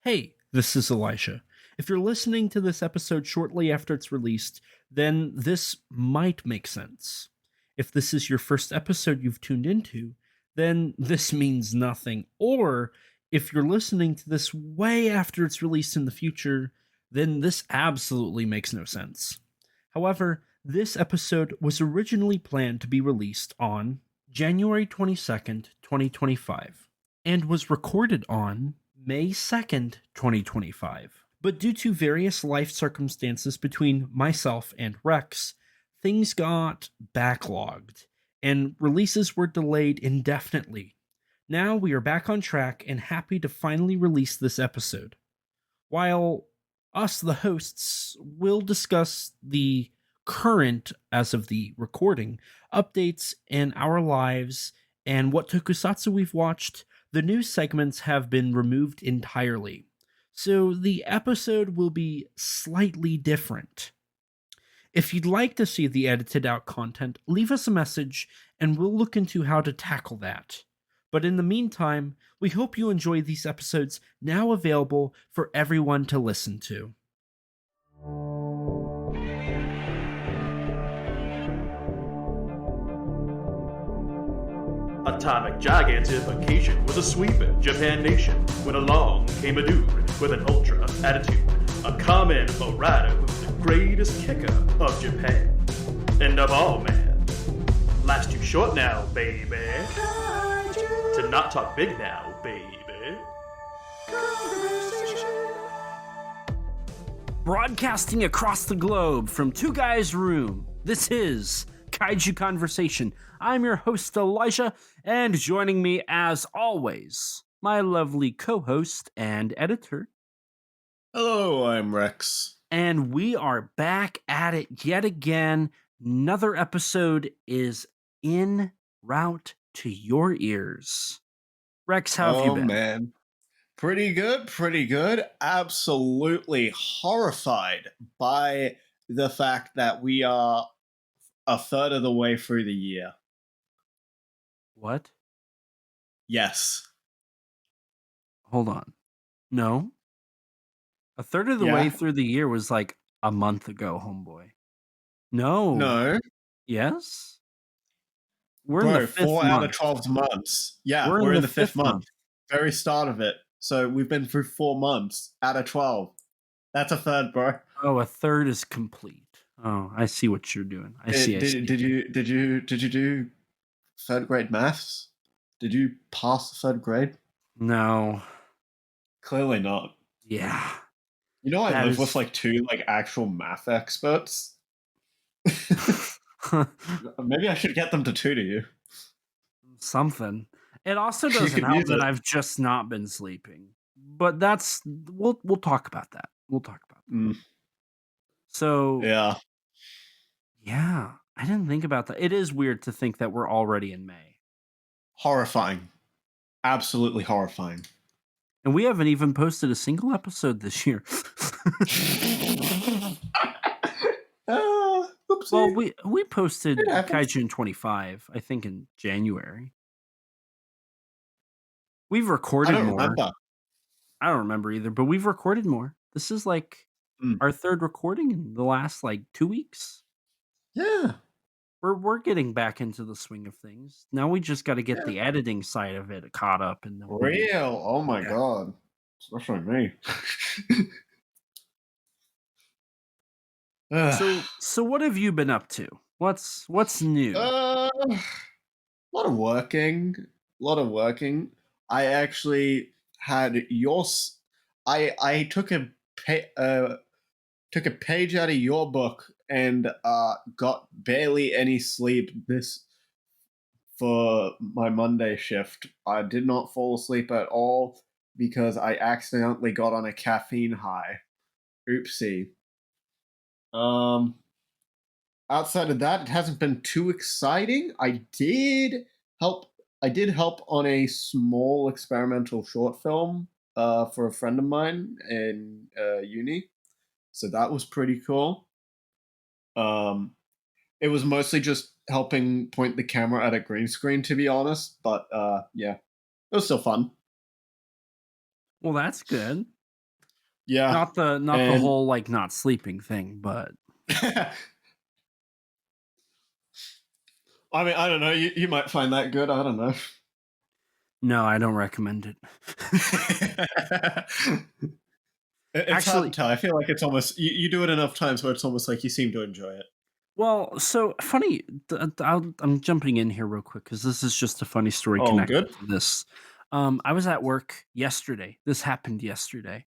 Hey, this is Elijah. If you're listening to this episode shortly after it's released, then this might make sense. If this is your first episode you've tuned into, then this means nothing. Or if you're listening to this way after it's released in the future, then this absolutely makes no sense. However, this episode was originally planned to be released on January 22nd, 2025, and was recorded on May 2nd, 2025. But due to various life circumstances between myself and Rex, things got backlogged, and releases were delayed indefinitely. Now we are back on track and happy to finally release this episode. While us, the hosts, will discuss the current, as of the recording, updates in our lives and what tokusatsu we've watched, the new segments have been removed entirely. So the episode will be slightly different. If you'd like to see the edited out content, leave us a message and we'll look into how to tackle that. But in the meantime, we hope you enjoy these episodes now available for everyone to listen to. Atomic gigantification was a sweeping Japan nation when along came a dude with an ultra attitude, a common rider who's the greatest kicker of Japan. And of all, man, life's too short now, baby, to not talk big now, baby. Broadcasting across the globe from Two Guys' Room, this is Kaiju Conversation. I'm your host, Elijah, and joining me, as always, my lovely co-host and editor. Hello, I'm Rex. And we are back at it yet again. Another episode is en route to your ears. Rex, how have you been? Oh, man. Pretty good. Absolutely horrified by the fact that we are a third of the way through the year. What? Yes. Hold on. No. A third of the way through the year was like a month ago, homeboy. No. Yes? We're in the fifth 4 month. out of 12 months. Yeah, We're in the fifth month. Very start of it. So we've been through 4 months out of 12. That's a third, bro. Oh, a third is complete. Oh, I see what you're doing. I see. Did you do third grade maths? Did you pass the third grade? No. Clearly not. Yeah. You know, I live with like two actual math experts. Maybe I should get them to tutor you. Something. It also doesn't help that I've just not been sleeping. But that's we'll talk about that. We'll talk about that. So yeah, I didn't think about that. It is weird to think that we're already in May. Horrifying. Absolutely horrifying. And we haven't even posted a single episode this year. Oopsie. Well, we posted Kaiju 25, I think, in January. We've recorded more. Remember. I don't remember either, but we've recorded more. This is like our third recording in the last 2 weeks. Yeah. We're getting back into the swing of things. Now we just got to get the editing side of it caught up. And real. Oh my god. Especially me. So what have you been up to? What's new? A lot of working. I actually had I took a page out of your book and got barely any sleep for my Monday shift. I did not fall asleep at all because I accidentally got on a caffeine high. Oopsie. Outside of that, it hasn't been too exciting. I did help on a small experimental short film for a friend of mine in uni. So that was pretty cool. It was mostly just helping point the camera at a green screen, to be honest. But yeah, it was still fun. Well, that's good. Yeah. Not the And whole like not sleeping thing, but I mean, I don't know. You might find that good. I don't know. no, I don't recommend it. It's hard to Actually, tell. I feel like it's almost you do it enough times where it's almost like you seem to enjoy it. well, so funny. I'm jumping in here real quick because this is just a funny story Oh, connected good. to this. I was at work yesterday. This happened yesterday,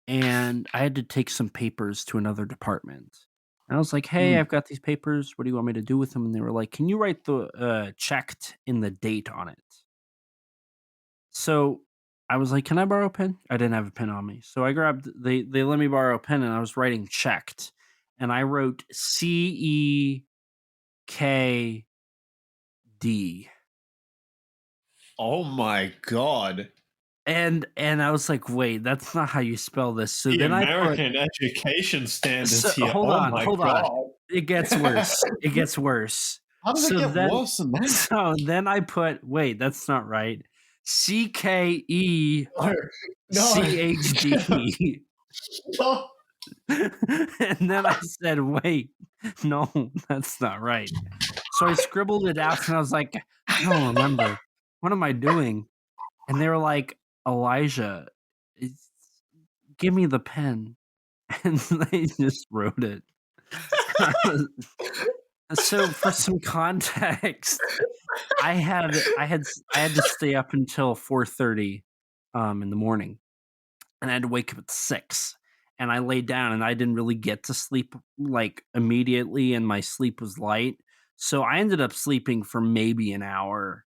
and I had to take some papers to another department. And I was like, "Hey, Mm. I've got these papers. What do you want me to do with them?" And they were like, "Can you write the checked in the date on it?" So I was like, "Can I borrow a pen?" I didn't have a pen on me, so I grabbed. They let me borrow a pen, and I was writing checked, and I wrote CEKD. Oh my god. And I was like, "Wait, that's not how you spell this." So The then I put American education so standards here. hold Oh on, my hold on. god. It gets worse. It gets worse. How does it So get then worse than that? so then I put, "Wait, that's not right. CKECHD." No. No. And then I said, "Wait, no, that's not right." So I scribbled it out and I was like, "I don't remember. What am I doing?" And they were like, "Elijah, it's give me the pen." And they just wrote it. So for some context, I had to stay up until 4:30 in the morning, and I had to wake up at 6. And I laid down and I didn't really get to sleep like immediately, and my sleep was light. So I ended up sleeping for maybe an hour.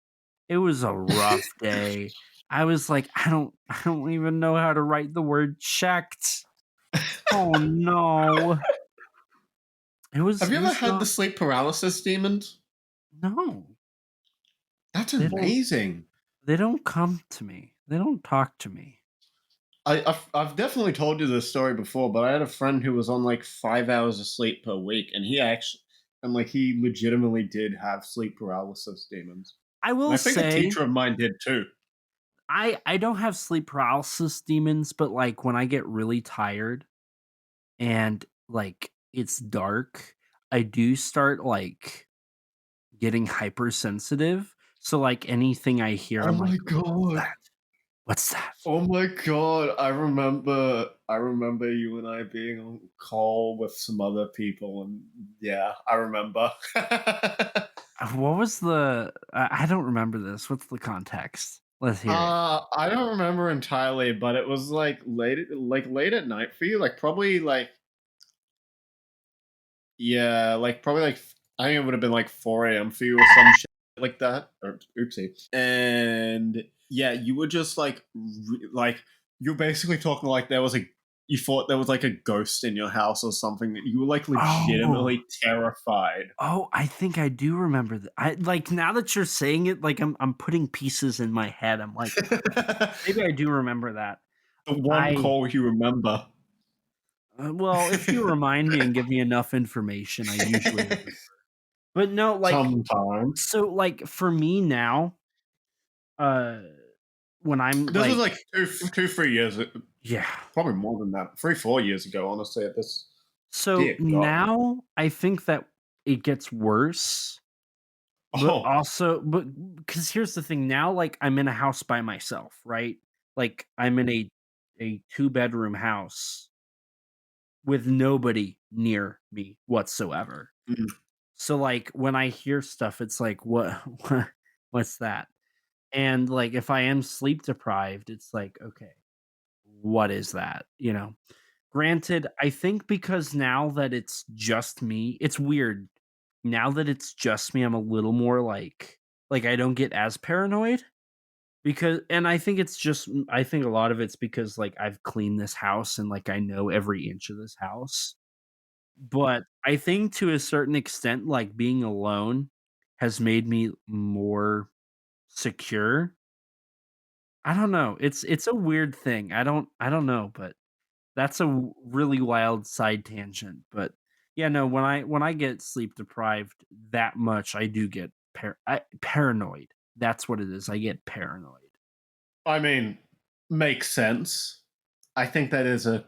It was a rough day. I was like, I don't even know how to write the word checked. Oh no. Have you It ever was had the not sleep paralysis demons? no. That's They don't amazing. they don't come to me. They don't talk to me. I've definitely told you this story before, but I had a friend who was on like 5 hours of sleep per week, and he legitimately did have sleep paralysis demons. I And will I think a say teacher of mine did too. I don't have sleep paralysis demons, but like when I get really tired and like it's dark, I do start like getting hypersensitive. So like anything I hear, Oh I'm like, my god. that? What's that? Oh my god. I remember you and I being on call with some other people, and yeah, I remember. What was the I don't remember this. What's the context? Let's hear it. I don't remember entirely, but it was late at night for you, like probably like yeah, like probably like I think it would have been like 4 a.m. for you or some shit like that. Or oopsie. And yeah, you were just like you're basically talking like you thought there was like a ghost in your house or something. You were like Oh. legitimately terrified. Oh, I think I do remember that. I like now that you're saying it, like I'm putting pieces in my head. I'm like, The maybe I do remember that. one I call you remember. well, if you remind me and give me enough information, I usually remember. But no, like Sometimes. so like for me now, uh when I'm This was like like 3 years, yeah. probably more than that. 4 years ago, honestly. At this, So dear God. now I think that it gets worse, but Oh, also but because here's the thing now, like I'm in a house by myself, right? Like I'm in a two-bedroom house with nobody near me whatsoever. mm. So like when I hear stuff, it's like, what what's that? And like if I am sleep deprived, it's like, okay, what is that? You know? Granted, I think because now that it's just me, it's weird. Now that it's just me, I'm a little more like I don't get as paranoid because and I think it's just I think a lot of it's because like I've cleaned this house and like I know every inch of this house. But I think to a certain extent, like being alone has made me more secure. I don't know. It's a weird thing. I don't know, but that's a really wild side tangent. But yeah, no, when I get sleep deprived that much, I do get paranoid. That's what it is. I get paranoid. I mean, makes sense. I think that is a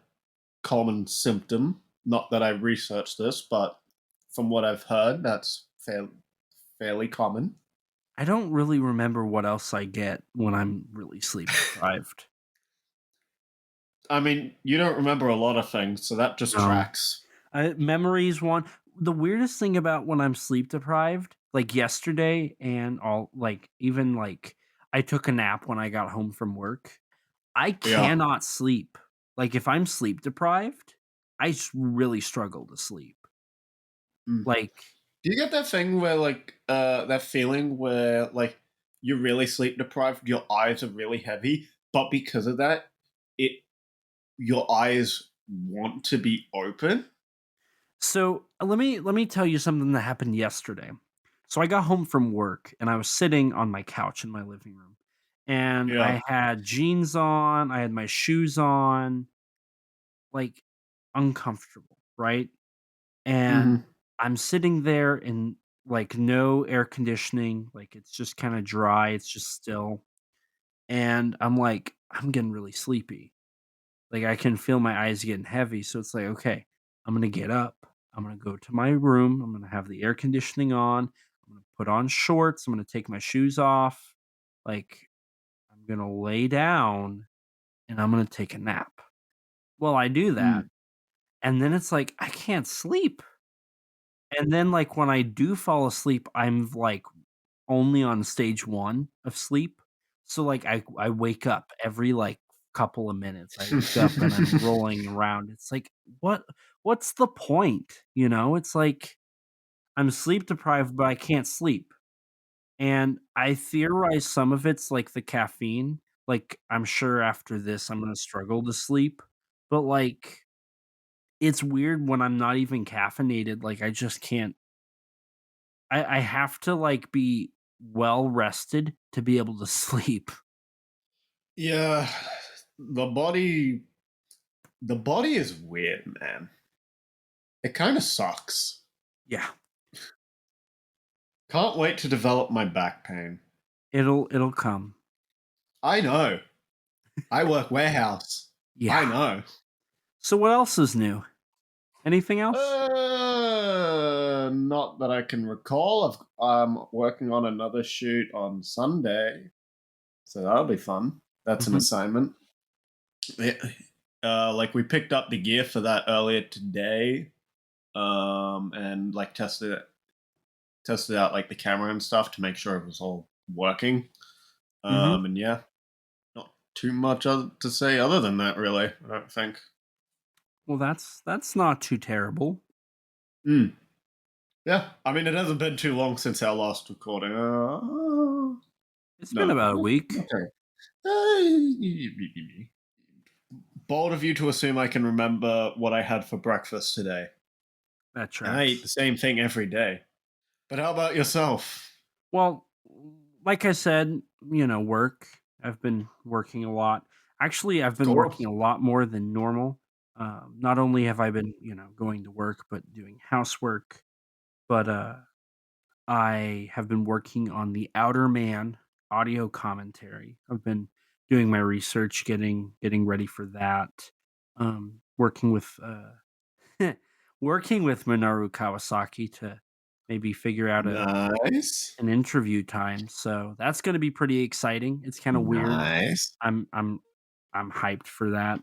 common symptom. Not that I researched this, but from what I've heard, that's fairly common. I don't really remember what else I get when I'm really sleep deprived. I mean, you don't remember a lot of things, so that just No. tracks. Memories one. The weirdest thing about when I'm sleep deprived, like yesterday and all like even like I took a nap when I got home from work. I Yeah. cannot sleep. Like if I'm sleep deprived, really struggle to sleep. Mm. Like Do you get that thing where, like, that feeling where, like, you're really sleep deprived, your eyes are really heavy, but because of that, it your eyes want to be open? so let me tell you something that happened yesterday. So I got home from work and I was sitting on my couch in my living room and Yeah. I had jeans on, I had my shoes on, like uncomfortable, right? And Mhm. I'm sitting there in like no air conditioning, like it's just kind of dry, it's just still. And I'm like, I'm getting really sleepy. Like I can feel my eyes getting heavy. So it's like, okay, I'm gonna get up. I'm gonna go to my room. I'm gonna have the air conditioning on. I'm gonna put on shorts. I'm gonna take my shoes off. Like I'm gonna lay down and I'm gonna take a nap. Well, I do that. Mm. And then it's like, I can't sleep. And then like when I do fall asleep, I'm like only on stage 1 of sleep. So, like, I wake up every, like, couple of minutes. I wake up and I'm rolling around. It's like, what what's the point? You know? It's like I'm sleep deprived, but I can't sleep. And I theorize some of it's, like, the caffeine. Like, I'm sure after this, I'm gonna struggle to sleep. But, like, it's weird when I'm not even caffeinated. Like, I just can't I have to, like, be well rested to be able to sleep. Yeah. The body the body is weird, man. It kinda sucks. Yeah. Can't wait to develop my back pain. It'll come. I know. I work warehouse. I Yeah. know. So what else is new? Anything else? Not that I can recall. I'm working on another shoot on Sunday, so that'll be fun. That's an Mhm, assignment. Yeah, like we picked up the gear for that earlier today, and like tested out like the camera and stuff to make sure it was all working. mhm. And yeah, not too much to say other than that, really. I don't think. Well, that's not too terrible. Mm. Yeah, I mean, it hasn't been too long since our last recording. It's been No, about a not week. terrible. Bold of you to assume I can remember what I had for breakfast today. That And I eat tracks. the same thing every day. But how about yourself? Well, like I said, work. I've been working a lot. Actually, I've Of been working course. a lot more than normal. Not only have I been, going to work, but doing housework, but I have been working on the Outer Man audio commentary. I've been doing my research, getting ready for that. Working with working with Minoru Kawasaki to maybe figure out Nice. an interview time. So that's going to be pretty exciting. It's kind of weird. Nice. I'm I'm I'm hyped for that.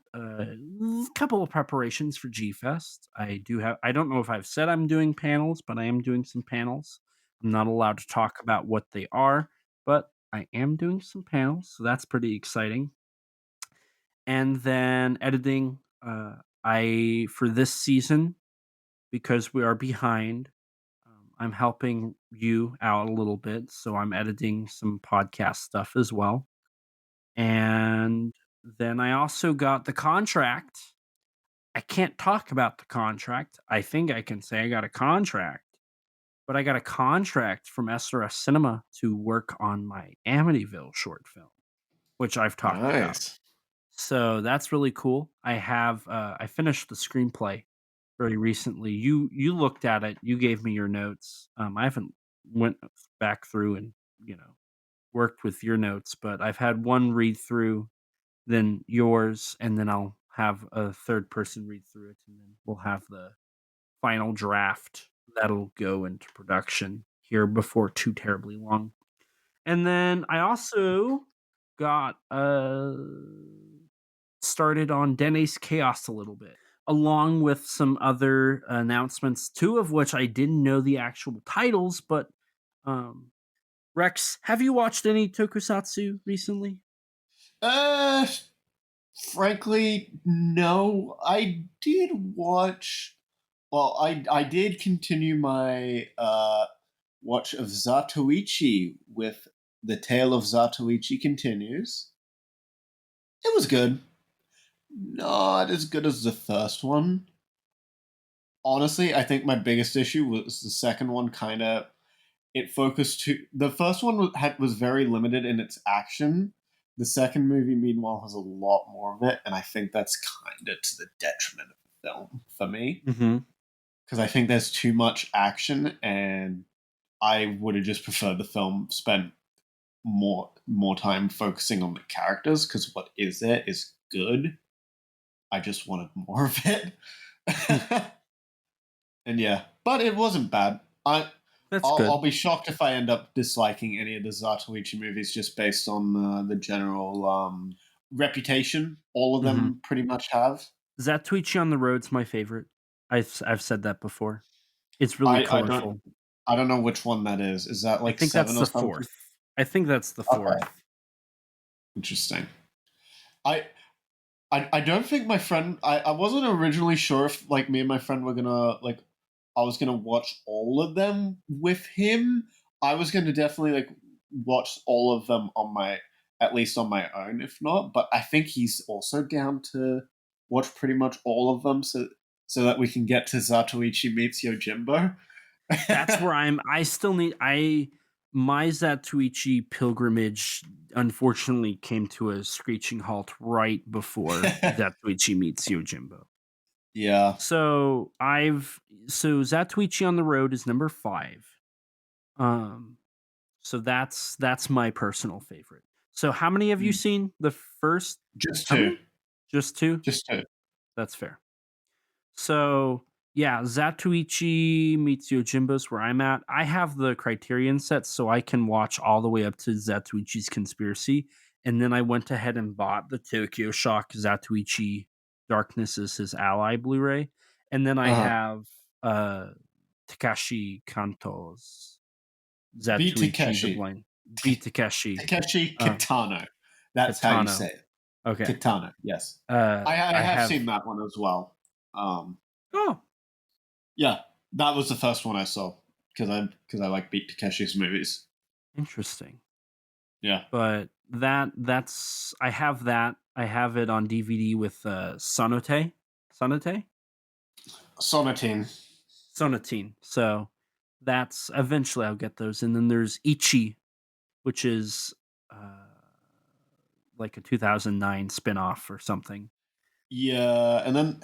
Couple of preparations for G Fest. I don't know if I've said I'm doing panels, but I am doing some panels. I'm not allowed to talk about what they are, but I am doing some panels, so that's pretty exciting. And then editing. I for this season because we are behind. I'm helping you out a little bit, so I'm editing some podcast stuff as well. And then I also got the contract. I can't talk about the contract. I think I can say I got a contract, but I got a contract from SRS Cinema to work on my Amityville short film, which I've talked about. Nice. So that's really cool. I finished the screenplay very recently. You looked at it. You gave me your notes. I haven't went back through and worked with your notes, but I've had one read through, then yours, and then I'll have a third person read through it, and then we'll have the final draft that'll go into production here before too terribly long. And then I also got started on Denne's Chaos a little bit, along with some other announcements, two of which I didn't know the actual titles. But um, Rex, have you watched any Tokusatsu recently? Uh, Frankly, no. I did watch. Well, I did continue my watch of Zatoichi with The Tale of Zatoichi Continues. It was good. Not as good as the first one. Honestly, I think my biggest issue was the second one. Kind of, it focused too. The first one was very limited in its action. The second movie, meanwhile, has a lot more of it, and I think that's kind of to the detriment of the film for me. Mm-hmm. Because I think there's too much action, and I would have just preferred the film spent more time focusing on the characters. Because what is there is good. I just wanted more of it. And yeah, but it wasn't bad. I'll be shocked if I end up disliking any of the Zatoichi movies just based on the general reputation all of them pretty much have. Zatoichi on the Road's my favorite. I've said that before. It's really colorful. I don't know which one that is. Is that like I think 7 that's or the something? fourth. I think that's the fourth. Okay. Interesting. I don't think my friend. I wasn't originally sure if like me and my friend were gonna like. I was gonna watch all of them with him. I was gonna definitely like watch all of them at least on my own, if not. But I think he's also down to watch pretty much all of them, so that we can get to Zatoichi meets Yojimbo. That's where I still need. My Zatoichi pilgrimage unfortunately came to a screeching halt right before Zatoichi meets Yojimbo. Yeah. So Zatoichi on the Road is number 5. So that's my personal favorite. So how many have you seen? The first? Just 2. Just 2? Just 2. That's fair. So yeah, Zatoichi meets Yojimbo's where I'm at. I have the Criterion set, so I can watch all the way up to Zatoichi's Conspiracy. And then I went ahead and bought the Tokyo Shock Zatoichi Darkness is His Ally Blu-ray. And then I have Takashi Kanto's Zatoichi the Blind. Beat Takeshi. Takeshi Kitano. That's how you say it. Okay. Kitano, yes. I have seen that one as well. Yeah, that was the first one I saw because I like Beat Takeshi's movies. Interesting. Yeah, but that's I have that. I have it on DVD with Sonatine. So that's eventually I'll get those, and then there's Ichi, which is like a 2009 spinoff or something. Yeah, and then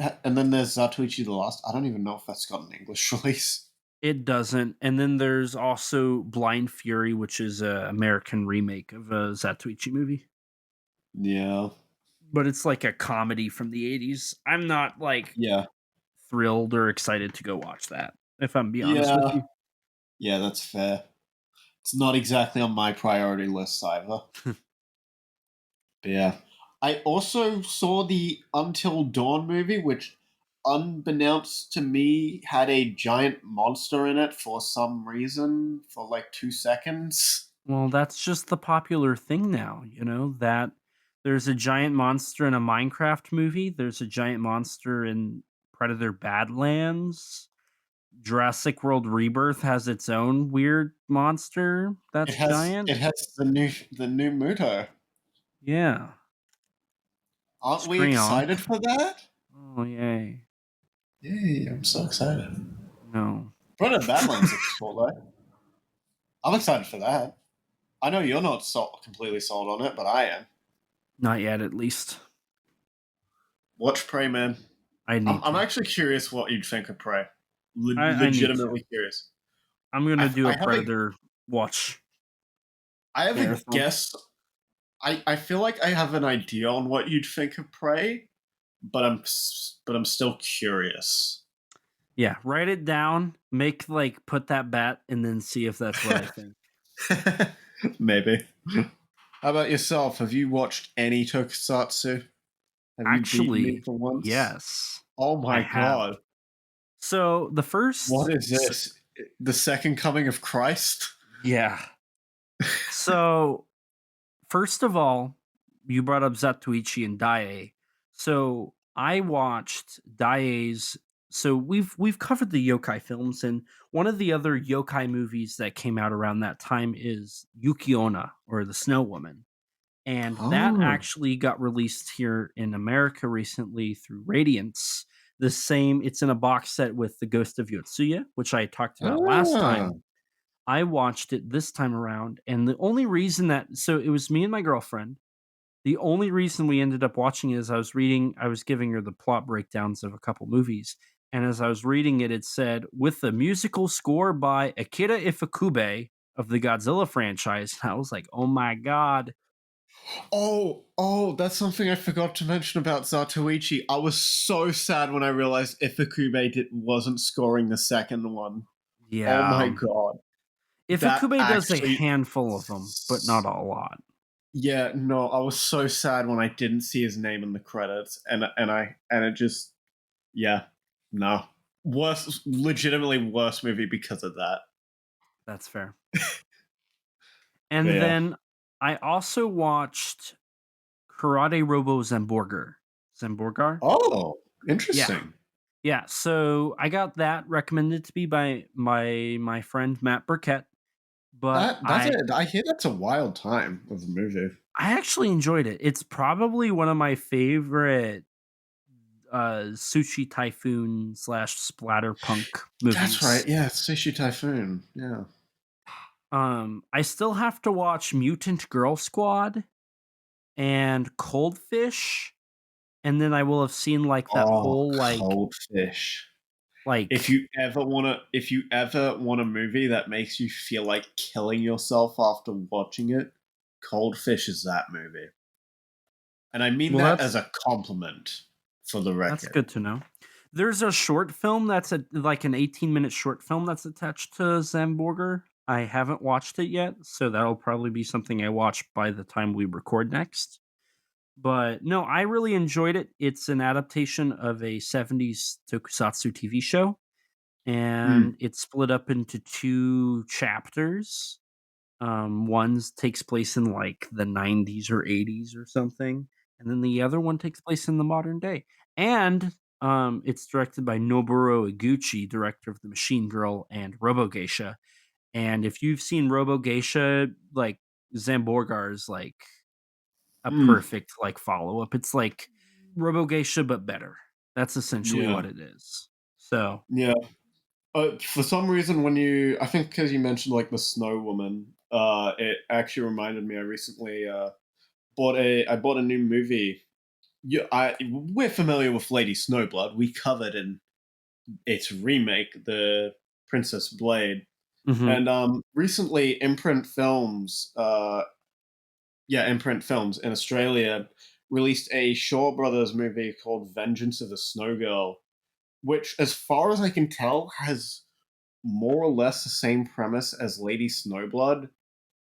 there's Zatoichi the Lost. I don't even know if that's got an English release. It doesn't. And then there's also Blind Fury, which is an American remake of a Zatoichi movie. Yeah. But it's like a comedy from the 80s. I'm not thrilled or excited to go watch that, if I'm being honest with you. Yeah, that's fair. It's not exactly on my priority list either. But yeah. I also saw the Until Dawn movie, which, unbeknownst to me, had a giant monster in it for some reason for like 2 seconds. Well, that's just the popular thing now, that there's a giant monster in a Minecraft movie. There's a giant monster in Predator Badlands. Jurassic World Rebirth has its own weird monster that's giant. It has the new Muto. Yeah. Aren't we excited for that? Oh, yay. Yay, I'm so excited. No. Predator Badlands looks cool, though. I'm excited for that. I know you're not completely sold on it, but I am. Not yet, at least. Watch Prey, man. I'm actually curious what you'd think of Prey. Legitimately curious. I'm going to do a Predator watch. I have a guess. I feel like I have an idea on what you'd think of Prey, but I'm still curious. Yeah, write it down, put that bet, and then see if that's what I think. Maybe. How about yourself? Have you watched any Tokusatsu? Have you beaten me Actually, for once? yes, Oh I my have. god. So the What first, is this? The second coming of Christ? yeah. So first of all, you brought up Zatoichi and Daiei. So I watched Daie's. So we've covered the yokai films, and one of the other yokai movies that came out around that time is Yuki-onna, or the Snow Woman. And that Oh. actually got released here in America recently through Radiance. It's in a box set with The Ghost of Yotsuya, which I talked about last Ah. time. I watched it this time around, and the only reason so it was me and my girlfriend. The only reason we ended up watching it is I was giving her the plot breakdowns of a couple movies, and as I was reading it, it said, with the musical score by Akira Ifukube of the Godzilla franchise. And I was like, oh my god. Oh, that's something I forgot to mention about Zatoichi. I was so sad when I realized Ifukube wasn't scoring the second one. Oh my Yeah. god. That Ifukube does a actually. handful of them, but not a lot. Yeah, no, I was so sad when I didn't see his name in the credits, and it just, yeah, no, legitimately worst movie because of that. That's fair. But And yeah. then I also watched Karate Robo Zamborgar. Zamborgar? Oh, Yeah. interesting. Yeah, so I got that recommended to me by my friend Matt Burkett, but That's it. I hear that's a wild time of the movie. I actually enjoyed it. It's probably one of my favorite sushi typhoon / splatterpunk movies. That's right. Yeah, Sushi Typhoon. Yeah. I still have to watch Mutant Girl Squad and Coldfish, and then I will have seen that whole Coldfish. If you ever want a movie that makes you feel like killing yourself after watching it, Coldfish is that movie. And I mean that as a compliment, for the record. That's good to know. There's a short film that's an 18-minute short film that's attached to Zamborger. I haven't watched it yet, so that'll probably be something I watch by the time we record next. But no, I really enjoyed it. It's an adaptation of a 70s tokusatsu TV show, and it's split up into 2 chapters. One takes place in the 90s or 80s or something, and then the other one takes place in the modern day. And it's directed by Noboru Iguchi, director of The Machine Girl and Robo Geisha. And if you've seen Robo Geisha, Zamborgar is a perfect follow up. It's like Robo Geisha but better. That's essentially what it is. So yeah. For some reason, I think because you mentioned the Snow Woman, it actually reminded me. I recently bought a new movie. We're familiar with Lady Snowblood. We covered in its remake, the Princess Blade, and recently Imprint Films in Australia released a Shaw Brothers movie called Vengeance of the Snow Girl, which, as far as I can tell, has more or less the same premise as Lady Snowblood,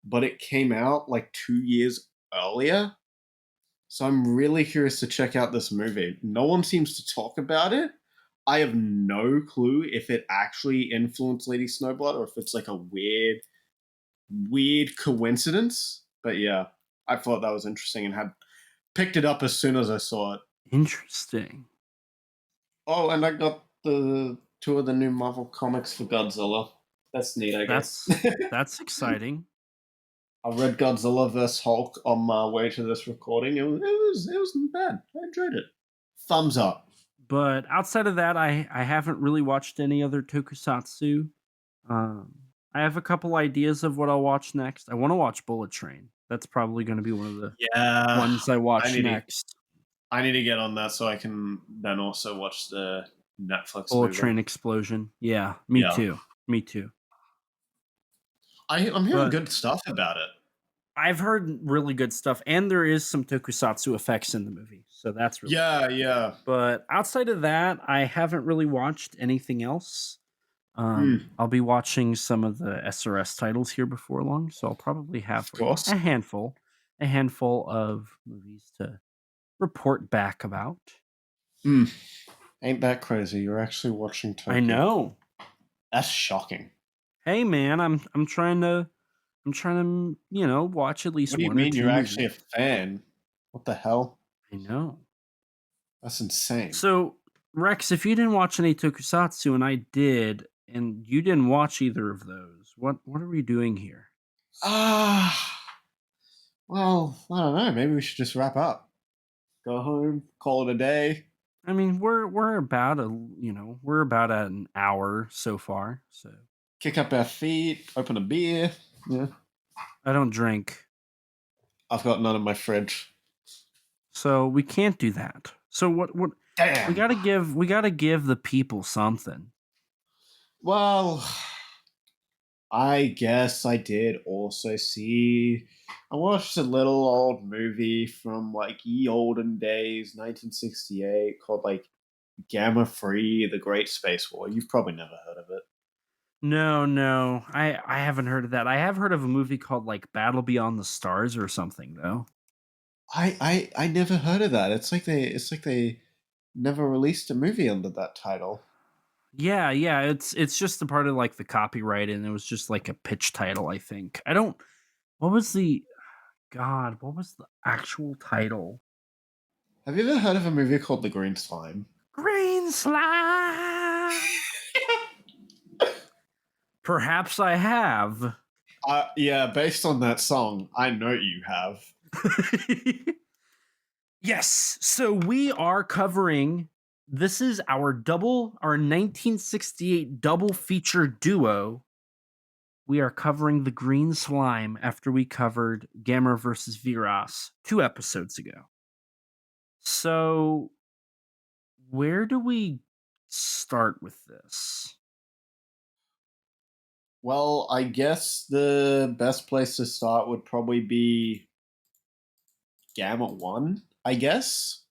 but it came out 2 years earlier. So I'm really curious to check out this movie. No one seems to talk about it. I have no clue if it actually influenced Lady Snowblood or if it's a weird coincidence. But yeah, I thought that was interesting and had picked it up as soon as I saw it. Interesting. Oh, and I got the 2 of the new Marvel comics for Godzilla. That's neat, I guess. That's exciting. I read Godzilla vs. Hulk on my way to this recording. It wasn't bad. I enjoyed it. Thumbs up. But outside of that, I haven't really watched any other tokusatsu. I have a couple ideas of what I'll watch next. I want to watch Bullet Train. That's probably going to be one of the ones I watch next. I need to get on that so I can then also watch the Netflix Bullet movie. Train Explosion. Yeah, me too. Me too. I'm hearing good stuff about it. I've heard really good stuff, and there is some tokusatsu effects in the movie, so that's really Yeah, yeah. but outside of that, I haven't really watched anything else. Mm, I'll be watching some of the SRS titles here before long, so I'll probably have of like course. a handful of movies to report back about. Mm, ain't that crazy? You're actually watching I Tokyo. know. That's shocking. Hey man, I'm trying to, watch at least What do you one or mean two you're actually a movies. fan? What the hell? I know. That's insane. So, Rex, if you didn't watch any tokusatsu and I did, and you didn't watch either of those, what are we doing here? Ah, well, I don't know. Maybe we should just wrap up. Go home, call it a day. I mean, we're about we're about at an hour so far. So Kick up our feet, open a beer. Yeah. I don't drink, I've got none in my fridge. so we can't do that. So what Damn. we gotta give the people something. Well, I guess I did also see. I watched a little old movie from like ye olden days, 1968, called like Gamma Free: The Great Space War. You've probably never heard of it. No, no, I haven't heard of that. I have heard of a movie called like Battle Beyond the Stars or something though. I never heard of that. It's like they never released a movie under that title. Yeah, yeah, it's just a part of like the copyright, and it was just like a pitch title. I think I don't. What was the God? What was the actual title? Have you ever heard of a movie called The Green Slime? Green slime. Perhaps I have. Yeah, based on that song, I know you have. Yes. So we are covering. This is our 1968 double feature duo. We are covering the green slime after we covered Gamera versus Viras 2 episodes ago. So where do we start with this? Well, I guess the best place to start would probably be Gamma 1, I guess.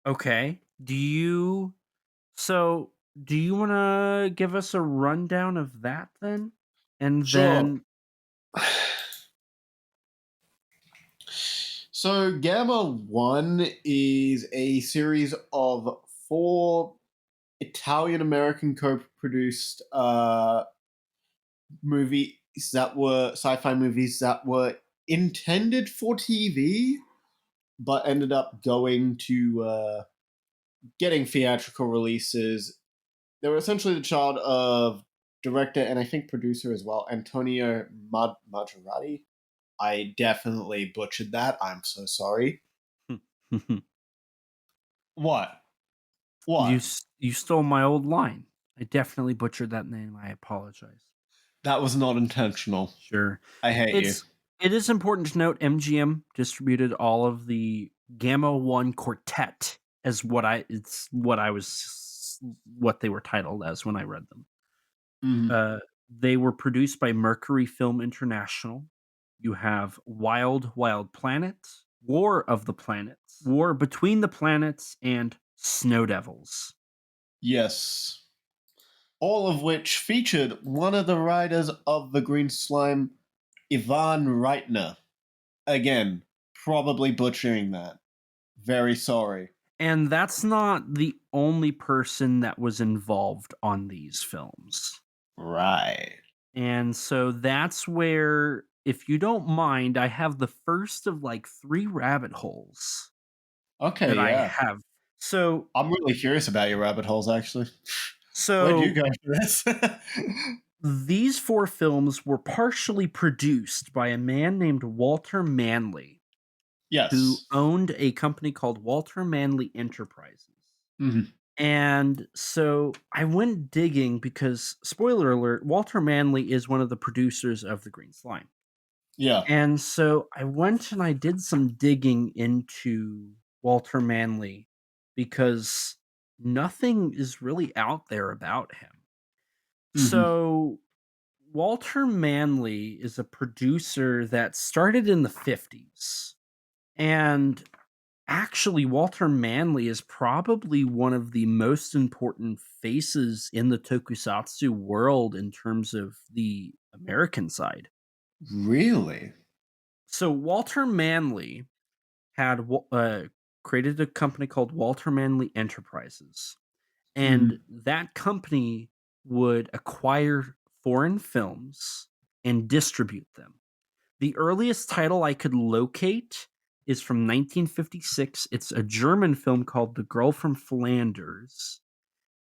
Okay. So do you want to give us a rundown of that then? And Sure. then So, Gamma 1 is a series of 4 Italian American co produced movies that were sci fi movies that were intended for TV, but ended up going to getting theatrical releases. They were essentially the child of director and I think producer as well, Antonio Maserati. I definitely butchered that. I'm so sorry. What? What? you stole my old line. I definitely butchered that name. I apologize. That was not intentional. Sure. I hate you. It is important to note MGM distributed all of the Gamma 1 Quartet as what they were titled as when I read them. Mm. They were produced by Mercury Film International. You have Wild Wild Planet, War of the Planets, War Between the Planets, and Snow Devils. Yes. All of which featured one of the writers of The Green Slime, Ivan Reitner. Again, probably butchering that. Very sorry. And that's not the only person that was involved on these films. Right. And so that's where, if you don't mind, I have the first of like 3 rabbit holes Okay, that I yeah. have. So, I'm really curious about your rabbit holes, actually. Where'd so you go for this? these 4 films were partially produced by a man named Walter Manley, who Yes. owned a company called Walter Manley Enterprises. Mhm. And so I went digging because, spoiler alert, Walter Manley is one of the producers of The Green Slime. Yeah. And so I went and I did some digging into Walter Manley because nothing is really out there about him. Mhm. So Walter Manley is a producer that started in the 50s. And actually, Walter Manley is probably one of the most important faces in the tokusatsu world in terms of the American side. Really? So, Walter Manley had created a company called Walter Manley Enterprises. And Mm. that company would acquire foreign films and distribute them. The earliest title I could locate is from 1956. It's a German film called The Girl from Flanders.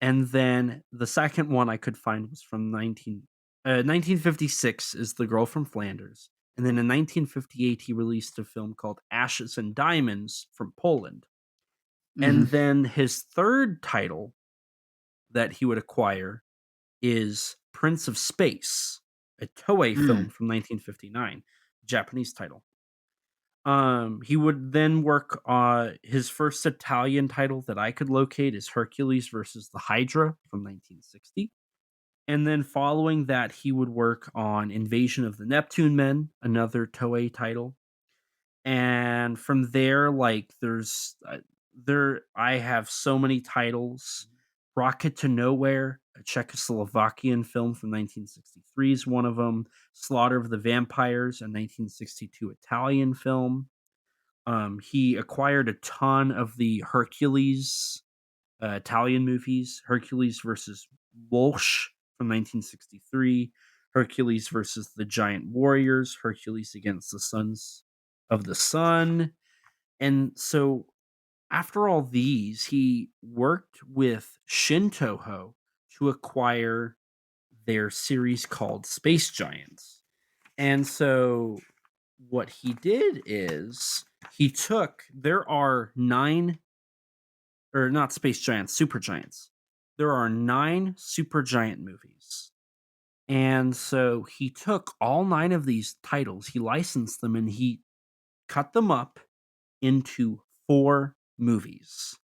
And then the second one I could find was from 1956 is The Girl from Flanders. And then in 1958, he released a film called Ashes and Diamonds from Poland. And Mhm. then his third title that he would acquire is Prince of Space, a Toei film Mm. from 1959, Japanese title. He would then work on his first Italian title that I could locate is Hercules versus the Hydra from 1960. And then following that, he would work on Invasion of the Neptune Men, another Toei title. And from there, like I have so many titles. Rocket to Nowhere, a Czechoslovakian film from 1963 is one of them. Slaughter of the Vampires, a 1962 Italian film. He acquired a ton of the Hercules Italian movies. Hercules versus Walsh from 1963. Hercules versus the Giant Warriors. Hercules against the Sons of the Sun. And so after all these, he worked with Shintoho to acquire their series called Space Giants. And so what he did is there are nine, or not Space Giants, Super Giants. There are nine Super Giant movies. And so he took all nine of these titles, he licensed them, and he cut them up into four movies.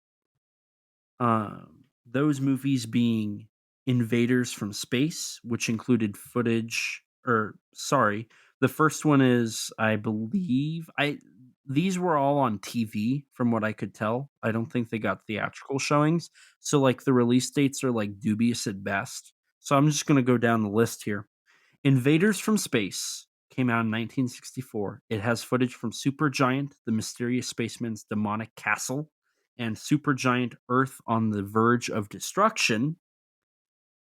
Those movies being Invaders from Space, which included footage, or sorry, the first one is, I believe, these were all on TV from what I could tell. I don't think they got theatrical showings. So like the release dates are like dubious at best. So I'm just going to go down the list here. Invaders from Space came out in 1964. It has footage from Supergiant, the mysterious spaceman's demonic castle, and Supergiant Earth on the Verge of Destruction.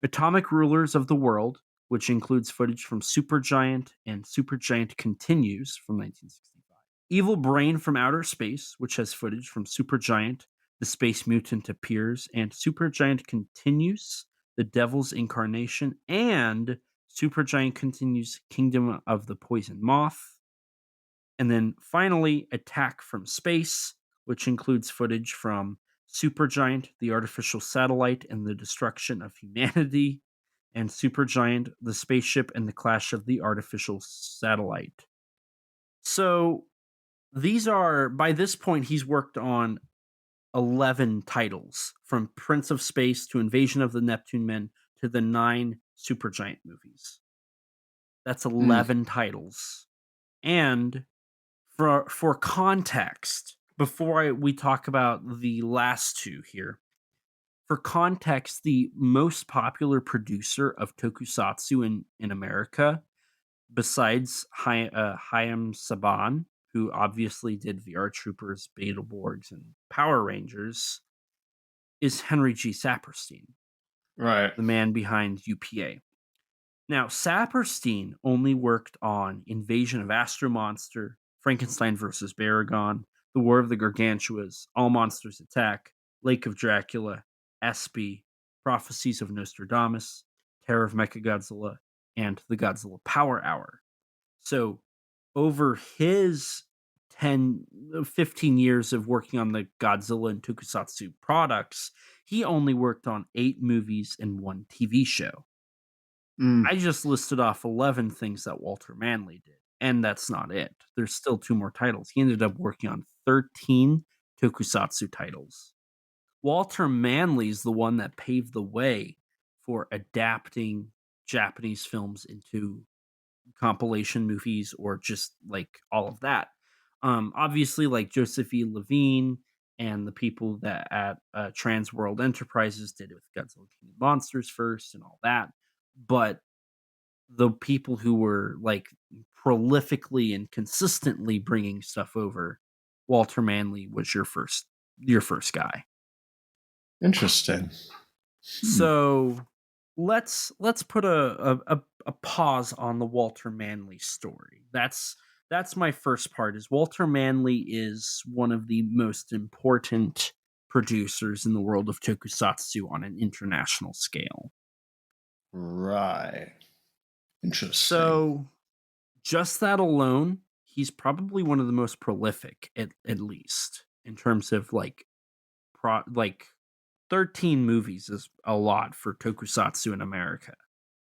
Atomic Rulers of the World, which includes footage from Supergiant and Supergiant Continues from 1965. Evil Brain from Outer Space, which has footage from Supergiant, The Space Mutant Appears, and Supergiant Continues, The Devil's Incarnation, and Supergiant Continues Kingdom of the Poison Moth. And then finally, Attack from Space, which includes footage from Supergiant, the artificial satellite, and the destruction of humanity, and Supergiant, the spaceship, and the clash of the artificial satellite. So these are, by this point, he's worked on 11 titles from Prince of Space to Invasion of the Neptune Men to the 9 Supergiant movies. That's Mm. 11 titles. And for context, before we talk about the last two here, for context, the most popular producer of tokusatsu in America, besides Hayam Saban, who obviously did VR Troopers, Beetleborgs, and Power Rangers, is Henry G. Saperstein, Right. the man behind UPA. Now, Saperstein only worked on Invasion of Astro Monster, Frankenstein vs. Baragon, The War of the Gargantuas, All Monsters Attack, Lake of Dracula, Espy, Prophecies of Nostradamus, Terror of Mechagodzilla, and The Godzilla Power Hour. So, over his 15 years of working on the Godzilla and Tokusatsu products, he only worked on 8 movies and 1 TV show. Mm. I just listed off 11 things that Walter Manley did, and that's not it. There's still 2 more titles. He ended up working on 13 tokusatsu titles. Walter Manley's the one that paved the way for adapting Japanese films into compilation movies or just like all of that. Obviously, like Joseph E. Levine and the people that at Trans World Enterprises did it with Godzilla King of Monsters first and all that. But the people who were like prolifically and consistently bringing stuff over, Walter Manley was your first guy. Interesting. So let's put a pause on the Walter Manley story. That's my first part. Is Walter Manley is one of the most important producers in the world of tokusatsu on an international scale. Right. Interesting. So just that alone, he's probably one of the most prolific, at least in terms of like 13 movies is a lot for tokusatsu in America,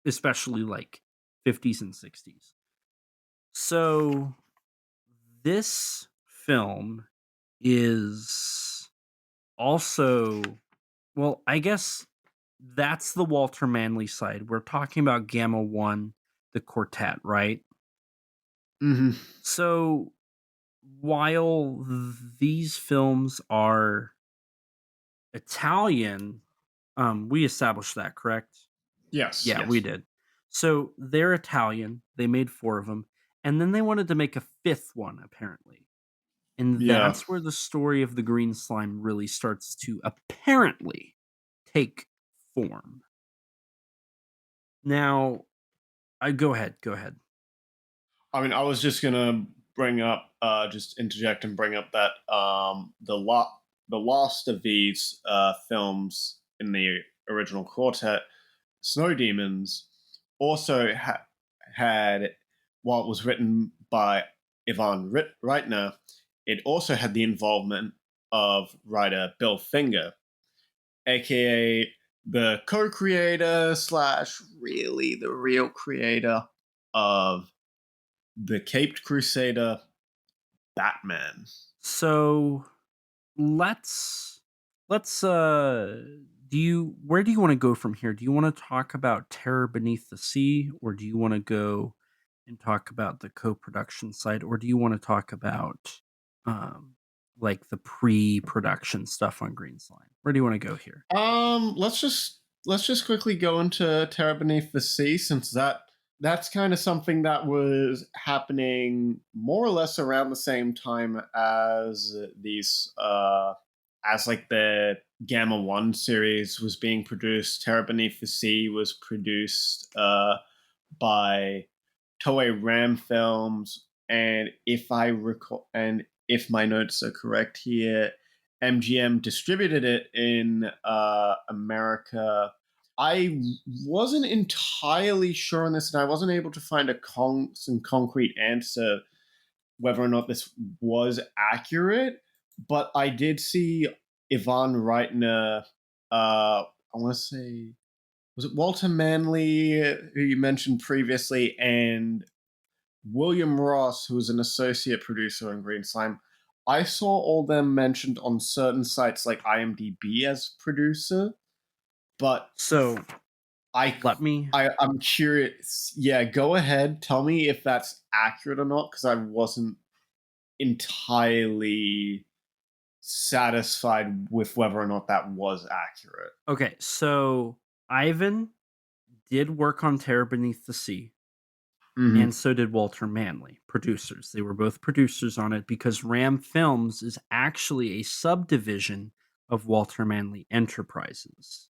especially like 50s and 60s. So this film is also, well, I guess that's the Walter Manley side. We're talking about Gamma 1, the quartet, right? Mhm. So while these films are Italian, we established that, correct? Yes. Yeah, yes. we did. So they're Italian. They made 4 of them, and then they wanted to make a 5th one, apparently. And Yeah. that's where the story of the green slime really starts to apparently take form. Now, go ahead. I mean, I was just gonna bring up, just interject and bring up that the last of these films in the original quartet, Snow Demons, also had, while it was written by Ivan Reitner, it also had the involvement of writer Bill Finger, aka the co-creator slash really the real creator of the Caped Crusader Batman. So let's where do you want to go from here? Do you want to talk about Terror Beneath the Sea, or do you want to go and talk about the co-production side, or do you want to talk about um like the pre-production stuff on Green Slime? Where do you want to go here? Let's just quickly go into Terror Beneath the Sea, since that's kind of something that was happening more or less around the same time as these as like the Gamma 1 series was being produced. Terror Beneath the Sea was produced by Toei Ram Films, and if I recall, and if my notes are correct here, MGM distributed it in America. I wasn't entirely sure on this, and I wasn't able to find some concrete answer whether or not this was accurate. But I did see Ivan Reitner. I want to say, was it Walter Manley, who you mentioned previously, and William Ross, who was an associate producer on Green Slime. I saw all them mentioned on certain sites like IMDb as producer, but So I, let me I'm curious. Yeah, go ahead. Tell me if that's accurate or not, because I wasn't entirely satisfied with whether or not that was accurate. Okay, so Ivan did work on Terror Beneath the Sea, Mm-hmm. and so did Walter Manley, producers. They were both producers on it because Ram Films is actually a subdivision of Walter Manley Enterprises.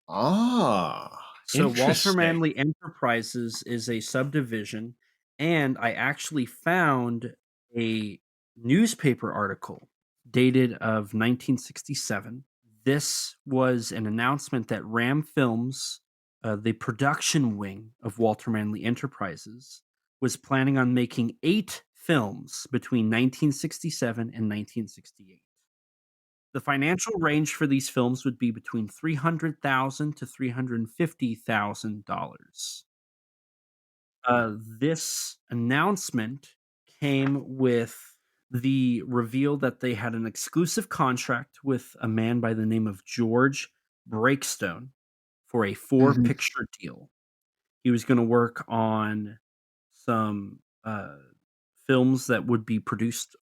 Ah, So Walter interesting. Manley Enterprises is a subdivision, and I actually found a newspaper article dated of 1967. This was an announcement that Ram Films, the production wing of Walter Manley Enterprises, was planning on making 8 films between 1967 and 1968. The financial range for these films would be between $300,000 to $350,000. This announcement came with the reveal that they had an exclusive contract with a man by the name of George Breakstone for a 4 Mhm. picture deal. He was going to work on some films that would be produced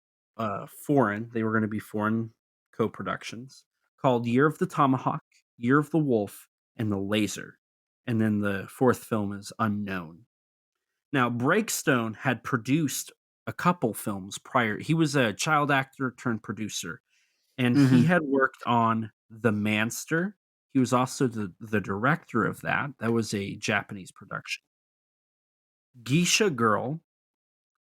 foreign. They were going to be foreign co-productions called Year of the Tomahawk, Year of the Wolf, and The Laser. And then the fourth film is unknown. Now, Breakstone had produced a couple films prior. He was a child actor turned producer, and he Hmm. had worked on The Manster. He was also the director of that. That was a Japanese production. Geisha Girl,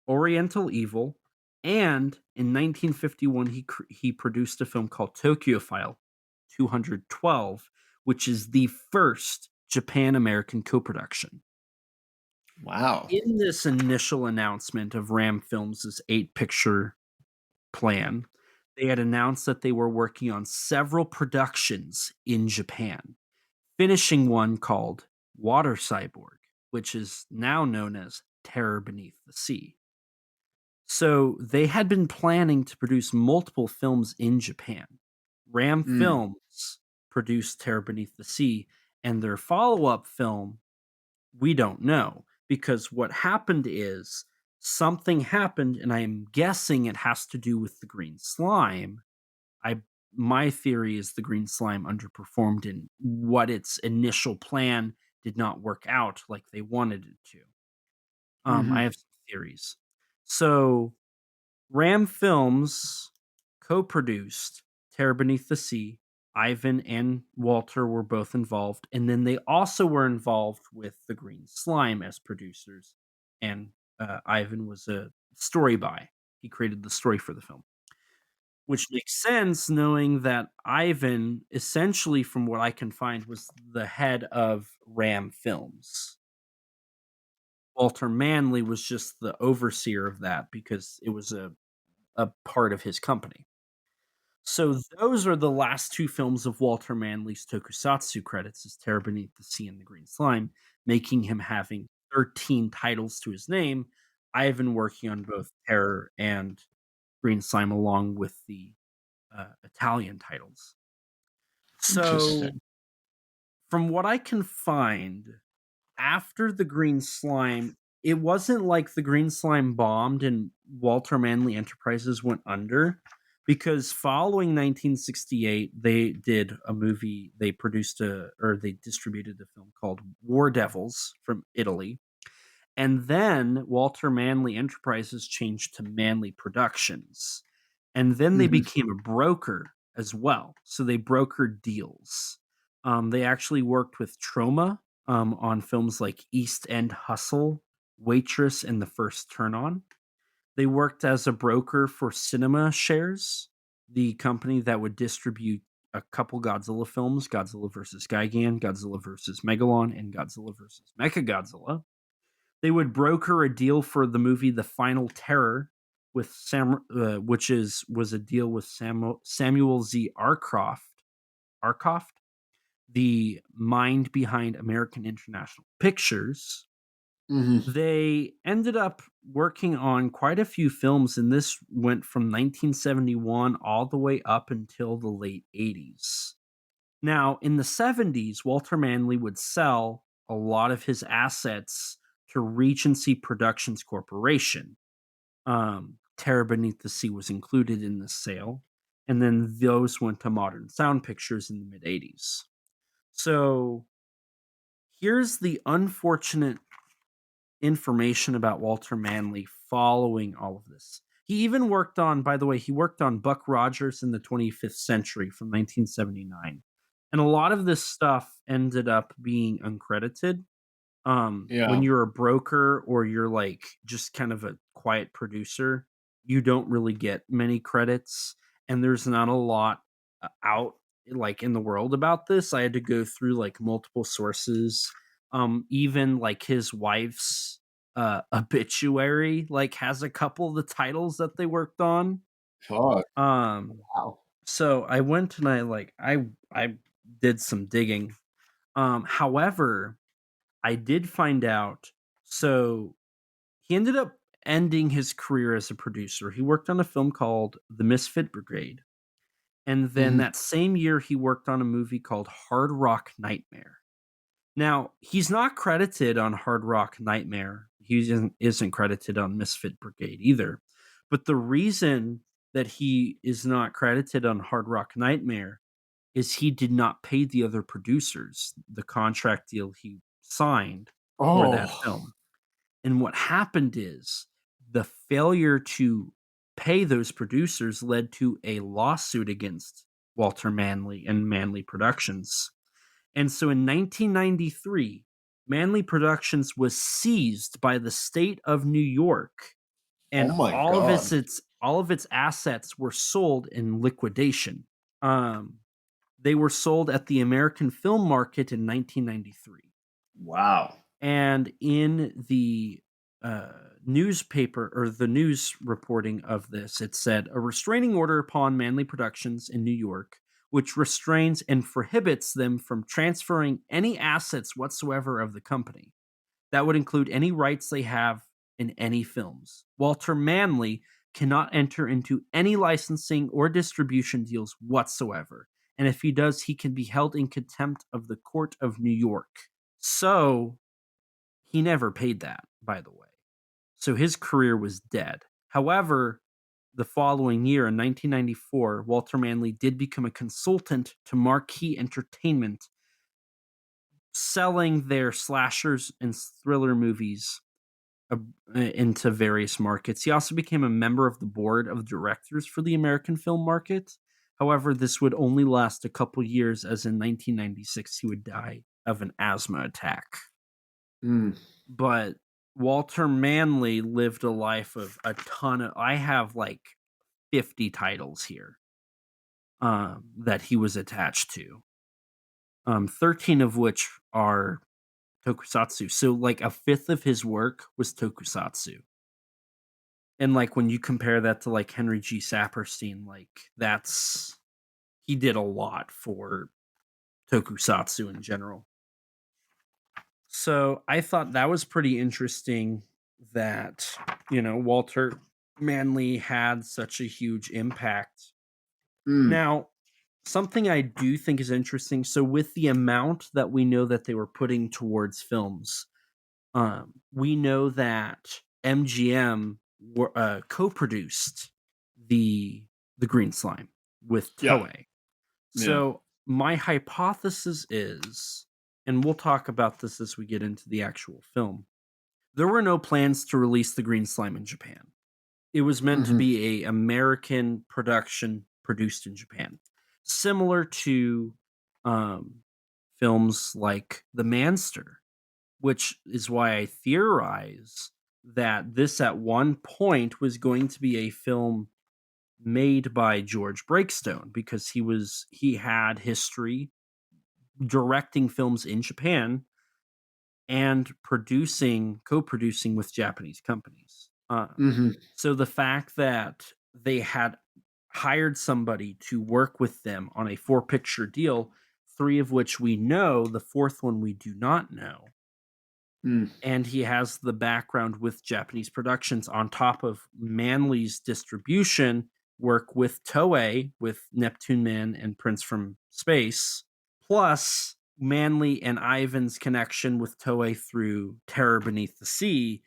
Oriental Evil, and in 1951 he produced a film called Tokyo File 212, which is the first Japan American co-production. Wow. In this initial announcement of Ram Films' 8-picture plan, they had announced that they were working on several productions in Japan, finishing one called Water Cyborg, which is now known as Terror Beneath the Sea. So they had been planning to produce multiple films in Japan. Ram Mm. Films produced Terror Beneath the Sea, and their follow up film, we don't know. Because what happened is something happened, and I'm guessing it has to do with the green slime. I My theory is the green slime underperformed in what its initial plan did not work out like they wanted it to. I Hmm. have some theories. So Ram Films co-produced Terror Beneath the Sea. Ivan and Walter were both involved, and then they also were involved with the Green Slime as producers. And Ivan was a story by. He created the story for the film, which makes sense knowing that Ivan, essentially, from what I can find, was the head of Ram Films. Walter Manley was just the overseer of that because it was a part of his company. So those are the last two films of Walter Manley's Tokusatsu credits is Terror Beneath the Sea and The Green Slime, making him having 13 titles to his name. Ivan working on both Terror and Green Slime along with the Italian titles. So Interesting. from what I can find, after the Green Slime, it wasn't like the Green Slime bombed and Walter Manley Enterprises went under, because following 1968, they did a movie. They distributed a film called War Devils from Italy, and then Walter Manley Enterprises changed to Manley Productions, and then they Hmm. became a broker as well. So they brokered deals. They actually worked with Troma on films like East End Hustle, Waitress, and The First Turn On. They worked as a broker for Cinema Shares, the company that would distribute a couple Godzilla films: Godzilla vs. Gigan, Godzilla vs. Megalon, and Godzilla vs. Mechagodzilla. They would broker a deal for the movie The Final Terror with which was a deal with Samuel Z. Arkoff, the mind behind American International Pictures. Hmm. They ended up working on quite a few films, and this went from 1971 all the way up until the late 80s. Now, in the 70s, Walter Manley would sell a lot of his assets to Regency Productions Corporation. Terror Beneath the Sea was included in this sale, and then those went to Modern Sound Pictures in the mid 80s. So here's the unfortunate information about Walter Manley following all of this. He even worked on, by the way, he worked on Buck Rogers in the 25th Century from 1979. And a lot of this stuff ended up being uncredited. When Yeah. you're a broker or you're like just kind of a quiet producer, you don't really get many credits. And there's not a lot out like in the world about this. I had to go through like multiple sources. Even like his wife's obituary like has a couple of the titles that they worked on. Fuck. Um Wow. so I went and I did some digging. However, I did find out. So he ended up ending his career as a producer. He worked on a film called The Misfit Brigade. And then Hmm. that same year, he worked on a movie called Hard Rock Nightmare. Now, he's not credited on Hard Rock Nightmare. He isn't credited on Misfit Brigade either. But the reason that he is not credited on Hard Rock Nightmare is he did not pay the other producers the contract deal he signed for that Oh, film. And what happened is the failure to pay those producers led to a lawsuit against Walter Manley and Manley Productions. And so in 1993, Manley Productions was seized by the state of New York, oh and my God. all of its assets were sold in liquidation. Um, they were sold at the American film market in 1993. Wow. And in the newspaper or the news reporting of this, it said a restraining order upon Manley Productions in New York, which restrains and prohibits them from transferring any assets whatsoever of the company. That would include any rights they have in any films. Walter Manley cannot enter into any licensing or distribution deals whatsoever. And if he does, he can be held in contempt of the court of New York. So he never paid that, by the way. So his career was dead. However, the following year in 1994, Walter Manley did become a consultant to Marquee Entertainment, selling their slashers and thriller movies into various markets. He also became a member of the board of directors for the American film market. However, this would only last a couple years, as in 1996, he would die of an asthma attack. Mm. But Walter Manley lived a life of a ton of. I have like 50 titles here that he was attached to. 13 of which are Tokusatsu. So like a fifth of his work was Tokusatsu. And like when you compare that to like Henry G. Saperstein, like that's he did a lot for Tokusatsu in general. So I thought that was pretty interesting that, Walter Manley had such a huge impact. Mm. Now, something I do think is interesting. So with the amount that we know that they were putting towards films, we know that MGM co-produced the Green Slime with Yeah. Toei. Yeah. So my hypothesis is, and we'll talk about this as we get into the actual film, there were no plans to release the Green Slime in Japan. It was meant to Mhm. be a American production produced in Japan, similar to films like The Manster, which is why I theorize that this at one point was going to be a film made by George Breakstone, because he had history directing films in Japan and co-producing with Japanese companies. Mhm. So the fact that they had hired somebody to work with them on a 4-picture deal, 3 of which we know, the 4th one we do not know, Mm. and he has the background with Japanese productions on top of Manley's distribution work with Toei, with Neptune Man and Prince from Space, plus Manley and Ivan's connection with Toei through Terror Beneath the Sea.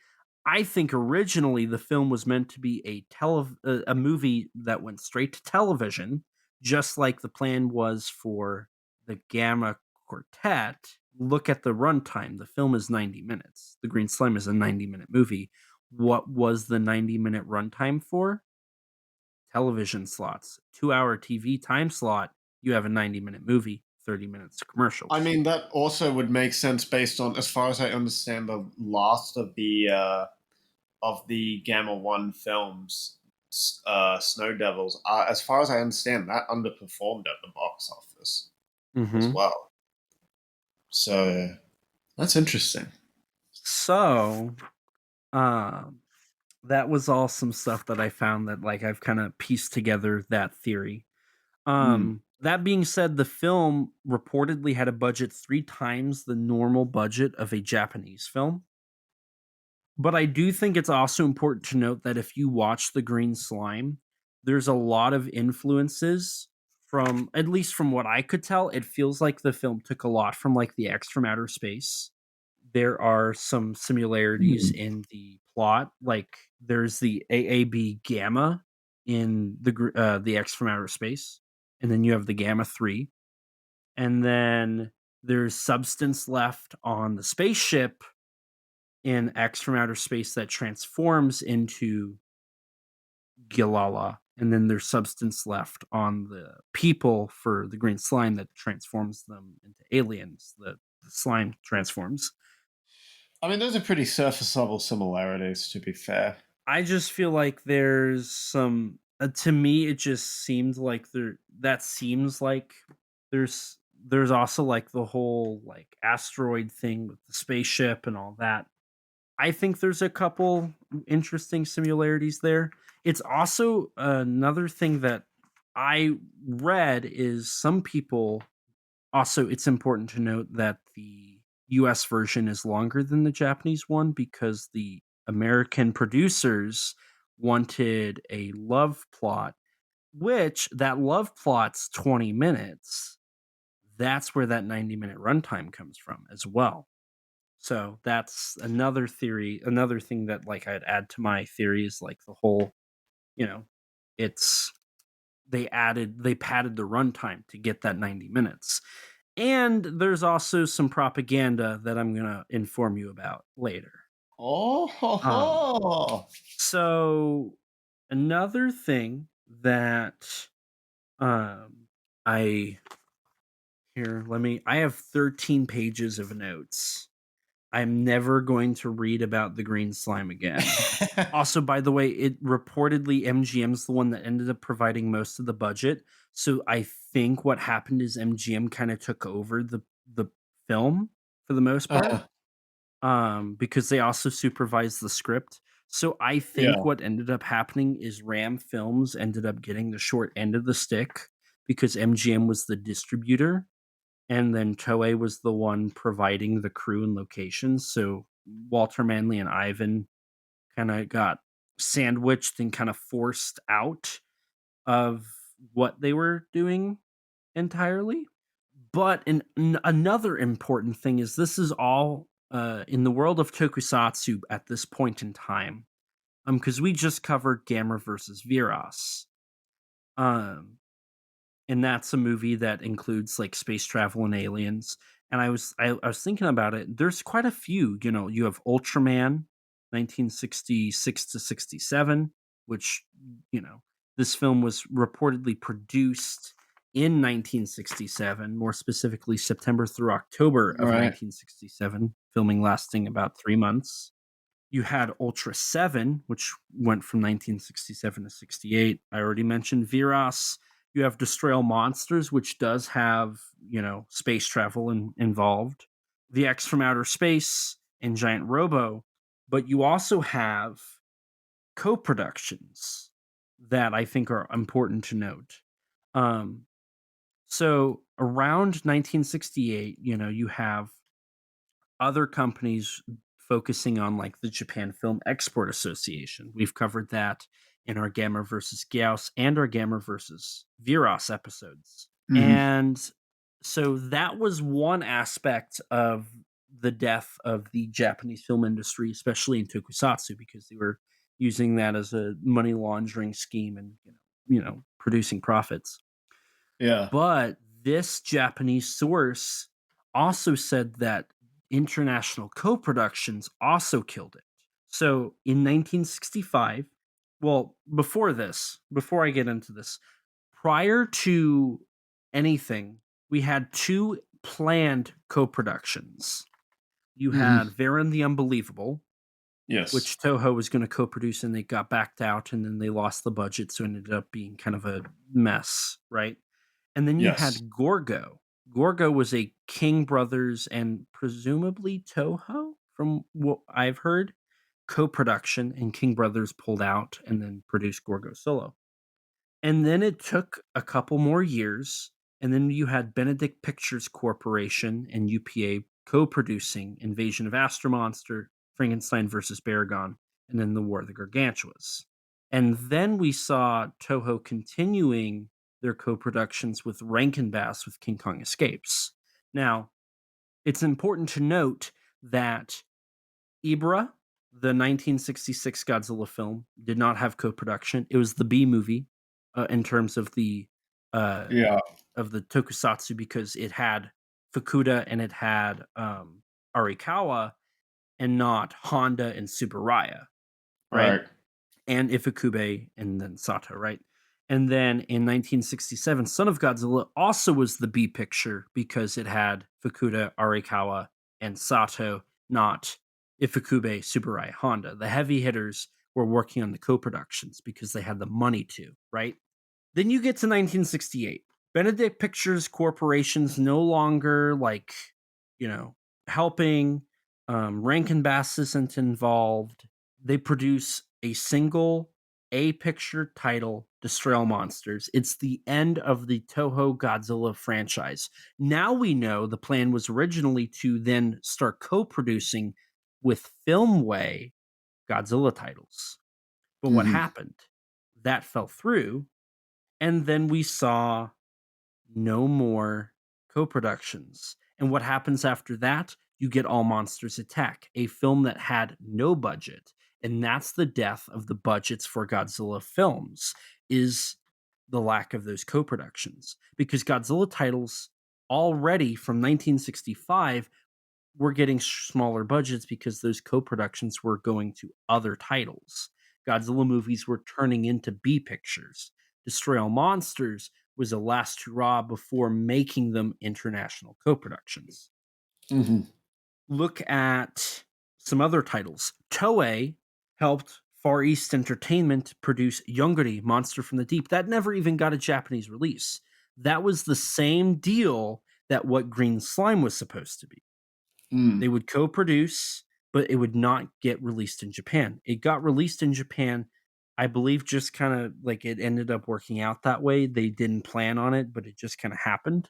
I think originally the film was meant to be a movie that went straight to television, just like the plan was for the Gamma Quartet. Look at the runtime. The film is 90 minutes. The Green Slime is a 90-minute movie. What was the 90-minute runtime for? Television slots. 2-hour TV time slot. You have a 90-minute movie, 30 minutes to commercials. I mean, that also would make sense based on, as far as I understand, the last of the Gamma One films, Snow Devils. As far as I understand, that underperformed at the box office as well. So that's interesting. So, that was all some stuff that I found that like I've kind of pieced together that theory. That being said, the film reportedly had a budget 3 times the normal budget of a Japanese film. But I do think it's also important to note that if you watch The Green Slime, there's a lot of influences from at least from what I could tell, it feels like the film took a lot from like the X from Outer Space. There are some similarities Hmm. in the plot. Like there's the AAB Gamma in the X from Outer Space, and then you have the Gamma 3, and then there's substance left on the spaceship in X from Outer Space that transforms into Gilala, and then there's substance left on the people for the green slime that transforms them into aliens. The slime transforms. I mean, those are pretty surface level similarities, to be fair. I just feel like there's some. To me, it just seemed like there. That seems like there's there's also like the whole like asteroid thing with the spaceship and all that. I think there's a couple interesting similarities there. It's also another thing that I read is some people also, it's important to note that the US version is longer than the Japanese one because the American producers wanted a love plot, which that love plot's 20 minutes. That's where that 90-minute runtime comes from as well. So that's another theory, another thing that like I'd add to my theory is like the whole, you know, it's they padded the runtime to get that 90 minutes. And there's also some propaganda that I'm going to inform you about later. Oh, ho, Um ho. so another thing that um I I have 13 pages of notes. I'm never going to read about the green slime again. Also, by the way, it reportedly MGM's the one that ended up providing most of the budget. So I think what happened is MGM kind of took over the film for the most part. Uh, Because they also supervised the script. So I think yeah. what ended up happening is Ram Films ended up getting the short end of the stick because MGM was the distributor and then Toei was the one providing the crew and locations. So Walter Manley and Ivan kind of got sandwiched and kind of forced out of what they were doing entirely. But another important thing is this is all in the world of tokusatsu at this point in time. Because we just covered Gamera versus Viras. Um, and that's a movie that includes like space travel and aliens. And I was thinking about it. There's quite a few. You know, you have Ultraman, 1966 to 67, which you know this film was reportedly produced in 1967, more specifically September through October of Right. 1967, filming lasting about 3 months. You had Ultra 7, which went from 1967 to 68. I already mentioned Viras. You have Destroy All Monsters, which does have, you know, space travel involved. The X from Outer Space and Giant Robo. But you also have co productions that I think are important to note. Um, so around 1968, you know, you have other companies focusing on like the Japan Film Export Association. We've covered that in our Gamera versus Gauss and our Gamera versus Viras episodes. Mhm. And so that was one aspect of the death of the Japanese film industry, especially in tokusatsu, because they were using that as a money laundering scheme and producing profits. Yeah. But this Japanese source also said that international co productions also killed it. So in 1965, well, before this, before I get into this, prior to anything, we had two planned co productions. You Mhm. had Varan the Unbelievable, Yes. which Toho was going to co produce, and they got backed out, and then they lost the budget. So it ended up being kind of a mess, right? And then you Yes. had Gorgo. Gorgo was a King Brothers and presumably Toho, from what I've heard, co-production, and King Brothers pulled out and then produced Gorgo solo. And then it took a couple more years, and then you had Benedict Pictures Corporation and UPA co-producing Invasion of Astro Monster, Frankenstein versus Baragon, and then The War of the Gargantuas. And then we saw Toho continuing their co-productions with Rankin Bass with King Kong Escapes. Now, it's important to note that Ibra, the 1966 Godzilla film, did not have co-production. It was the B movie in terms of the Yeah. of the tokusatsu, because it had Fukuda and it had Arikawa and not Honda and Tsuburaya, right? Right. And Ifukube and then Sato, right? And then in 1967, Son of Godzilla also was the B picture because it had Fukuda, Arikawa, and Sato, not Ifukube, Tsuburaya, Honda. The heavy hitters were working on the co-productions because they had the money to, right? Then you get to 1968. Benedict Pictures Corporation's no longer helping. Rankin Bass isn't involved. They produce a single A picture title, Destroy All Monsters. It's the end of the Toho Godzilla franchise. Now we know the plan was originally to then start co-producing with Filmway Godzilla titles. But what happened? That fell through. And then we saw no more co-productions. And what happens after that? You get All Monsters Attack, a film that had no budget. And that's the death of the budgets for Godzilla films, is the lack of those co-productions. Because Godzilla titles already from 1965 were getting smaller budgets because those co-productions were going to other titles. Godzilla movies were turning into B pictures. Destroy All Monsters was a last hurrah before making them international co-productions. Look at some other titles. Toei helped Far East Entertainment produce Yongari, Monster from the Deep. That never even got a Japanese release. That was the same deal that What Green Slime was supposed to be. They would co-produce, but it would not get released in Japan. It got released in Japan, I believe, just kind of like it ended up working out that way. They didn't plan on it, but it just kind of happened.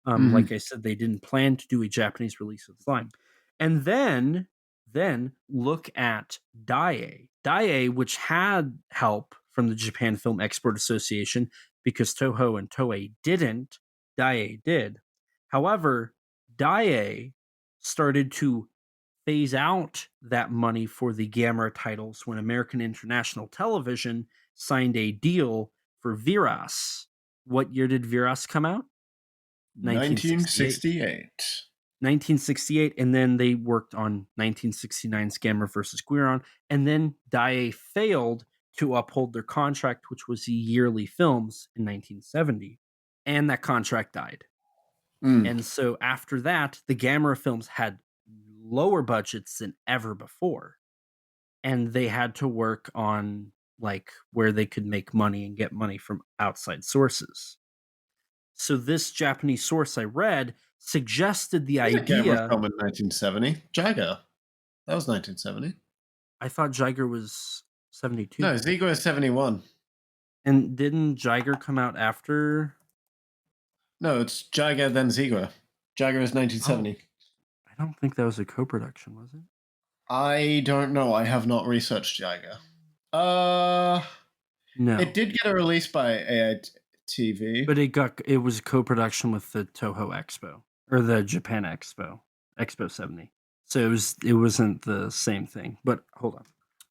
Like I said, they didn't plan to do a Japanese release of Slime. And then look at Daiei. Daiei, which had help from the Japan Film Export Association, because Toho and Toei didn't, Daiei did. However, Daiei started to phase out that money for the Gamera titles when American International Television signed a deal for Viras. What year did Viras come out? 1968. 1968, and then they worked on 1969's Gamera versus Guiron, and then Daiei failed to uphold their contract, which was the yearly films, in 1970, and that contract died. And so after that, the Gamera films had lower budgets than ever before, and they had to work on like where they could make money and get money from outside sources. So this Japanese source I read suggested the idea. Gamera film in 1970. Jiger. That was 1970. I thought Jiger was 72. No, Ziegler is 71. And didn't Jiger come out after? No, it's Jiger then Ziegler. Jiger is 1970. I don't think that was a co-production, was it? I don't know. I have not researched Jiger. No. It did get a release by AITV. But it was a co-production with the Toho Expo, or the Japan Expo 70. So it wasn't the same thing. But hold on.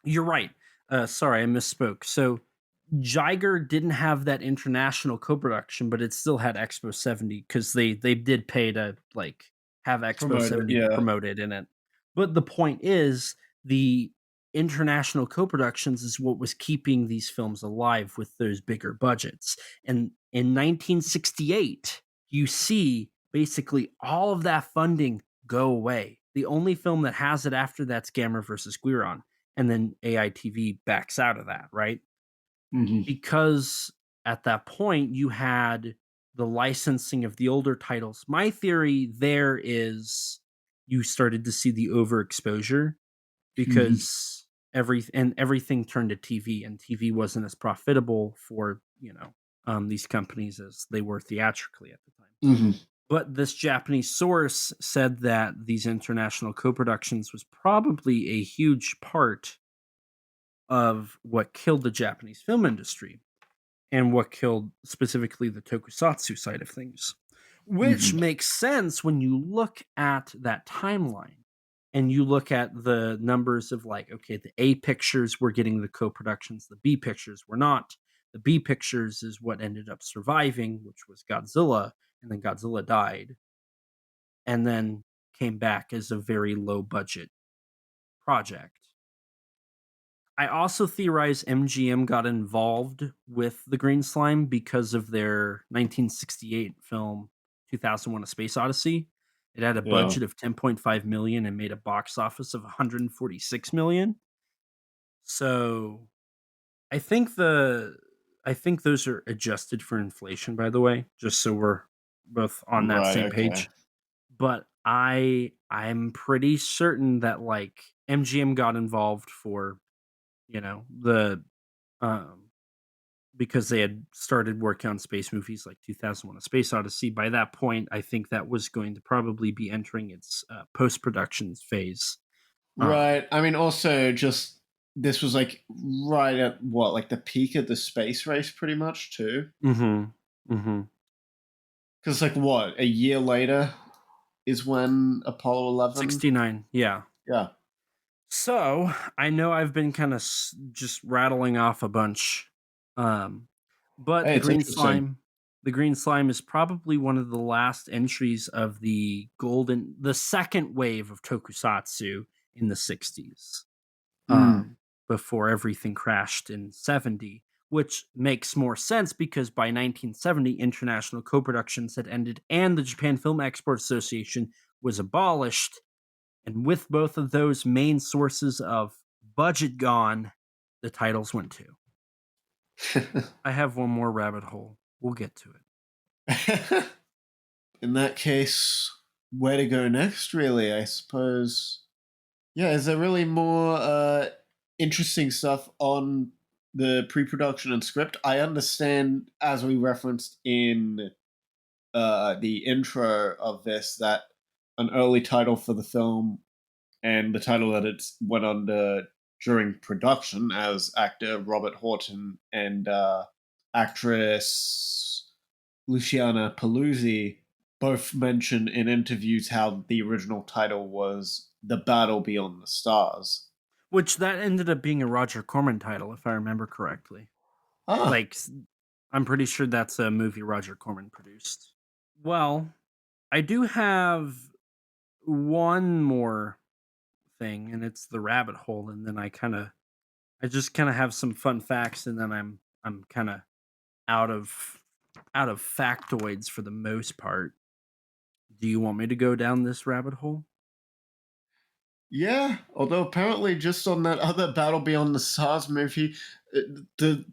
You're right. Sorry, I misspoke. So Jiger didn't have that international co-production, but it still had Expo 70 because they did pay to like have Expo 70 promoted in it. But the point is, the international co-productions is what was keeping these films alive with those bigger budgets. And in 1968, you see basically all of that funding go away. The only film that has it after that's Gamera versus Guiron, and then AITV backs out of that, right? Because at that point you had the licensing of the older titles. My theory there is you started to see the overexposure because everything turned to TV, and TV wasn't as profitable for these companies as they were theatrically at the time. But this Japanese source said that these international co-productions was probably a huge part of what killed the Japanese film industry. and what killed specifically the Tokusatsu side of things. Which Mhm. makes sense when you look at that timeline and you look at the numbers of like, okay, the A pictures were getting the co-productions, the B pictures were not. The B pictures is what ended up surviving, which was Godzilla, and then Godzilla died and then came back as a very low budget project. I also theorize MGM got involved with the Green Slime because of their 1968 film 2001: A Space Odyssey. It had a Yeah. budget of 10.5 million and made a box office of 146 million. So, I think those are adjusted for inflation, by the way, just so we're both on that Right. same Okay. page. But I'm pretty certain that like MGM got involved for, the um because they had started working on space movies like 2001: A Space Odyssey. By that point, I think that was going to probably be entering its post-production phase. Um Right. I mean, also just this was like right at what, like the peak of the space race, pretty much too. mhm. Mhm. Because like what, a year later is when Apollo 11. 69. Yeah. Yeah. So, I know I've been kind of just rattling off a bunch. Um but Hey, it's interesting. the green slime is probably one of the last entries of the second wave of tokusatsu in the 60s. Mm. Before everything crashed in 70, which makes more sense because by 1970 international co-productions had ended and the Japan Film Export Association was abolished, and with both of those main sources of budget gone, the titles went too. I have one more rabbit hole. We'll get to it. In that case, where to go next, really, I suppose. Yeah, is there really more interesting stuff on the pre-production and script? I understand, as we referenced in the intro of this, that an early title for the film and the title that it went under during production, as actor Robert Horton and actress Luciana Paluzzi both mention in interviews how the original title was The Battle Beyond the Stars. Which that ended up being a Roger Corman title, if I remember correctly. Ah, Like, I'm pretty sure that's a movie Roger Corman produced. Well, I do have one more thing, and it's the rabbit hole, and then I just kind of have some fun facts, and then I'm kind of out of factoids for the most part. Do you want me to go down this rabbit hole? yeah. Although apparently, just on that other Battle Beyond the Stars movie, uh, the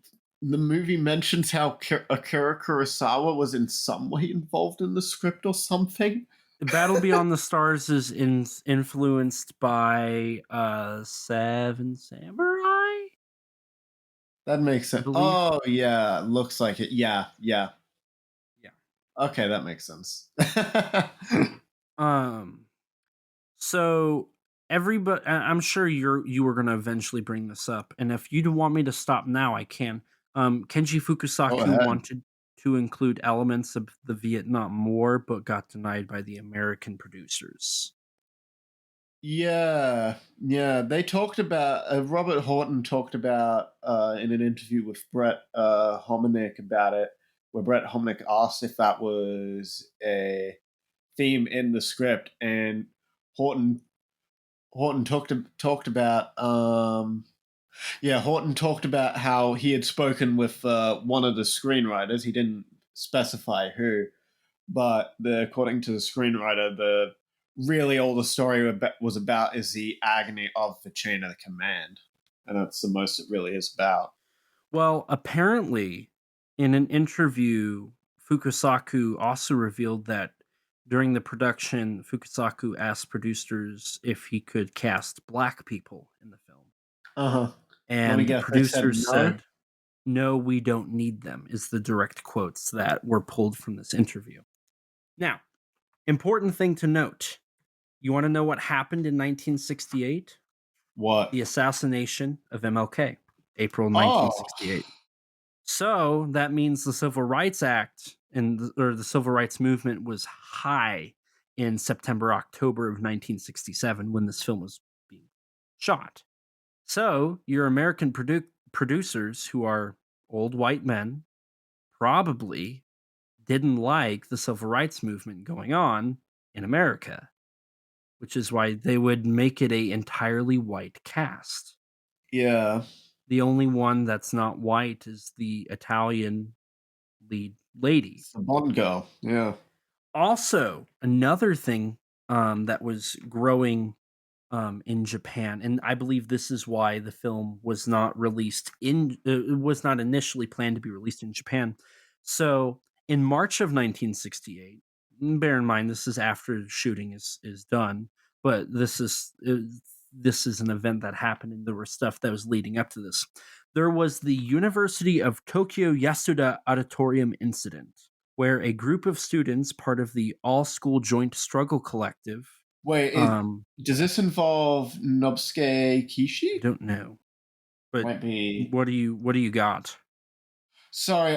the movie mentions how Akira Kurosawa was in some way involved in the script or something. Battle Beyond the Stars is influenced by Seven Samurai, That makes I sense. believe. Oh yeah, looks like it. Yeah, yeah. Yeah. Okay, that makes sense. Um. So everybody, I'm sure you were going to eventually bring this up, and if you don't want me to stop now, I can. Kenji Go Fukusaku ahead. wanted to include elements of the Vietnam War, but got denied by the American producers. Yeah, yeah. They talked about Robert Horton talked about in an interview with Brett Hominick about it, where Brett Hominick asked if that was a theme in the script, and Horton Horton talked about yeah, Horton talked about how he had spoken with one of the screenwriters. He didn't specify who, but according to the screenwriter, the really all the story was about is the agony of the chain of command, and that's the most it really is about. Well, apparently, in an interview, Fukusaku also revealed that during the production, Fukusaku asked producers if he could cast black people in the film. Uh huh. Let me And the guess. They said producers no. said, "No, we don't need them," is the direct quotes that were pulled from this interview. Now, important thing to note. You want to know what happened in 1968? What? The assassination of MLK, April Oh, 1968. So that means the Civil Rights Act or the Civil Rights Movement was high in September, October of 1967 when this film was being shot. So your American producers, who are old white men, probably didn't like the civil rights movement going on in America, which is why they would make it a entirely white cast. Yeah. The only one that's not white is the Italian lead lady. It's the Bond girl. Yeah. Also, another thing that was growing in Japan, and I believe this is why the film was not released it was not initially planned to be released in Japan. So, in March of 1968, bear in mind this is after shooting is done, but this is an event that happened, and there was stuff that was leading up to this. There was the University of Tokyo Yasuda Auditorium incident, where a group of students, part of the All School Joint Struggle Collective, Wait, does this involve Nobsuke I Kishi? don't know, but Might be. what do you got? Sorry,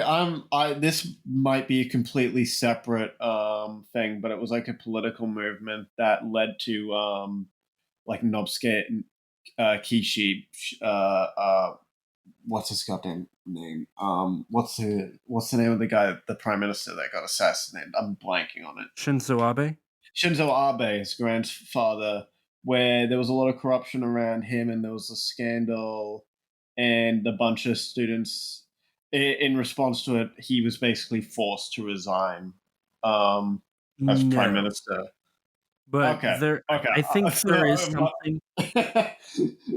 this might be a completely separate thing, but it was like a political movement that led to like Nobsuke Kishi. What's his goddamn name? What's the name of the guy, the prime minister that got assassinated? I'm blanking on it. Shinzo Abe? Shinzo Abe, his grandfather, where there was a lot of corruption around him, and there was a scandal, and a bunch of students, in response to it, he was basically forced to resign as prime No, minister. but Okay. I think there is something.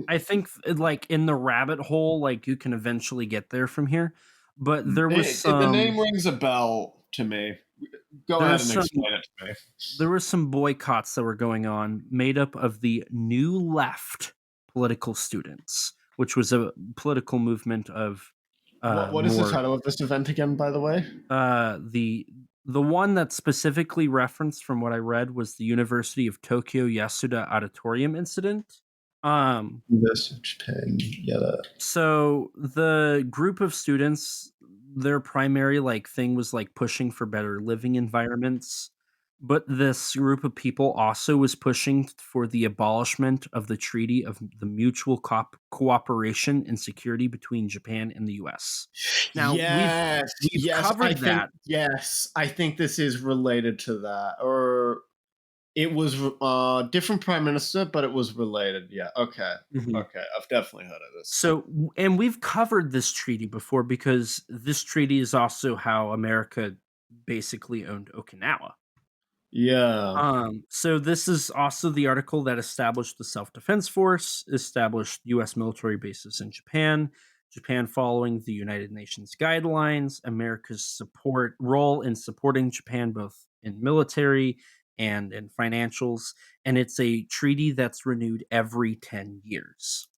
I think like in the rabbit hole, like you can eventually get there from here. But there was the name rings a bell to me. Go ahead and explain it to me. There were some boycotts that were going on made up of the New Left political students, which was a political movement of what is the title of this event again, by the way? The one that specifically referenced from what I read was the University of Tokyo Yasuda Auditorium incident. So the group of students, their primary like thing was like pushing for better living environments, but this group of people also was pushing for the abolishment of the Treaty of the Mutual Cooperation and Security between Japan and the U.S. Now, we've covered that. Yes, I think this is related to that. Or it was different prime minister, but it was related. Yeah, okay. Mhm. Okay, I've definitely heard of this. So, and we've covered this treaty before because this treaty is also how America basically owned Okinawa. Yeah. So this is also the article that established the Self-Defense Force, established U.S. military bases in Japan, Japan following the United Nations guidelines, America's role in supporting Japan both in military and in financials, and it's a treaty that's renewed every 10 years.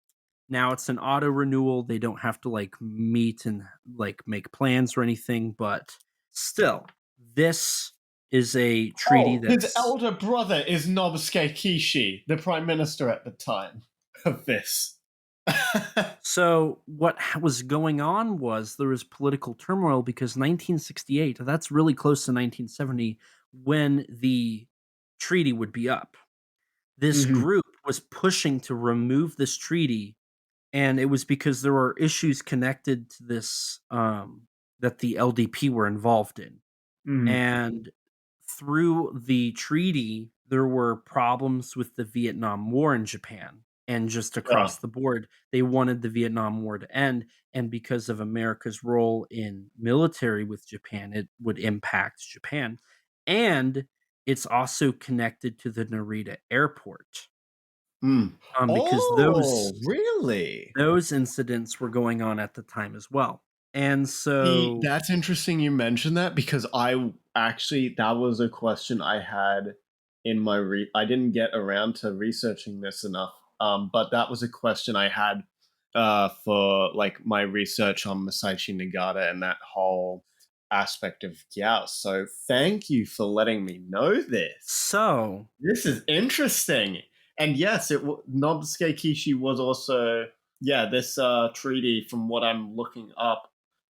Now it's an auto renewal. They don't have to like meet and like make plans or anything, but still, this is a treaty his elder brother is Nobusuke Kishi, the prime minister at the time of this. So what was going on was there was political turmoil because 1968, that's really close to 1970 when the treaty would be up. This group was pushing to remove this treaty, and it was because there were issues connected to this that the LDP were involved in. And through the treaty, there were problems with the Vietnam War in Japan. And just across the board, they wanted the Vietnam War to end. And because of America's role in military with Japan, it would impact Japan. And it's also connected to the Narita airport. Because those incidents were going on at the time as well. And so that's interesting you mentioned that, because that was a question I had in my I didn't get around to researching this enough. But that was a question I had for like my research on Masaichi Nagata and that whole aspect of Gyao. So thank you for letting me know this. So this is interesting. And yes, Nobusuke Kishi was also this treaty, from what I'm looking up,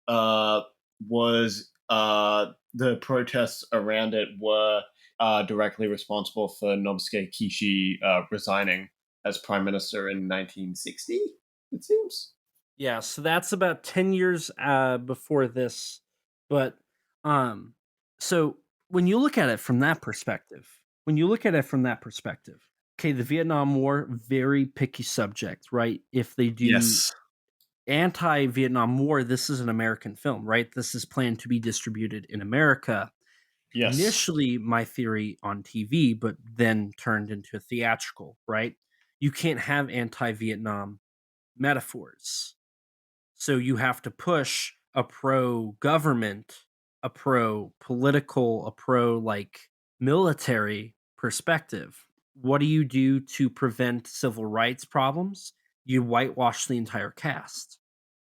was the protests around it were directly responsible for Nobusuke Kishi resigning as prime minister in 1960. It seems. Yeah, so that's about 10 years before this. But um so when you look at it from that perspective, okay, the Vietnam War, very picky subject, right? If they do Yes. anti-Vietnam War, this is an American film, right? This is planned to be distributed in America. Yes. Initially, my theory on TV, but then turned into a theatrical, right? You can't have anti-Vietnam metaphors. So you have to push a pro government, a pro political, a pro like military perspective. What do you do to prevent civil rights problems? You whitewash the entire cast.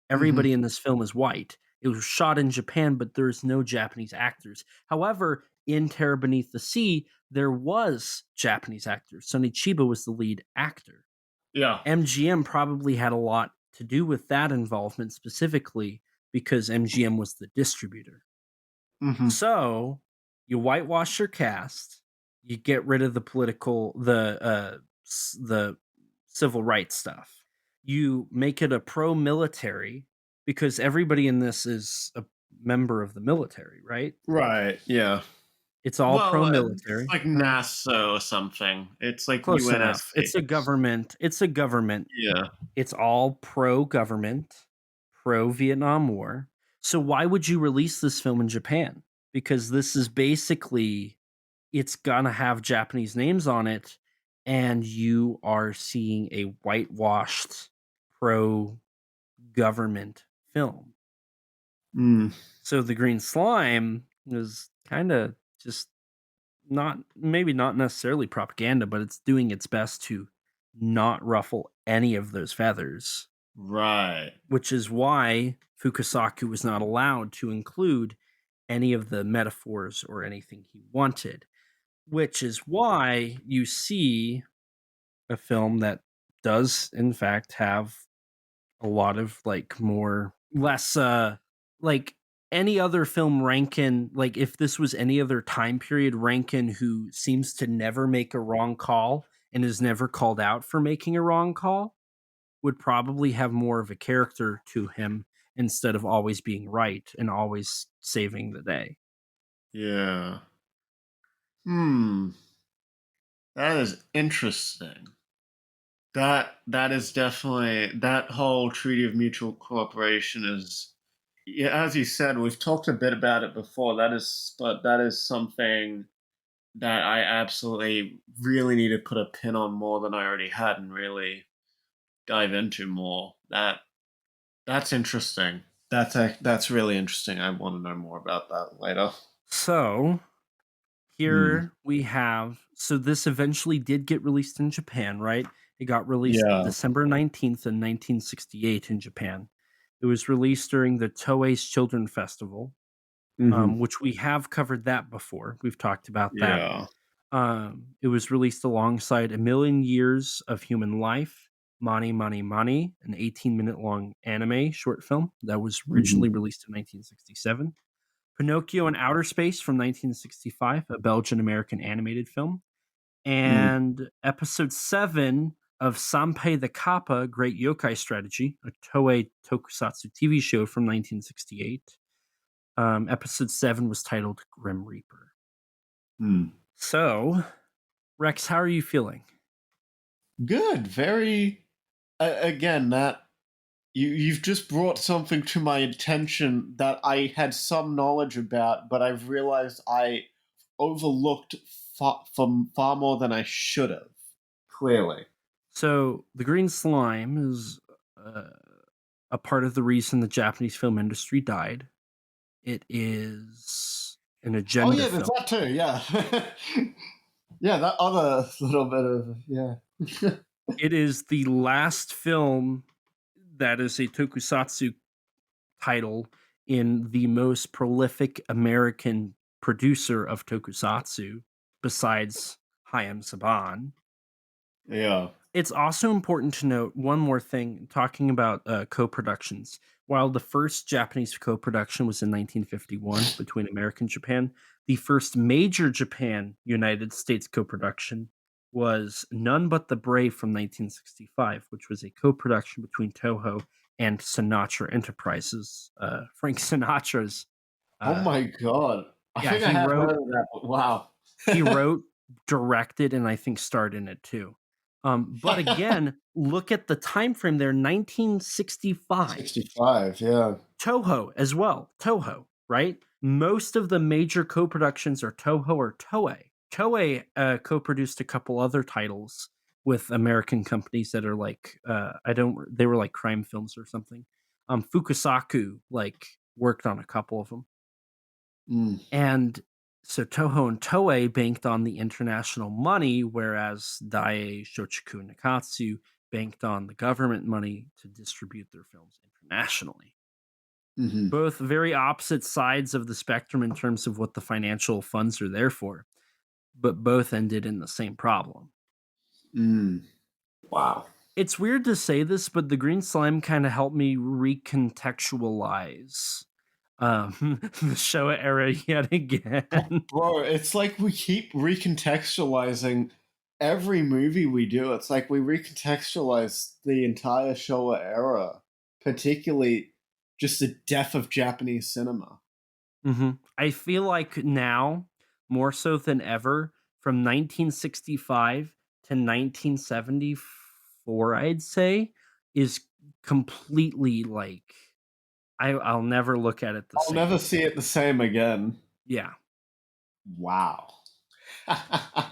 Hmm. Everybody in this film is white. It was shot in Japan, but there's no Japanese actors. However, in Terror Beneath the Sea, there was Japanese actors. Sonny Chiba was the lead actor. Yeah. MGM probably had a lot to do with that involvement specifically because MGM was the distributor. Hmm. So you whitewash your cast, you get rid of the political, the civil rights stuff. You make it a pro-military because everybody in this is a member of the military, right? Right. Yeah. It's all Well, it's pro-military. like NASA or something. It's like Close enough. UNSC. It's a government. Yeah. It's all pro-government, pro-Vietnam War. So why would you release this film in Japan? Because this is basically it's gonna have Japanese names on it, and you are seeing a whitewashed pro-government film. Mm. So the green slime is kind of just not maybe not necessarily propaganda, but it's doing its best to not ruffle any of those feathers, Right. which is why Fukasaku was not allowed to include any of the metaphors or anything he wanted, which is why you see a film that does in fact have a lot of like more less like any other film. Rankin, like if this was any other time period, Rankin, who seems to never make a wrong call and is never called out for making a wrong call, would probably have more of a character to him instead of always being right and always saving the day. Yeah. Hmm. That is interesting. That is definitely that whole Treaty of Mutual Cooperation is, yeah, as you said, we've talked a bit about it before. But that is something that I absolutely really need to put a pin on more than I already had and really dive into more. That's interesting. That's really interesting. I want to know more about that later. So Hmm. here we have, so this eventually did get released in Japan, right? It got released Yeah. December 19th in 1968 in Japan. It was released during the Toei's Children Festival, Hmm. which we have covered that before. We've talked about that. Yeah. It was released alongside A Million Years of Human Life, Mani Mani Mani, an 18-minute long anime short film that was Hmm. originally released in 1967. Pinocchio in Outer Space from 1965, a Belgian American animated film. Mm. And episode 7 of Sanpei the Kappa Great Yokai Strategy, a Toei Tokusatsu TV show from 1968. Episode 7 was titled Grim Reaper. Mm. So, Rex, how are you feeling? Good. Very. Again, that you've just brought something to my attention that I had some knowledge about, but I've realized I overlooked far more than I should have. Clearly. So, the green slime is a part of the reason the Japanese film industry died. It is an Oh agenda yeah, there's film. that too. Yeah. Yeah, that other little bit of yeah. It is the last film that is a tokusatsu title in the most prolific American producer of tokusatsu, besides Hayao Saban. Yeah. It's also important to note one more thing talking about co productions. While the first Japanese co-production was in 1951 between America and Japan, the first major Japan-United States co-production was None But the Brave from 1965, which was a co-production between Toho and Sinatra Enterprises. Frank Sinatra's, Oh uh, my god. I yeah, think I have heard of that, but wow. he wrote, directed, and I think starred in it too. But again, look at the time frame there, 1965. 65, yeah. Toho as well. Toho, right? Most of the major co-productions are Toho or Toei. Toei co-produced a couple other titles with American companies that are like they were like crime films or something. Fukusaku like worked on a couple of them. Mm. And so Toho and Toei banked on the international money, whereas Daiei, Shochiku, and Nikatsu banked on the government money to distribute their films internationally. Hmm. Both very opposite sides of the spectrum in terms of what the financial funds are there for, but both ended in the same problem. Mm. Wow. It's weird to say this, but the green slime kind of helped me recontextualize the Showa era yet again. Bro, it's like we keep recontextualizing every movie we do. It's like we recontextualize the entire Showa era, particularly just the death of Japanese cinema. I feel like now, more so than ever, from 1965 to 1974, I'd say, is completely like I'll never look at it the I'll same. never see it the same again. Yeah. Wow. I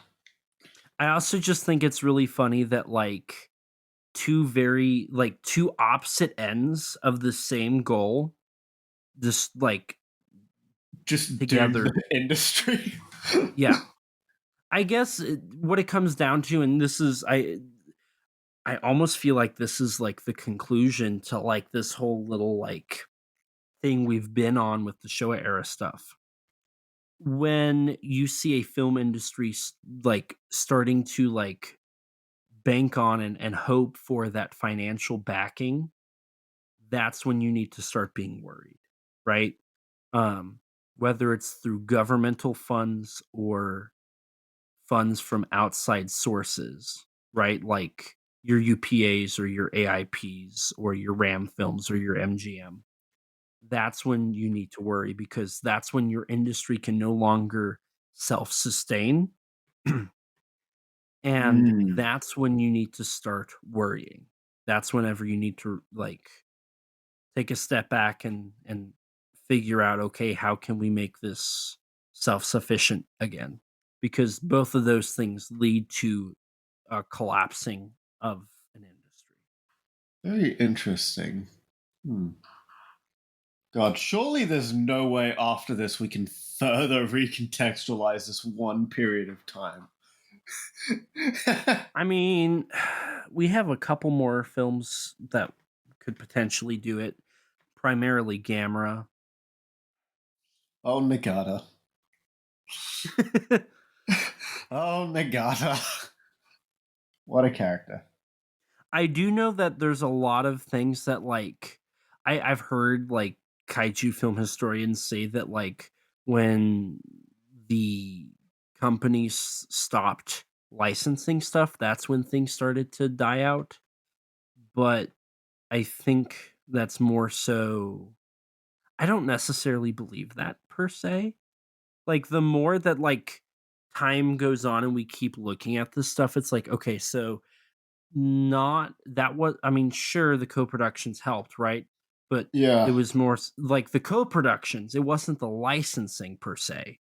also just think it's really funny that like two opposite ends of the same goal just like Just together. doomed the industry. Yeah. I guess what it comes down to, and this is I almost feel like this is like the conclusion to like this whole little like thing we've been on with the Showa era stuff. When you see a film industry like starting to like bank on and hope for that financial backing, that's when you need to start being worried, right? Um, whether it's through governmental funds or funds from outside sources, right? Like your UPAs or your AIPs or your RAM films or your MGM. That's when you need to worry because that's when your industry can no longer self sustain. And Mm. that's when you need to start worrying. That's whenever you need to like take a step back and figure out, okay, how can we make this self-sufficient again? Because both of those things lead to a collapsing of an industry. Very interesting. God, surely there's no way after this we can further recontextualize this one period of time. I mean, we have a couple more films that could potentially do it, primarily Gamera. Oh, Nagata. Oh, Nagata. What a character. I do know that there's a lot of things that like I've heard like kaiju film historians say that like when the companies stopped licensing stuff, that's when things started to die out. But I think that's more so I don't necessarily believe that per se. Like the more that like time goes on and we keep looking at this stuff, it's like, okay, so not that was I mean, sure, the co-productions helped, right? But it Yeah. was more like the co-productions. It wasn't the licensing per se,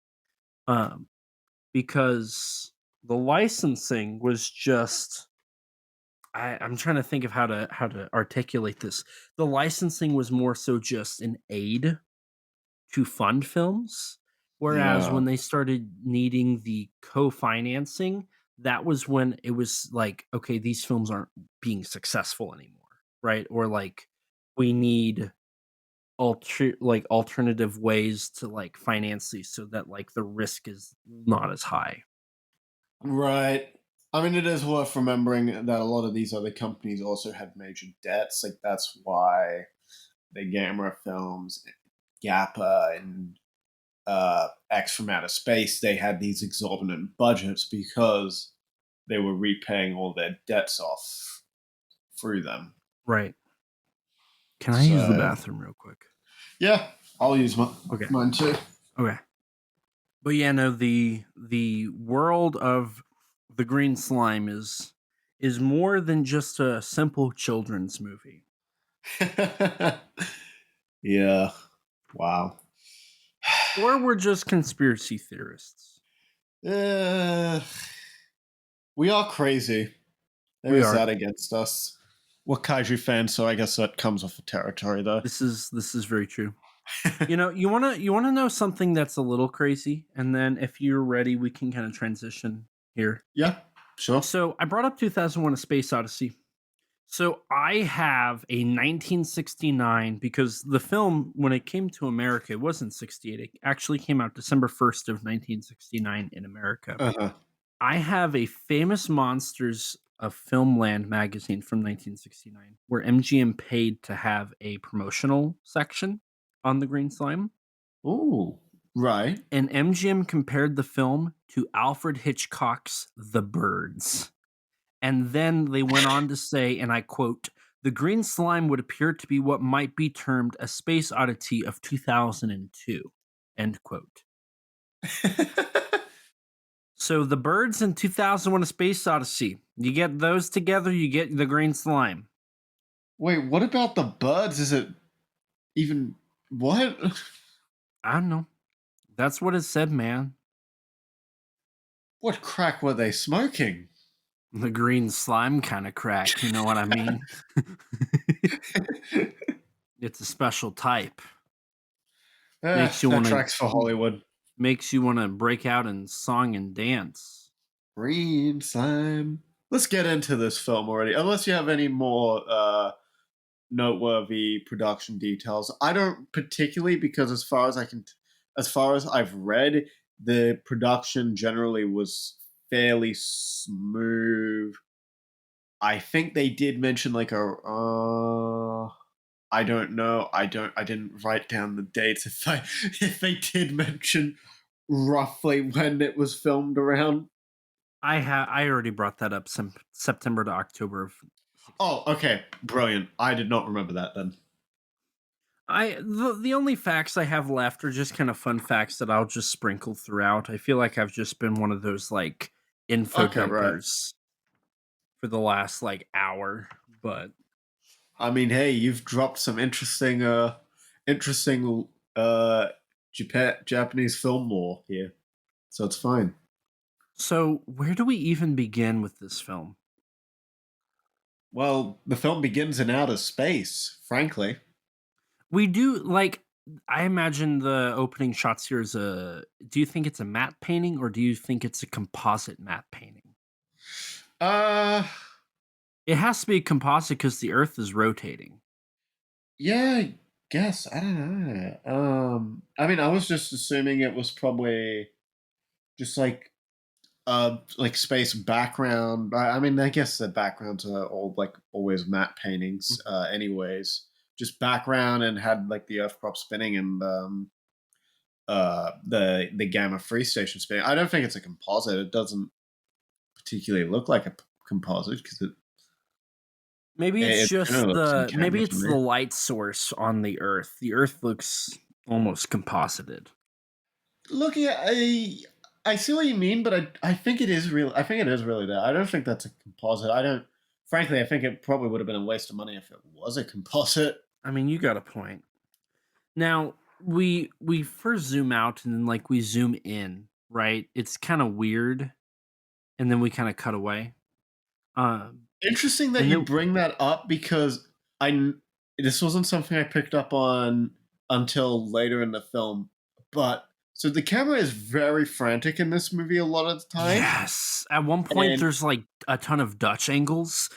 um, because the licensing was just. I'm trying to think of how to articulate this. The licensing was more so just an aid to fund films, whereas Yeah. when they started needing the co-financing, that was when it was like, okay, these films aren't being successful anymore, right? Or like we need alternative ways to like finance these so that like the risk is not as high. Right. I mean, it is worth remembering that a lot of these other companies also had major debts. Like, that's why the Gamera films, Gappa, and X from Outer Space, they had these exorbitant budgets because they were repaying all their debts off through them. Right. Can I use the bathroom real quick? Yeah, I'll use mine too. Okay. But yeah, no, the world of the green slime is more than just a simple children's movie. Yeah. Wow. Or we're just conspiracy theorists. We are crazy. There is that against us. We're kaiju fans, so I guess that comes off the territory, though. This is very true. You know, you wanna know something that's a little crazy, and then if you're ready, we can kind of transition here. Yeah, sure. So I brought up 2001: A Space Odyssey. So I have a 1969 because the film, when it came to America, it wasn't 68. It actually came out December 1st of 1969 in America. Uh-huh. I have a Famous Monsters of Filmland magazine from 1969 where MGM paid to have a promotional section on the green slime. Ooh, right. And MGM compared the film to Alfred Hitchcock's The Birds. And then they went on to say, and I quote, "The green slime would appear to be what might be termed a space oddity of 2002." End quote. So The Birds and 2001: A Space Odyssey. You get those together, you get the green slime. Wait, what about the Birds? Is it even... What? I don't know. That's what it said, man. What crack were they smoking? The green slime kind of crack, you know what I mean? It's a special type. Makes you want tracks for Hollywood. Makes you want to break out in song and dance. Green slime. Let's get into this film already. Unless you have any more noteworthy production details. I don't particularly, because as far as I've read, the production generally was fairly smooth. I think they did mention like I don't know. I didn't write down the dates if they did mention roughly when it was filmed around. I already brought that up, September to October of. Oh, okay, brilliant. I did not remember that then. The only facts I have left are just kind of fun facts that I'll just sprinkle throughout. I feel like I've just been one of those like info dumpers for the last like hour, but I mean, hey, you've dropped some interesting Japanese film lore here, so it's fine. So where do we even begin with this film? Well, the film begins in outer space, frankly. We do, like, I imagine the opening shots here is do you think it's a matte painting or do you think it's a composite matte painting? It has to be a composite because the Earth is rotating. Yeah, I guess. I don't know. I mean, I was just assuming it was probably just like space background. I mean, I guess the backgrounds are all like always matte paintings, anyways. Just background and had like the Earth prop spinning and the Gamma free station spinning. I don't think it's a composite. It doesn't particularly look like a composite because it. Maybe it's just the light source on the Earth. The Earth looks almost composited. Looking at I see what you mean, but I think it is real. I think it is really there. I don't think that's a composite. Frankly, I think it probably would have been a waste of money if it was a composite. I mean, you got a point. Now, we first zoom out and then like we zoom in, right? It's kind of weird. And then we kind of cut away. Interesting that you bring that up because this wasn't something I picked up on until later in the film. But so the camera is very frantic in this movie a lot of the time. Yes. At one point, there's like a ton of Dutch angles.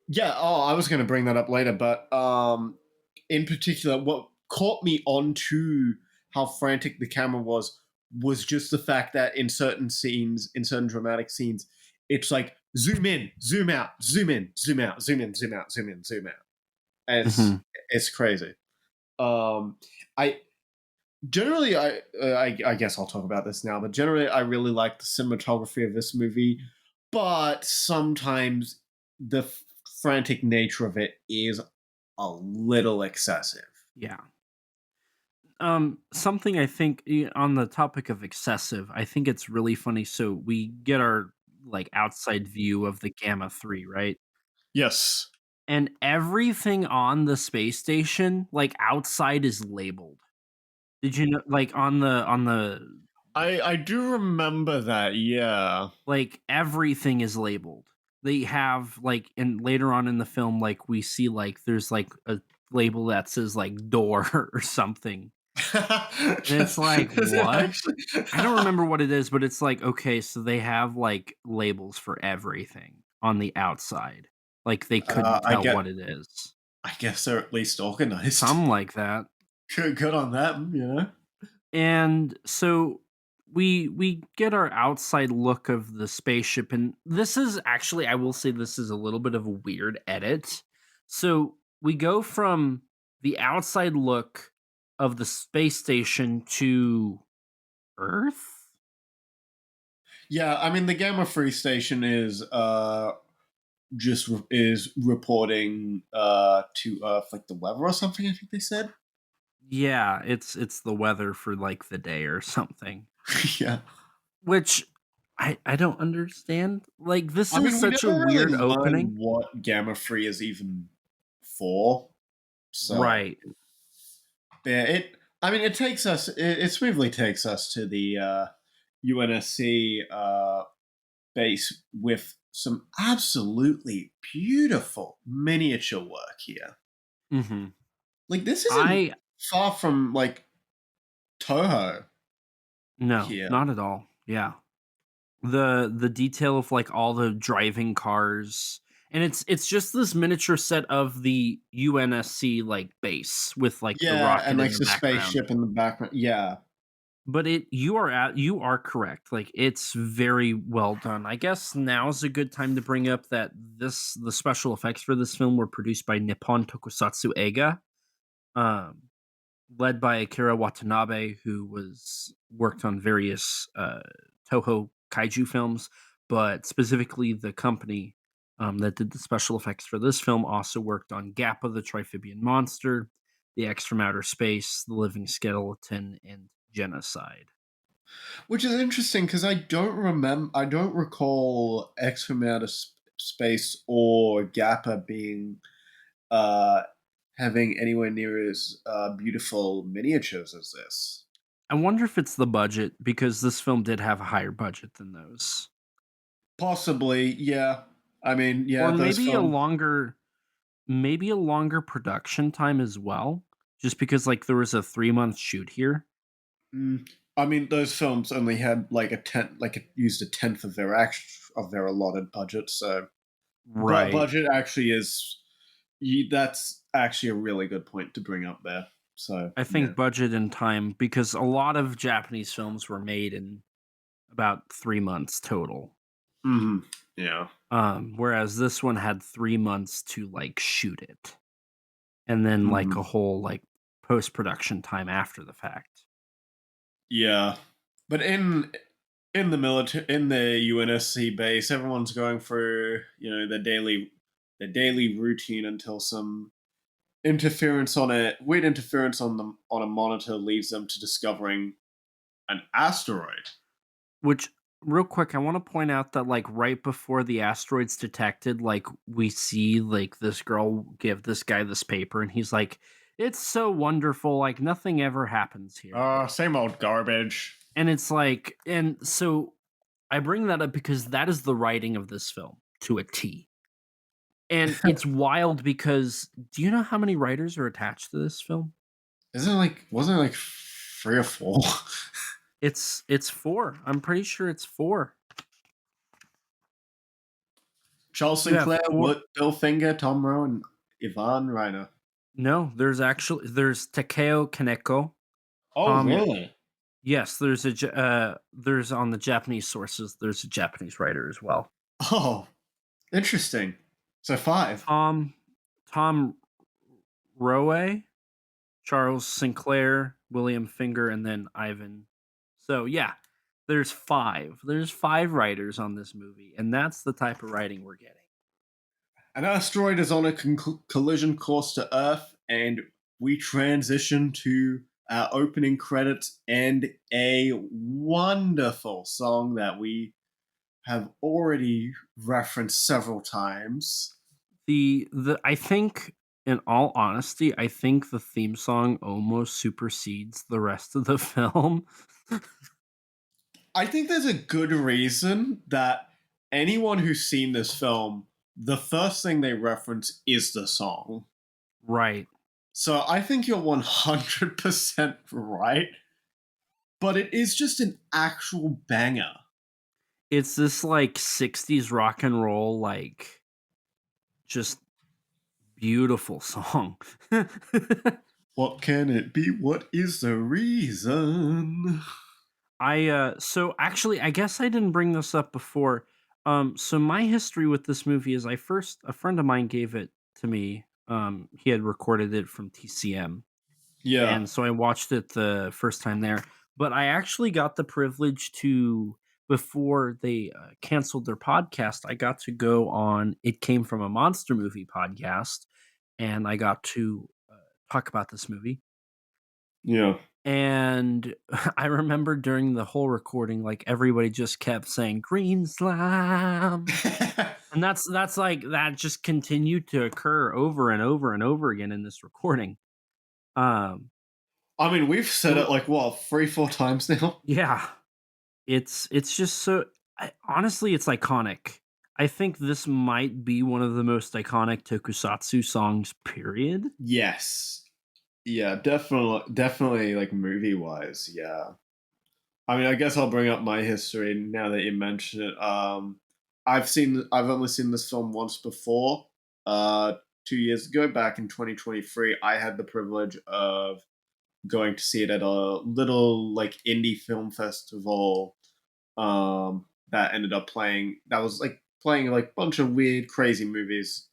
Yeah. Oh, I was going to bring that up later. But in particular, what caught me onto how frantic the camera was just the fact that in certain scenes, in certain dramatic scenes, it's like zoom in, zoom out, zoom in, zoom out, zoom in, zoom out, zoom in, zoom out. It's hmm it's crazy. I generally I guess I'll talk about this now, but generally I really like the cinematography of this movie, but sometimes the frantic nature of it is a little excessive. Yeah. Something I think on the topic of excessive, I think it's really funny. So we get our like outside view of the Gamma 3, right? Yes. And everything on the space station, like outside, is labeled. Did you know, like on the I do remember that, yeah. like everything is labeled. They have like, and later on in the film, like we see like there's like a label that says like door or something, and it's like Does it what? actually? I don't remember what it is, but it's like okay, so they have like labels for everything on the outside. Like they couldn't I tell get. what it is. I guess they're at least organized. Something like that. Good on them, you know. And so we get our outside look of the spaceship, and this is actually, I will say, this is a little bit of a weird edit. So we go from the outside look of the space station to Earth. Yeah, I mean the Gamma Free Station is is reporting to Earth like the weather or something. I think they said. Yeah, it's the weather for like the day or something, Yeah. which I don't understand. Like this I is mean, we such a never really weird opening. learn what Gamma Free is even for. So Right. yeah, it. I mean, it takes us. It smoothly takes us to the UNSC base with some absolutely beautiful miniature work here. Mhm. Like this isn't I far from like Toho No, here. not at all. Yeah. The detail of like all the driving cars, and it's just this miniature set of the UNSC like base with like the Yeah, and rocket in like the the background. spaceship in the background. Yeah. But you are correct. Like it's very well done. I guess now's a good time to bring up that the special effects for this film were produced by Nippon Tokusatsu Eiga. Um Led by Akira Watanabe, who was worked on various Toho kaiju films, but specifically the company that did the special effects for this film also worked on Gappa the Triphibian Monster, The X from Outer Space, The Living Skeleton, and Genocide. Which is interesting because I don't remember, I don't recall X from Outer Space or Gappa being uh, having anywhere near as beautiful miniatures as this. I wonder if it's the budget because this film did have a higher budget than those. Possibly, yeah. I mean, yeah, Or those films. maybe a longer production time as well, just because like there was a 3 month shoot here. Mm, I mean, those films only had like a tenth, like it used a tenth of of their allotted budget. So, but Right. budget actually is that's actually a really good point to bring up there. So, I yeah. think budget and time because a lot of Japanese films were made in about 3 months total. Hmm. Yeah. Whereas this one had 3 months to like shoot it, and then like Hmm. a whole like post production time after the fact. Yeah. But in the military, in the UNSC base, everyone's going for their daily routine until some weird interference on a monitor leads them to discovering an asteroid. Which, real quick, I want to point out that like right before the asteroid's detected, like we see like this girl give this guy this paper, and he's like, "It's so wonderful, like nothing ever happens here." Same old garbage. And it's like, and so I bring that up because that is the writing of this film to a T. And it's wild because do you know how many writers are attached to this film? Wasn't it like 3 or 4? It's four. I'm pretty sure it's four. Charles You have Sinclair, four. Bill Finger, Tom Rowe, and Ivan Reiner. No, there's Takeo Kaneko. Oh, Um, really? yes, there's on the Japanese sources. There's a Japanese writer as well. Oh, interesting. So 5. Tom Rowe, Charles Sinclair, William Finger, and then Ivan. So yeah, there's five. There's five writers on this movie, and that's the type of writing we're getting. An asteroid is on a collision course to Earth, and we transition to our opening credits and a wonderful song that we have already referenced several times. The I think, in all honesty, I think the theme song almost supersedes the rest of the film. I think there's a good reason that anyone who's seen this film, the first thing they reference is the song. Right. So I think you're 100% right, but it is just an actual banger. It's this like 60s rock and roll, like just beautiful song. What can it be? What is the reason? So actually I guess I didn't bring this up before. So my history with this movie is a friend of mine gave it to me. He had recorded it from TCM. Yeah. And so I watched it the first time there. But I actually got the privilege to, before they canceled their podcast, I got to go on It Came From a Monster Movie podcast, and I got to talk about this movie. Yeah. And I remember during the whole recording, like everybody just kept saying "green slime," and that's like that just continued to occur over and over and over again in this recording. I mean, we've said it like what 3-4 times now. Yeah, it's just so. Honestly, it's iconic. I think this might be one of the most iconic Tokusatsu songs. Period. Yes. Yeah, definitely like movie wise, yeah. I mean, I guess I'll bring up my history now that you mention it. I've only seen this film once before. 2 years ago, back in 2023, I had the privilege of going to see it at a little like indie film festival that ended up playing like a bunch of weird, crazy movies,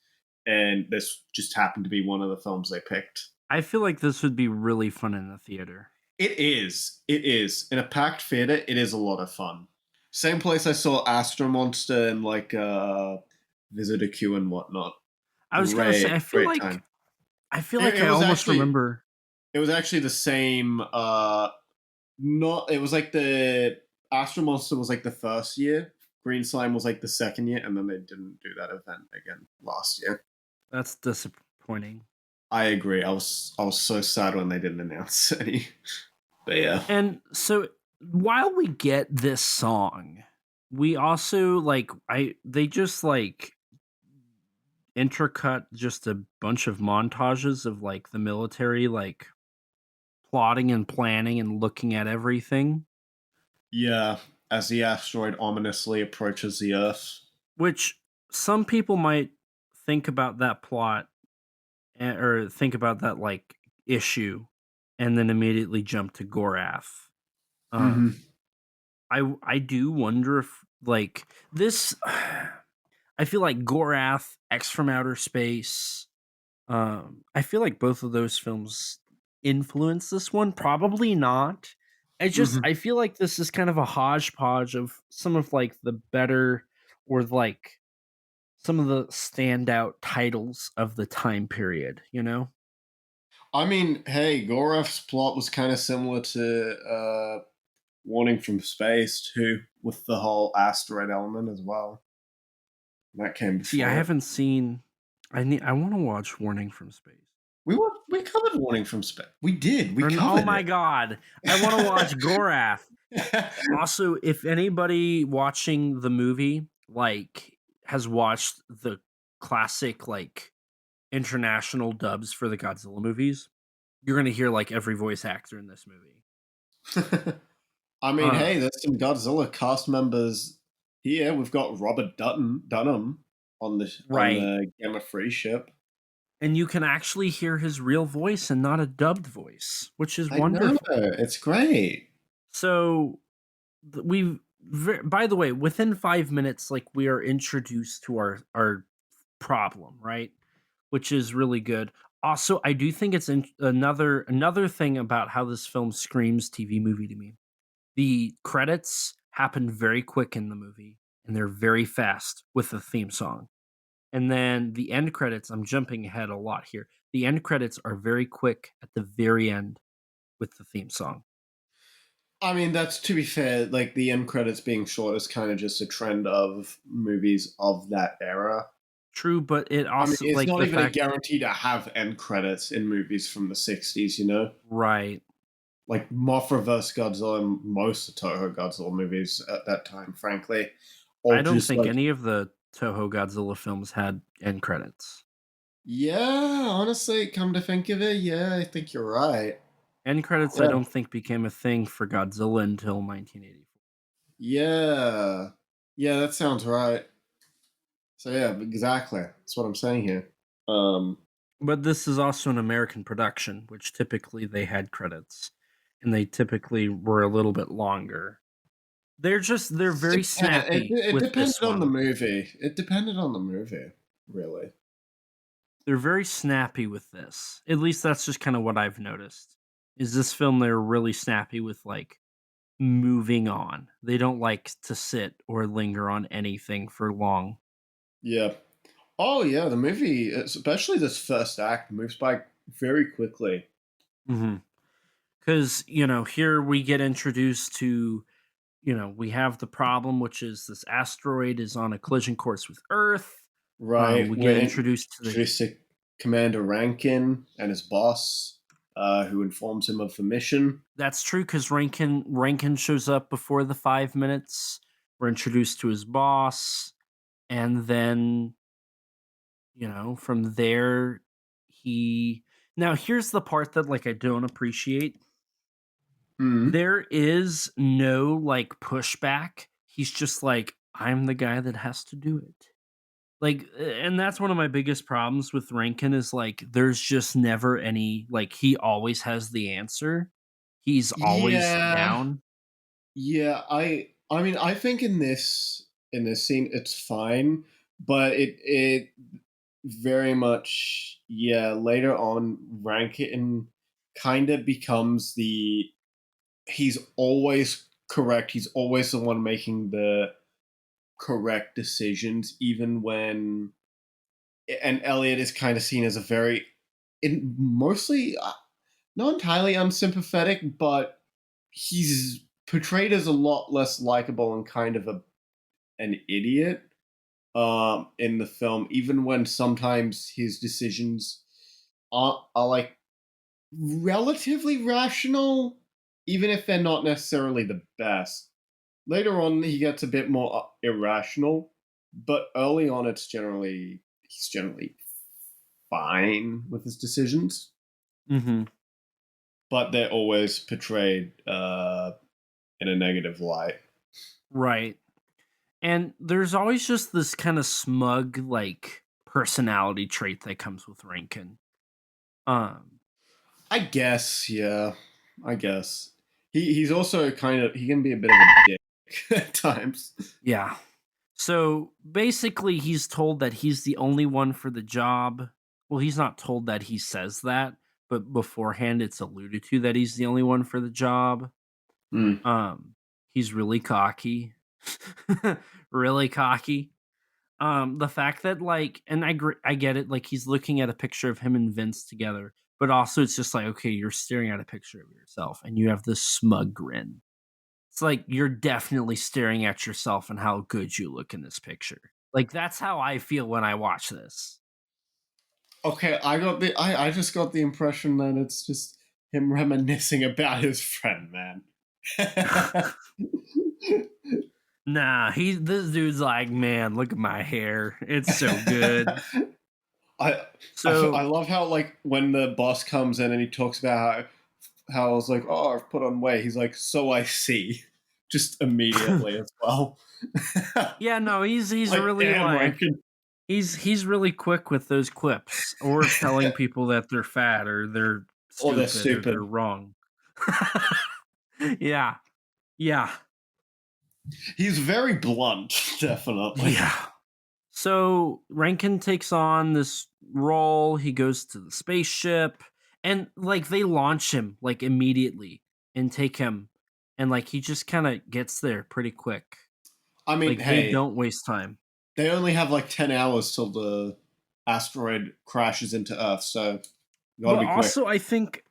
and this just happened to be one of the films they picked. I feel like this would be really fun in the theater. It is. It is. In a packed theater, it is a lot of fun. Same place I saw Astro Monster and like Visitor Q and whatnot. I was gonna say, I feel like time. I almost remember. It was actually the same. Not. It was like the Astro Monster was like the first year. Green Slime was like the second year, and then they didn't do that event again last year. That's disappointing. I agree. I was so sad when they didn't announce any. But yeah. And so while we get this song, we also they just like intercut just a bunch of montages of like the military like plotting and planning and looking at everything. Yeah, as the asteroid ominously approaches the Earth. Which some people might think about that plot or think about that like issue and then immediately jump to Gorath. I do wonder if like this I feel like Gorath, X from Outer Space, I feel like both of those films influence this one. Probably not. I feel like this is kind of a hodgepodge of some of like the better or like some of the standout titles of the time period, you know? I mean, hey, Gorath's plot was kind of similar to Warning from Space too, with the whole asteroid element as well. That came before. See, I haven't seen. I want to watch Warning from Space. We covered Warning from Space. We did. We covered. Oh my god! I want to watch Gorath. Also, if anybody watching the movie like has watched the classic like international dubs for the Godzilla movies, you're gonna hear like every voice actor in this movie. I mean, hey, there's some Godzilla cast members here. We've got Robert Dunham on the Gamma Free ship. And you can actually hear his real voice and not a dubbed voice, which is wonderful. It's great. So by the way, within 5 minutes, like we are introduced to our problem, right? Which is really good. Also, I do think it's another thing about how this film screams TV movie to me. The credits happen very quick in the movie, and they're very fast with the theme song. And then the end credits, I'm jumping ahead a lot here. The end credits are very quick at the very end with the theme song. I mean, that's to be fair, like the end credits being short is kind of just a trend of movies of that era. True, but it I mean, also it's like not the even a fact, guarantee to have end credits in movies from the 60s, you know? right? Like Mothra vs. Godzilla and most of Toho Godzilla movies at that time, frankly. I Or don't just think like, any of the Toho Godzilla films had end credits. yeah, honestly, come to think of it, yeah, I think you're right. End credits, I Yeah. don't think became a thing for Godzilla until 1984. Yeah. Yeah, that sounds right. So yeah, exactly. That's what I'm saying here. But this is also an American production, which typically they had credits, and they typically were a little bit longer. They're very snappy It with this depended on the one. movie. It depended on the movie, really. They're very snappy with this. At least that's just kind of what I've noticed. Is this film they're really snappy with like moving on. They don't like to sit or linger on anything for long. Yeah. Oh yeah, the movie, especially this first act, moves by very quickly. Because, here we get introduced to, we have the problem, which is this asteroid is on a collision course with Earth. Right. We We're get introduced to the. introduced to Commander Rankin and his boss, who informs him of the mission. That's true because Rankin shows up before the 5 minutes. We're introduced to his boss, and then from there he. Now here's the part that like I don't appreciate. Mm. There is no like pushback. He's just like, I'm the guy that has to do it. Like, and that's one of my biggest problems with Rankin is like, there's just never any, like, he always has the answer. He's always Yeah. down. Yeah, I mean I think in this scene it's fine, but it very much, yeah, later on Rankin kind of becomes the he's always correct. He's always the one making the correct decisions, even when and Elliot is kind of seen as a very in mostly not entirely unsympathetic, but he's portrayed as a lot less likable and kind of an idiot in the film, even when sometimes his decisions are like relatively rational, even if they're not necessarily the best. Later on, he gets a bit more irrational, but early on, he's generally fine with his decisions. Mm-hmm. But they're always portrayed in a negative light. Right. And there's always just this kind of smug, like, personality trait that comes with Rankin. I guess, yeah. I guess. He's also he can be a bit of a dick at times. Yeah. So basically, he's told that he's the only one for the job. Well, he's not told that, he says that, but beforehand it's alluded to that he's the only one for the job. He's really cocky. Really cocky. The fact that like, and I get it, like he's looking at a picture of him and Vince together, but also it's just like, okay, you're staring at a picture of yourself and you have this smug grin. It's like you're definitely staring at yourself and how good you look in this picture. Like that's how I feel when I watch this. Okay, I just got the impression that it's just him reminiscing about his friend, man. Nah, this dude's like, man, look at my hair. It's so good. I So love how like when the boss comes in and he talks about how I was like, oh, I've put on weight. He's like, so I see, just immediately as well. yeah, no, he's Like, really damn, like Rankin. he's really quick with those quips or telling people that they're fat or they're Or they're stupid or they're stupid. wrong. Yeah. Yeah. He's very blunt, definitely. Yeah. So Rankin takes on this role. He goes to the spaceship, and like they launch him like immediately and take him, and like he just kind of gets there pretty quick. I mean, Like they hey, don't waste time. they only have like 10 hours till the asteroid crashes into Earth, so you gotta But be quick. also, I think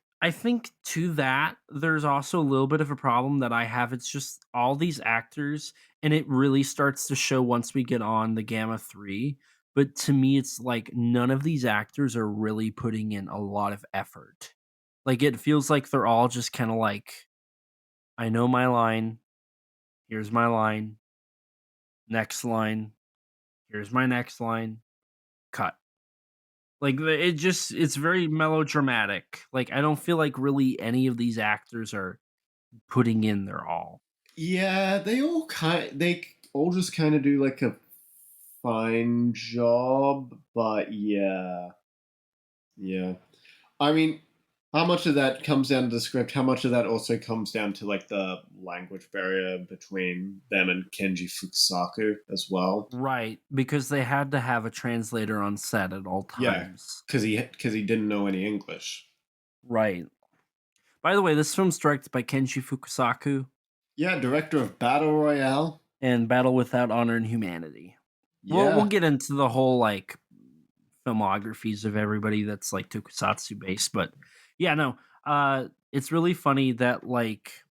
to that there's also a little bit of a problem that I have. It's just all these actors, and it really starts to show once we get on the Gamma 3. But to me, it's like none of these actors are really putting in a lot of effort. Like it feels like they're all just kind of like, I know my line. Here's my line. Next line. Here's my next line. Cut. Like it's very melodramatic. Like I don't feel like really any of these actors are putting in their all. Yeah, they all just kind of do like a fine job, but yeah. I mean, how much of that comes down to the script? How much of that also comes down to like the language barrier between them and Kenji Fukusaku as well? Right, because they had to have a translator on set at all Yeah, times. because he didn't know any English. Right. By the way, this film's directed by Kenji Fukusaku Yeah, director of Battle Royale. and Battle Without Honor and Humanity. We'll Yeah, get into the whole like filmographies of everybody that's like Tokusatsu based, but yeah, no. It's really funny that like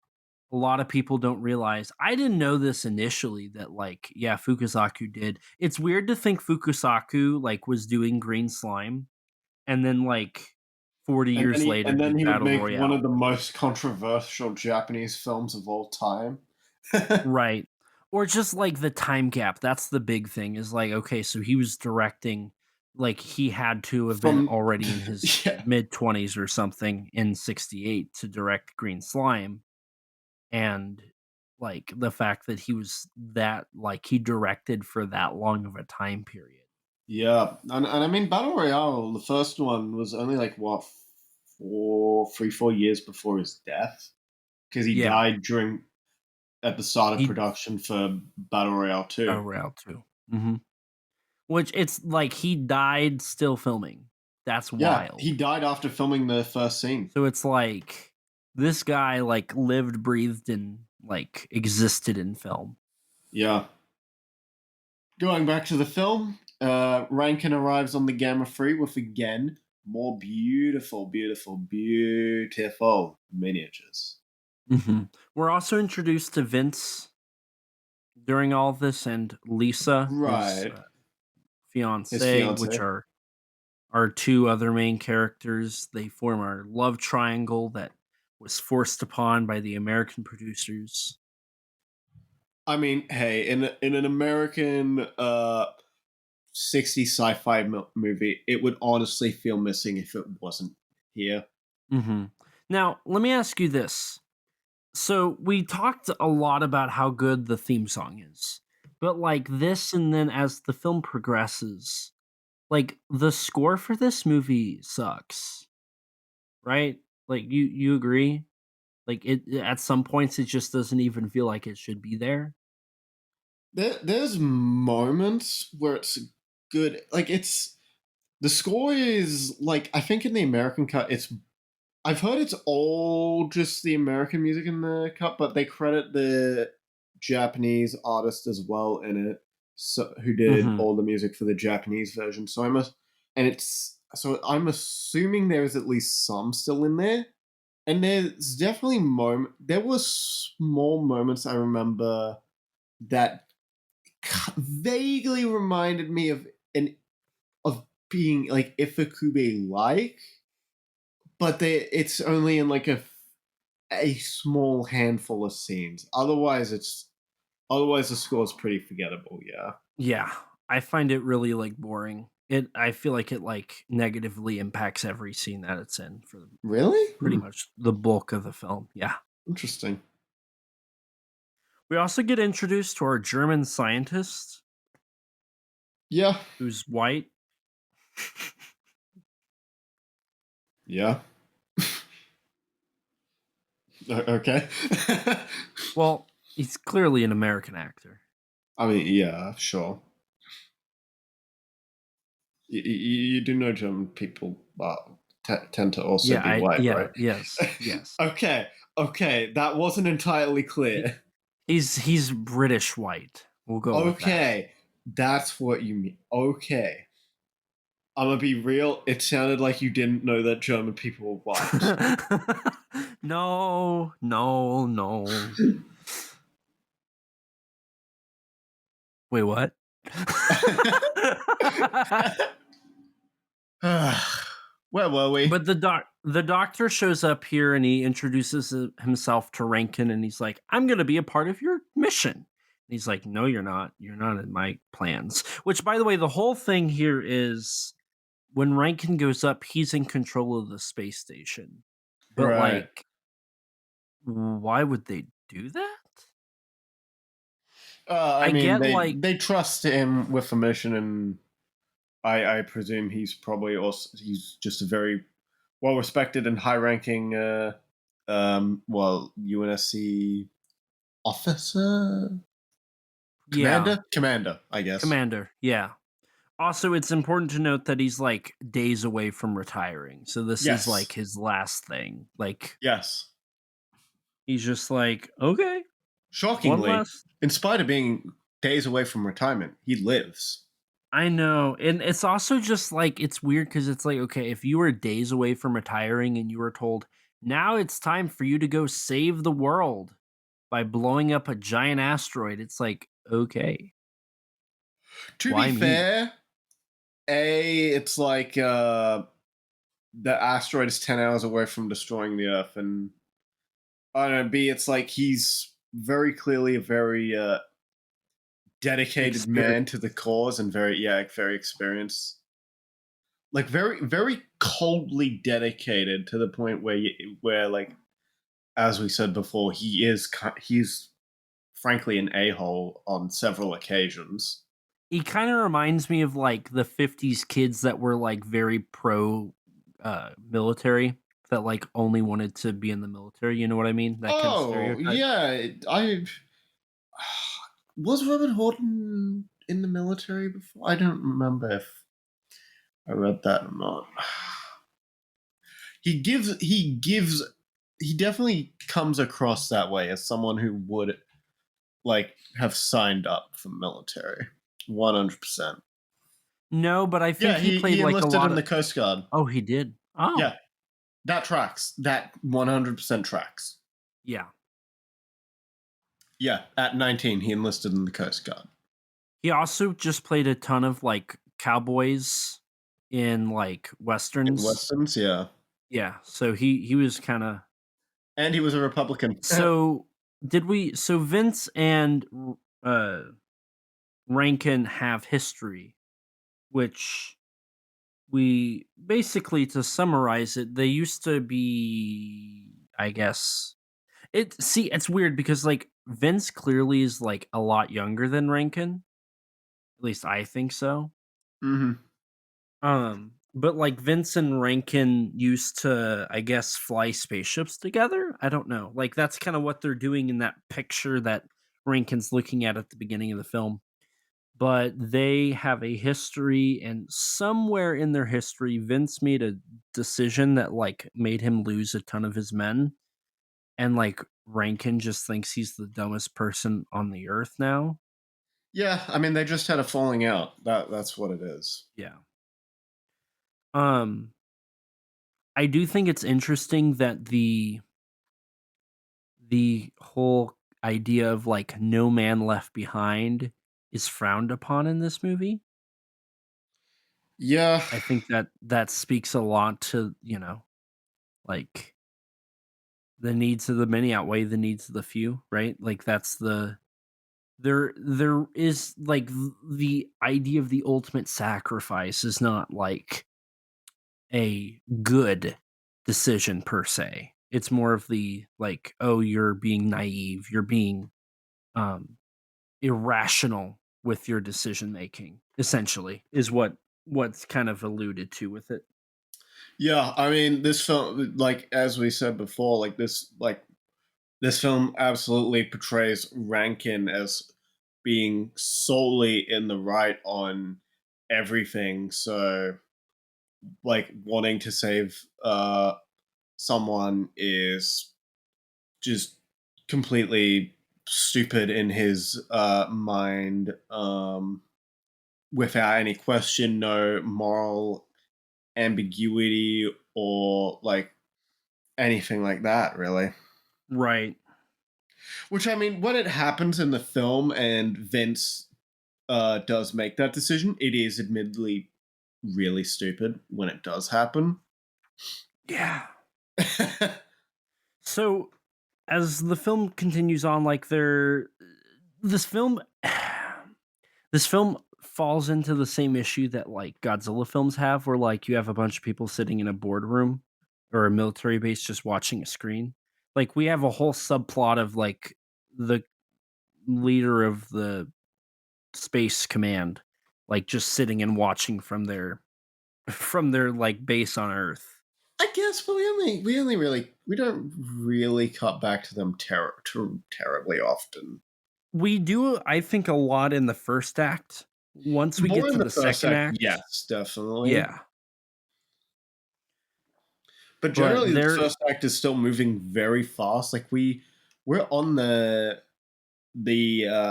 a lot of people don't realize. I didn't know this initially that like yeah, Fukusaku did. It's weird to think Fukusaku like was doing Green Slime and then like 40 and then years he later and then did he would Battle make one of Royale. the most controversial Japanese films of all time. Right. Or just like the time gap. That's the big thing is like okay, so he was directing like he had to have been From already in his yeah, mid 20s or something in 68 to direct Green Slime. And like the fact that he was that like he directed for that long of a time period. yeah, and I mean Battle Royale, the first one was only like what 4 years before his death because he Yeah, died during at the start of he production for Battle Royale Battle 2. Royale too. Which it's like he died still filming. That's Yeah, he wild. died after filming the first scene. So it's like this guy like lived, breathed, and like existed in film. Yeah. Going back to the film, Rankin arrives on the Gamma 3 with again more beautiful miniatures. We're also introduced to Vince during all of this, and Lisa, his Right. His fiance, which fiance. are our two other main characters. They form our love triangle that was forced upon by the American producers. I mean, hey, in an American 60s sci-fi movie, it would honestly feel missing if it wasn't here. hmm Now, let me ask you this. So, we talked a lot about how good the theme song is, but like this, and then as the film progresses, like the score for this movie sucks, right? Like you agree? Like it at some points it just doesn't even feel like it should be there. There's moments where it's good. Like it's the score is like I think in the American cut, it's I've heard it's all just the American music in the cut, but they credit the Japanese artist as well in it, so who did hmm all the music for the Japanese version. So I'm assuming there is at least some still in there, and there's definitely there were small moments I remember that vaguely reminded me an of being like Ifukube like, but it's only in like a small handful of scenes. Otherwise the score is pretty forgettable. Yeah. Yeah, I find it really like boring. I feel like it like negatively impacts every scene that it's in for Really? pretty much the bulk of the film. Yeah. Interesting. We also get introduced to our German scientist Yeah. who's white. Yeah. Okay. Well, he's clearly an American actor. I mean, yeah, sure. You do know German people tend to also be white, right? Yes. Okay, that wasn't entirely He, clear. he's British white. We'll go with that. Okay, that's what you mean. Okay. I'm gonna be real, it sounded like you didn't know that German people were white. No. Wait, what? Where were we? But the doctor shows up here and he introduces himself to Rankin and he's like, "I'm going to be a part of your mission." And he's like, "No, you're not. You're not in my plans." Which, by the way, the whole thing here is when Rankin goes up, he's in control of the space station. But Right. like, why would they do that? I I mean, get like, they trust him with a mission, and I presume he's probably also he's just a very well respected and high ranking UNSC officer, yeah, commander, I guess. commander, yeah. Also, it's important to note that he's like days away from retiring. So this is Yes. like his last thing. Like Yes. he's just like, okay, one Shockingly, last. in spite of being days away from retirement, he lives. I know. And it's also just like it's weird because it's like, okay, if you were days away from retiring and you were told, now it's time for you to go save the world by blowing up a giant asteroid, it's like, okay. To Why be me? fair, it's like the asteroid is 10 hours away from destroying the Earth, and I don't know, B, it's like he's very clearly a very dedicated man to the cause and very experienced. Like very, very coldly dedicated to the point where like, as we said before, he's frankly an a-hole on several occasions. He kind of reminds me of like the 50s kids that were like very pro military that like only wanted to be in the military, you know what I mean? That kind of stereotype. Yeah, I was Robert Horton in the military before. I don't remember if I read that or not. He definitely comes across that way as someone who would like have signed up for military 100%. No, but I think he played he like a enlisted lot in of. the Coast Guard. Oh, he did. Oh, Yeah, that tracks. That 100% tracks. yeah. Yeah, at 19 he enlisted in the Coast Guard. He also just played a ton of like cowboys in like westerns. In westerns, yeah. Yeah, so he was kind of. And he was a Republican. So So Vince and uh Rankin have history, which we basically, to summarize it, they used to be, I guess. It's weird because like Vince clearly is like a lot younger than Rankin. At least I think so. Mm-hmm. But like Vince and Rankin used to, I guess, fly spaceships together. I don't know. Like that's kind of what they're doing in that picture that Rankin's looking at the beginning of the film. But they have a history, and somewhere in their history, Vince made a decision that like made him lose a ton of his men, and like Rankin just thinks he's the dumbest person on the earth now. Yeah, I mean they just had a falling out. That's what it is. Yeah. I do think it's interesting that the whole idea of like no man left behind is frowned upon in this movie. Yeah. I think that speaks a lot to, like the needs of the many outweigh the needs of the few, right? Like that's there is like the idea of the ultimate sacrifice is not like a good decision per se. It's more of the like, oh, you're being naive, you're being irrational with your decision making, essentially, is what's kind of alluded to with it. Yeah, I mean this film, like as we said before, this film absolutely portrays Rankin as being solely in the right on everything. So, like, wanting to save someone is just completely stupid in his mind, without any question, no moral ambiguity or like anything like that, really. Right. Which, I mean, when it happens in the film and Vince does make that decision, it is admittedly really stupid when it does happen. Yeah. So as the film continues on, like this film this film falls into the same issue that like Godzilla films have, where like you have a bunch of people sitting in a boardroom or a military base just watching a screen. Like we have a whole subplot of like the leader of the space command like just sitting and watching from their like base on Earth. I guess, but we don't really cut back to them terribly often. We do, I think, a lot in the first act. Once we More get in to the the first second act, act, yes, definitely. yeah. But But generally, the there, first act is still moving very fast. Like we're on the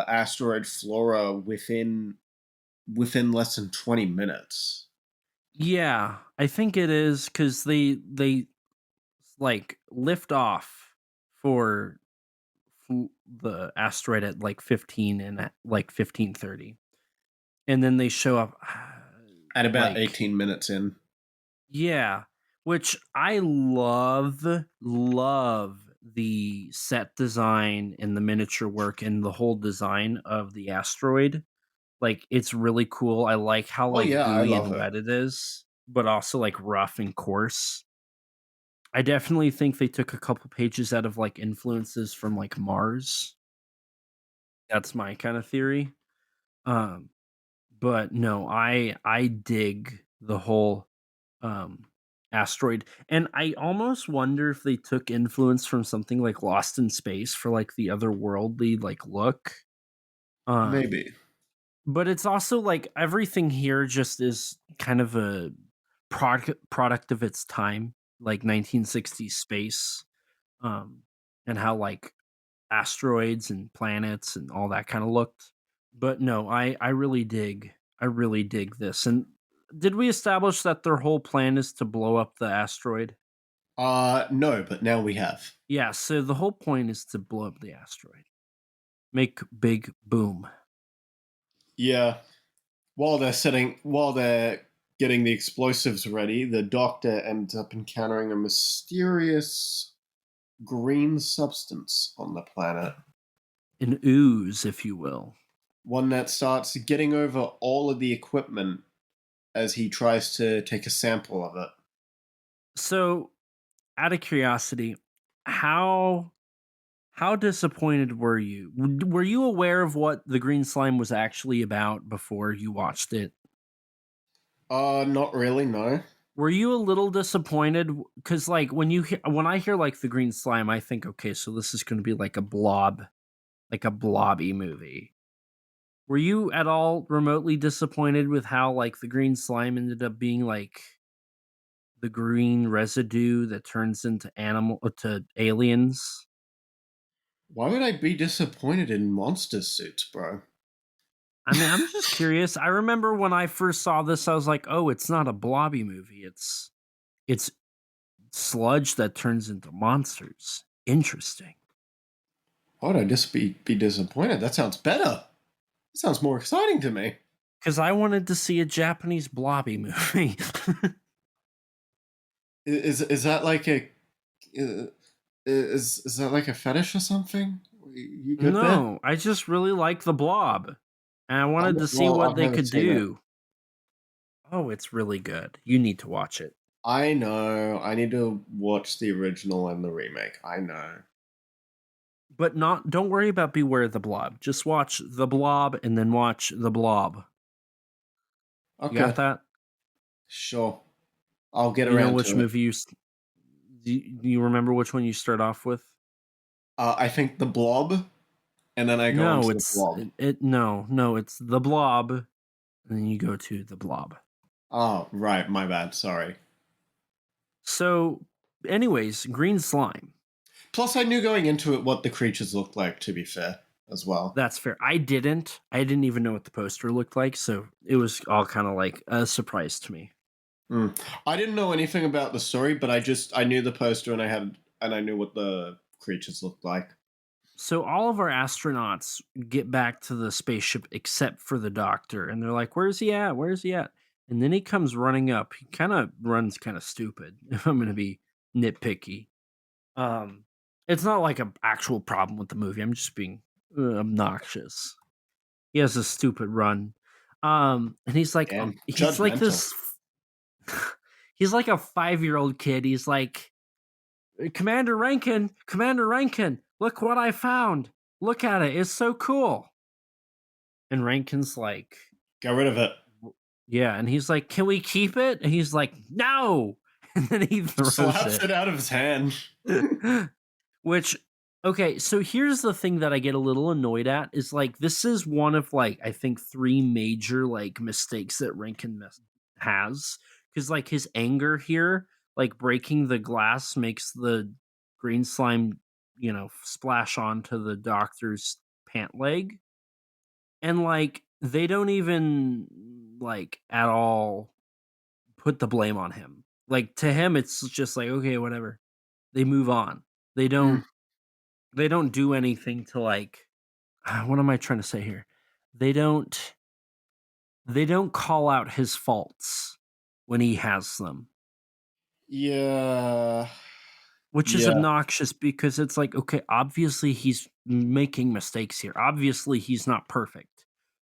asteroid Flora within less than 20 minutes. yeah, I think it is because they like lift off for the asteroid at like 15 and at like 15:30, and then they show up At about like 18 minutes in. yeah, which I love the set design and the miniature work and the whole design of the asteroid. Like it's really cool. I like how Oh like yeah, I gooey love and it. wet it is, but also like rough and coarse. I definitely think they took a couple pages out of like influences from like Mars. That's my kind of theory. Um, but no, I dig the whole um asteroid, and I almost wonder if they took influence from something like Lost in Space for like the otherworldly like look. Um, Maybe. but it's also like everything here just is kind of a product of its time, like 1960s space, um, and how like asteroids and planets and all that kind of looked. But no, I really dig this. And did we establish that their whole plan is to blow up the asteroid? No, but now we have. Yeah, so the whole point is to blow up the asteroid. Make big boom. Yeah. While they're getting the explosives ready, the doctor ends up encountering a mysterious green substance on the planet. An ooze, if you will. One that starts getting over all of the equipment as he tries to take a sample of it. So, out of curiosity, how how disappointed were you? Were you aware of what the green slime was actually about before you watched it? Not really, no. Were you a little disappointed? Because like when I hear like the green slime, I think okay, so this is going to be like a blob, like a blobby movie. Were you at all remotely disappointed with how like the green slime ended up being like the green residue that turns into to aliens? Why would I be disappointed in monster suits, bro? I mean, I'm just curious. I remember when I first saw this, I was like, "Oh, it's not a blobby movie. It's sludge that turns into monsters. Interesting." Why would I just be disappointed? That sounds better. That sounds more exciting to me. Because I wanted to see a Japanese blobby movie. Is that like a is that like a fetish or something? You good there? No, I just really like the blob, and I wanted to see what I've they never could seen it. do. Oh, it's really good. You need to watch it. I know. I need to watch the original and the remake. I know. But not don't worry about Beware the Blob. Just watch The Blob and then watch The Blob. You Okay, got that? sure. I'll get Do you know around which to it. movie do you remember which one you start off with? I think the Blob, and then I go on No, to the it's Blob. no, it's The Blob, and then you go to the Blob. Oh, right. My bad. Sorry. So, anyways, green slime. Plus, I knew going into it what the creatures looked like, to be fair, as well. That's fair. I didn't even know what the poster looked like, so it was all kind of like a surprise to me. I didn't know anything about the story, but I knew the poster and I knew what the creatures looked like. So all of our astronauts get back to the spaceship except for the doctor, and they're like, "Where's he at? Where's he at?" And then he comes running up. He kind of runs kind of stupid, if I'm going to be nitpicky. It's not like an actual problem with the movie. I'm just being obnoxious. He has a stupid run. And he's like, And he's like judgmental. this. He's like a 5-year-old kid. He's like, Commander Rankin, look what I found. Look at it. It's so cool. And Rankin's like, Get rid of it. yeah. And he's like, can we keep it? And he's like, no. And then he throws Slaps it. it out of his hand. Which, okay, so here's the thing that I get a little annoyed at is like, this is one of like, I think 3 major like mistakes that Rankin has. Because like his anger here, like breaking the glass makes the green slime, splash onto the doctor's pant leg. And like, they don't even like at all put the blame on him. Like to him, it's just like, okay, whatever. They move on. They don't do anything to like, what am I trying to say here? They don't call out his faults when he has them. Yeah. Which is obnoxious because it's like, okay, obviously he's making mistakes here. Obviously he's not perfect.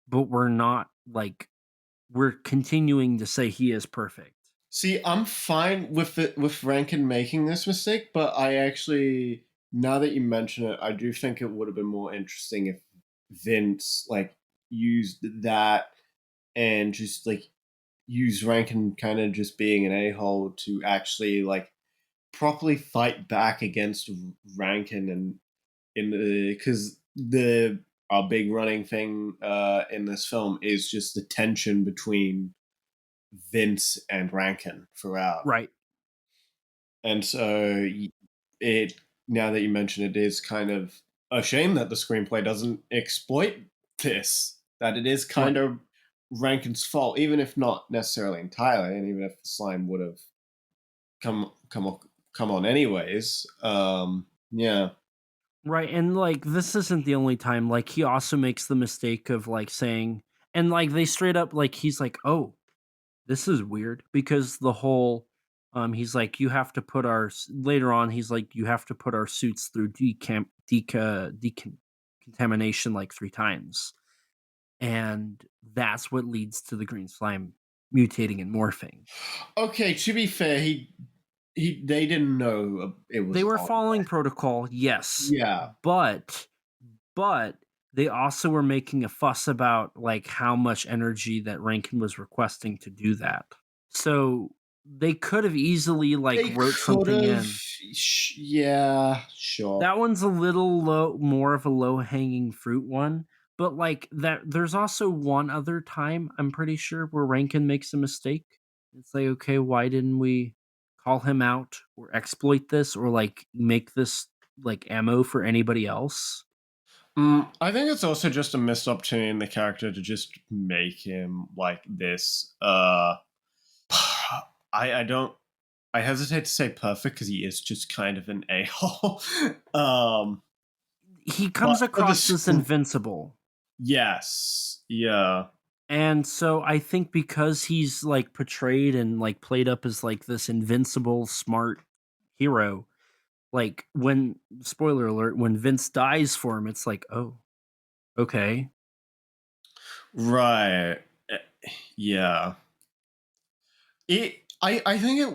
But we're continuing to say he is perfect. See, I'm fine with Rankin making this mistake, but I actually, now that you mention it, I do think it would have been more interesting if Vince like used that and just like use Rankin kind of just being an a-hole to actually like properly fight back against Rankin and because our big running thing in this film is just the tension between Vince and Rankin throughout. Right. And so it, now that you mention it, is kind of a shame that the screenplay doesn't exploit this, that it is kind of Rankin's fault, even if not necessarily entirely, and even if the slime would have come on anyways. Yeah. Right, and like this isn't the only time. Like he also makes the mistake of like saying, and like they straight up like he's like, oh, this is weird because the whole he's like, you have to put our later on he's like, you have to put our suits through decontamination like 3 times, and that's what leads to the green slime mutating and morphing. Okay, to be fair, they didn't know it was. They were following protocol, yes. Yeah, but they also were making a fuss about like how much energy that Rankin was requesting to do that. So they could have easily like wrote something in. Yeah, sure. That one's a little more of a low hanging fruit one. But like that, there's also one other time I'm pretty sure where Rankin makes a mistake. It's like, okay, why didn't we call him out or exploit this or like make this like ammo for anybody else? I think it's also just a missed opportunity in the character to just make him like this. I hesitate to say perfect because he is just kind of an a-hole. He comes across as invincible. Yes. Yeah. And so I think because he's like portrayed and like played up as like this invincible, smart hero, like when, spoiler alert, when Vince dies for him, it's like, oh, okay. Right. Yeah. I think it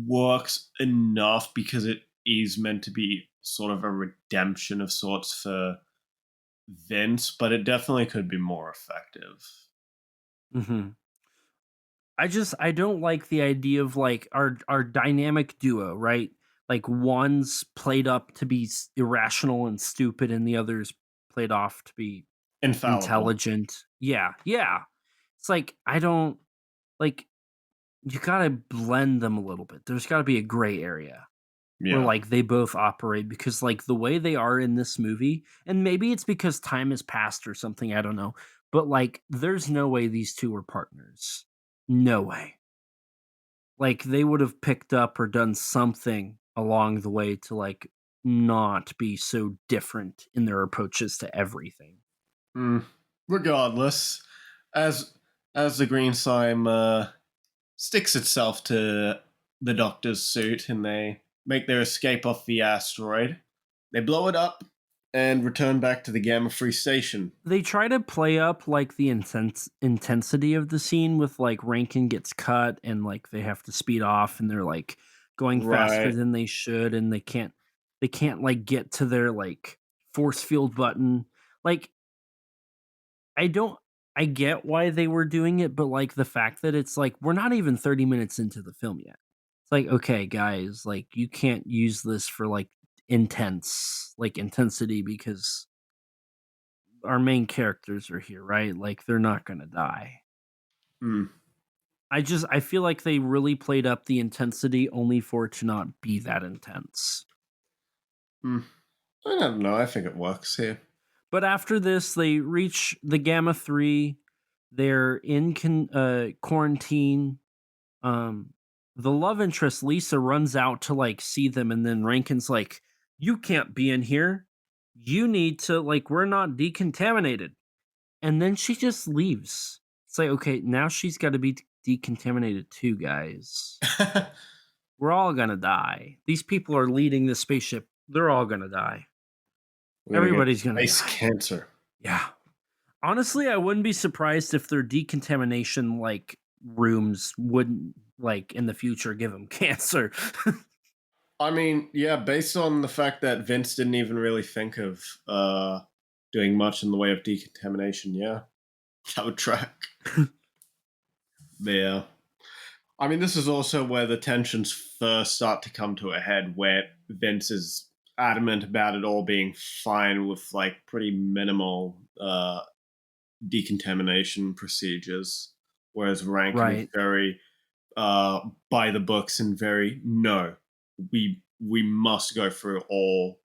works enough because it is meant to be sort of a redemption of sorts for Vince, but it definitely could be more effective. Mm-hmm. I don't like the idea of like our dynamic duo, right? Like one's played up to be irrational and stupid, and the other's played off to be Infallible. intelligent. Yeah. It's like, I don't like, you gotta blend them a little bit. There's gotta be a gray area where, Yeah. like, they both operate because, like, the way they are in this movie, and maybe it's because time has passed or something, I don't know, but, like, there's no way these 2 were partners. No way. Like, they would have picked up or done something along the way to, like, not be so different in their approaches to everything. Mm. Regardless, as the green slime sticks itself to the Doctor's suit and they make their escape off the asteroid, they blow it up and return back to the Gamma Free Station. They try to play up, like, the intensity of the scene with, like, Rankin gets cut and, like, they have to speed off and they're, like, going faster Right. than they should and they can't, like, get to their, like, force field button. Like, I don't I get why they were doing it, but, like, the fact that it's, like, we're not even 30 minutes into the film yet. It's like, "Okay, guys, like, you can't use this for, like, intensity because our main characters are here, right? Like, they're not gonna die." Mm. I feel like they really played up the intensity only for it to not be that intense. Mm. I don't know. I think it works here. But after this, they reach the Gamma 3. They're in quarantine. Um, the love interest, Lisa, runs out to, like, see them, and then Rankin's like, "You can't be in here. You need to, like, we're not decontaminated." And then she just leaves. It's like, okay, now she's got to be decontaminated too, guys. We're all gonna die. These people are leading the spaceship. They're all gonna die. We're gonna get Everybody's gonna space die. cancer. Yeah. Honestly, I wouldn't be surprised if their decontamination, like, rooms wouldn't, like, in the future give them cancer. I mean, yeah, based on the fact that Vince didn't even really think of doing much in the way of decontamination, yeah, that would track. Yeah. I mean, this is also where the tensions first start to come to a head, where Vince is adamant about it all being fine with, like, pretty minimal decontamination procedures, whereas Rankin is Right. very by the books and very, no, we must go through all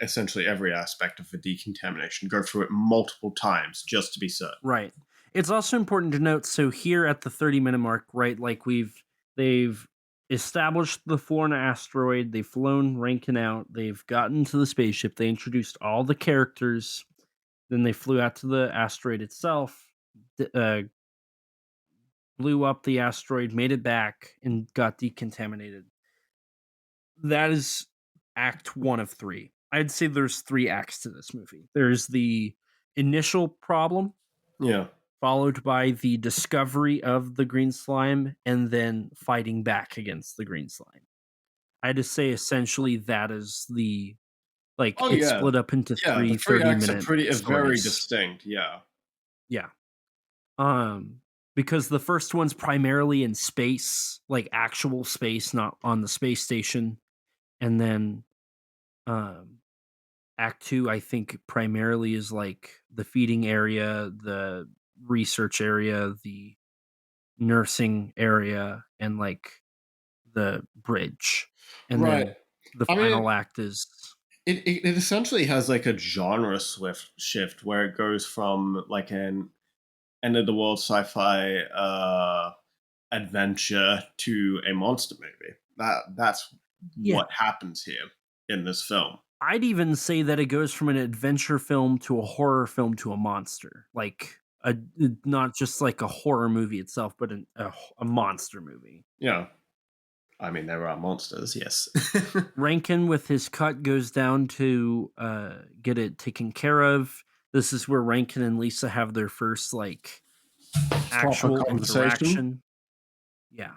essentially every aspect of the decontamination, go through it multiple times just to be certain. Right. It's also important to note, so here at the 30-minute mark, right, like, they've established the Florida asteroid, they've flown Rankin out, they've gotten to the spaceship, they introduced all the characters, then they flew out to the asteroid itself, blew up the asteroid, made it back, and got decontaminated. That is act 1 of 3. I'd say there's 3 acts to this movie. There's the initial problem, Yeah. followed by the discovery of the green slime, and then fighting back against the green slime. I'd just say essentially that is the, like, Oh it's yeah. split up into Yeah, the 3 three acts are 30-minute very stories. distinct, yeah. Yeah. Because the first one's primarily in space, like actual space, not on the space station. And then Act 2, I think, primarily is like the feeding area, the research area, the nursing area, and like the bridge. And Right. then the I mean, final act is it essentially has like a genre shift where it goes from like an end of the world sci-fi adventure to a monster movie. That's yeah. what happens here in this film. I'd even say that it goes from an adventure film to a horror film to a monster. Like not just like a horror movie itself, but a monster movie. Yeah. I mean, there are monsters, yes. Rankin, with his cut, goes down to get it taken care of. This is where Rankin and Lisa have their first like actual interaction. Yeah.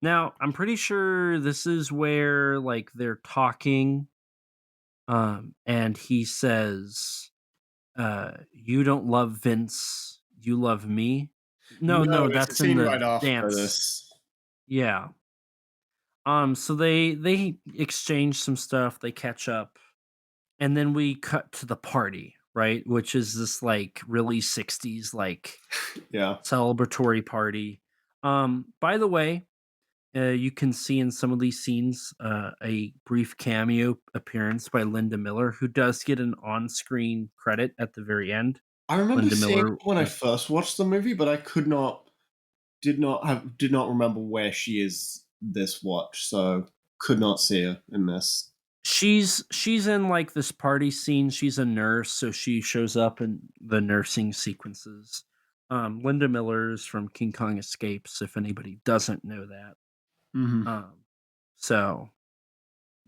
Now, I'm pretty sure this is where like they're talking, and he says, "You don't love Vince, you love me." No, It's a that's in scene the right after dance. this. Yeah. So they exchange some stuff, they catch up, and then we cut to the party, right? Which is this like really 60s like Yeah. celebratory party. By the way, you can see in some of these scenes a brief cameo appearance by Linda Miller, who does get an on-screen credit at the very end. I remember Linda seeing it Miller when I was first watched the movie, but I did not remember where she is this watch, so could not see her in this. she's in like this party scene. She's a nurse, so she shows up in the nursing sequences. Linda Miller is from King Kong Escapes, if anybody doesn't know that. Mm-hmm. So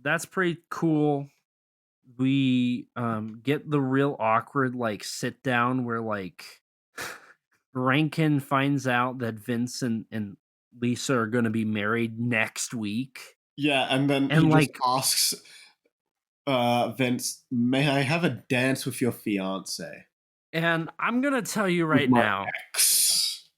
that's pretty cool. We get the real awkward like sit down where like Rankin finds out that Vince and Lisa are going to be married next week, Yeah, and then he and just like, asks Vince, "May I have a dance with your fiance?" and I'm gonna tell you With right my now, ex.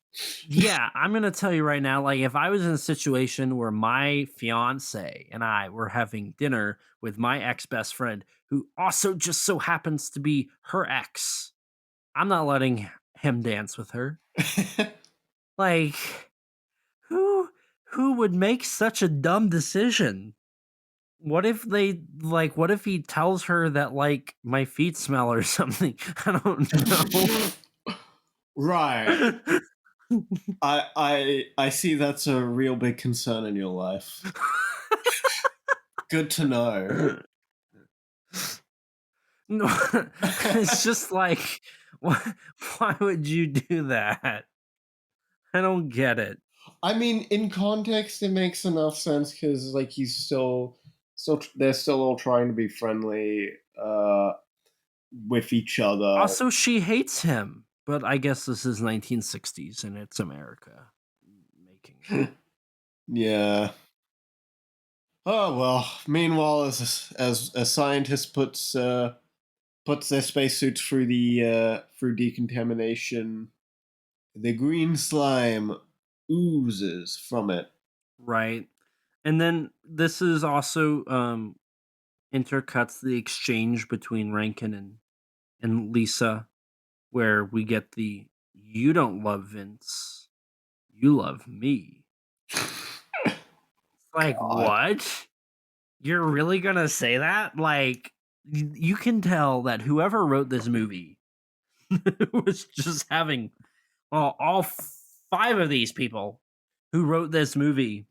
yeah, I'm gonna tell you right now, like if I was in a situation where my fiance and I were having dinner with my ex best friend, who also just so happens to be her ex, I'm not letting him dance with her. Like, who who would make such a dumb decision? What if they like what if he tells her that like my feet smell or something? I don't Right. know. I see that's a real big concern in your life. Good to know. No, it's just like why would you do that? I don't get it. I mean, in context, it makes enough sense because, like, he's still, they're still all trying to be friendly with each other. Also, she hates him, but I guess this is 1960s and it's America making it. Yeah. Oh well. Meanwhile, as a scientist puts their spacesuits through the through decontamination, the green slime oozes from it. Right. And then this is also intercuts the exchange between Rankin and Lisa, where we get the "you don't love Vince, you love me." Like, God. what? You're really gonna say that? Like, you can tell that whoever wrote this movie was just having all five of these people who wrote this movie.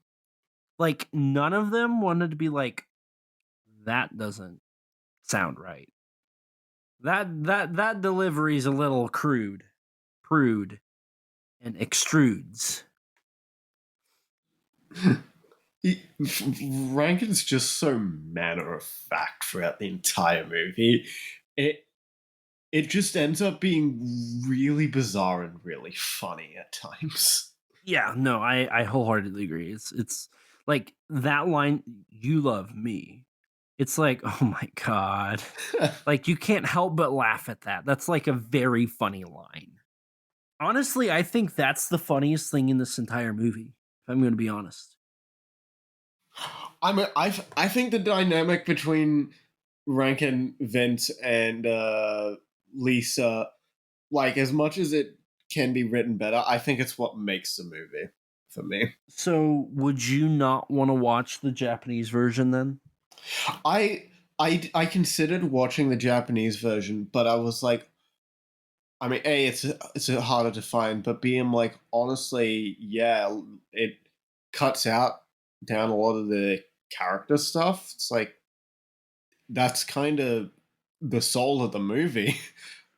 Like, none of them wanted to be like, that doesn't sound right. That delivery is a little prude, and extrudes. Rankin's just so matter of fact throughout the entire movie. It just ends up being really bizarre and really funny at times. Yeah, no, I wholeheartedly agree. It's like that line, "You love me." It's like, oh my god, like you can't help but laugh at that. That's like a very funny line. Honestly, I think that's the funniest thing in this entire movie. If I'm going to be honest. I think the dynamic between Rankin, Vince, and Lisa, like as much as it can be written better, I think it's what makes the movie for me. So, would you not want to watch the Japanese version then? I I considered watching the Japanese version, but I was like, I mean, A, it's harder to find, but B, I'm like, honestly, yeah, it cuts out down a lot of the character stuff. It's like that's kind of the soul of the movie.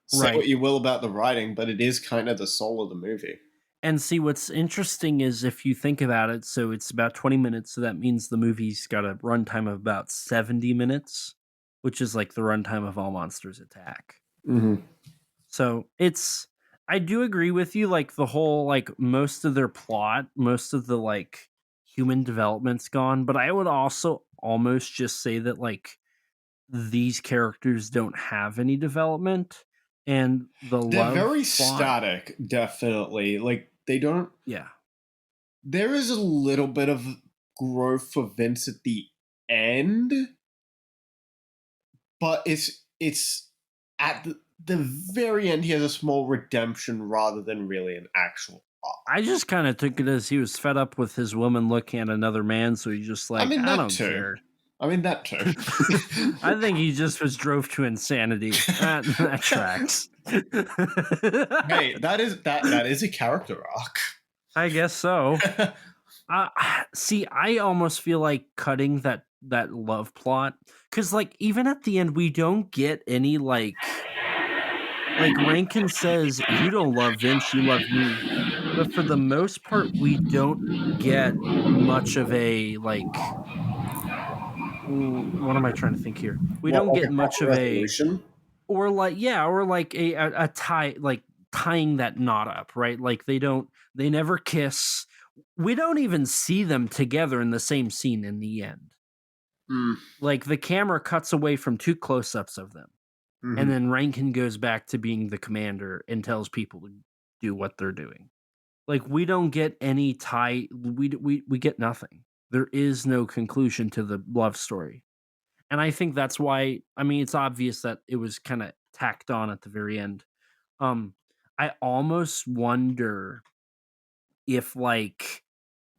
Say what Right. you will about the writing, but it is kind of the soul of the movie. And see, what's interesting is if you think about it, so it's about 20 minutes, so that means the movie's got a runtime of about 70 minutes, which is like the runtime of All Monsters Attack. Mm-hmm. So it's, I do agree with you, like the whole, like most of their plot, most of the like human development's gone, but I would also almost just say that like these characters don't have any development and the They're love very plot, static, definitely. Like they don't. yeah. There is a little bit of growth for Vince at the end, but it's at the very end, he has a small redemption rather than really an actual arc. I just kind of took it as he was fed up with his woman looking at another man, so he's just like, I That don't too. care. That too. I think he just was drove to insanity. That tracks. Hey, that is a character arc. I guess so. See, I almost feel like cutting that love plot, because like even at the end we don't get any like Rankin says, you don't love Vince, you love me, but for the most part we don't get much of a like, what am I trying to think here? We don't get much of a, or like, yeah, or like a tie, like tying that knot up, right? Like they never kiss. We don't even see them together in the same scene in the end. Like the camera cuts away from 2 close-ups of them. And then Rankin goes back to being the commander and tells people to do what they're doing. Like we don't get any tie. We get nothing. There is no conclusion to the love story. And I think that's why, I mean, it's obvious that it was kind of tacked on at the very end. I almost wonder if like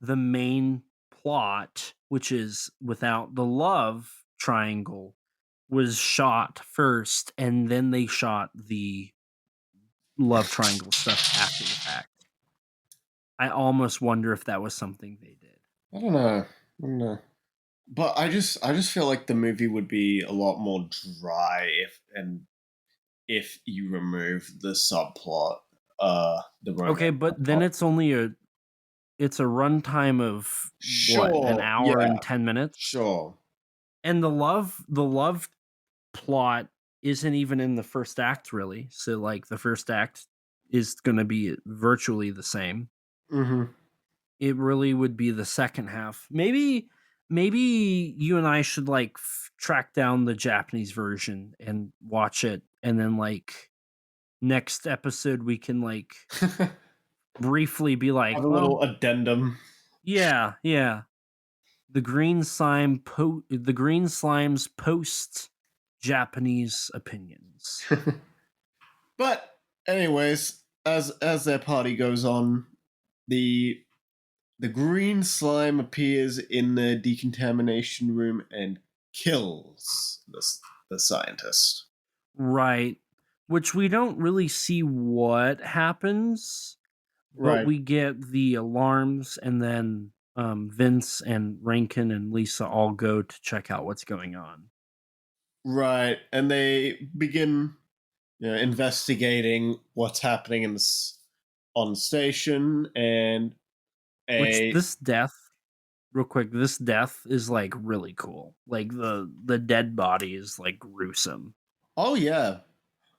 the main plot, which is without the love triangle, was shot first and then they shot the love triangle stuff after the fact. I almost wonder if that was something they did. I don't know. But I just feel like the movie would be a lot more dry if you remove the subplot. Okay, but then it's only a runtime of an hour and 10 minutes. Sure. And the love plot isn't even in the first act, really. So like the first act is going to be virtually the same. It really would be the second half. Maybe you and I should like track down the Japanese version and watch it, and then like next episode we can like briefly be like, have a little addendum. Yeah. The green slime's post Japanese opinions. But anyways, as their party goes on, the green slime appears in the decontamination room and kills the scientist. Right. Which we don't really see what happens, Right. but we get the alarms, and then Vince and Rankin and Lisa all go to check out what's going on. Right. And they begin investigating what's happening on station, and this death is like really cool. Like the dead body is like gruesome. Oh yeah.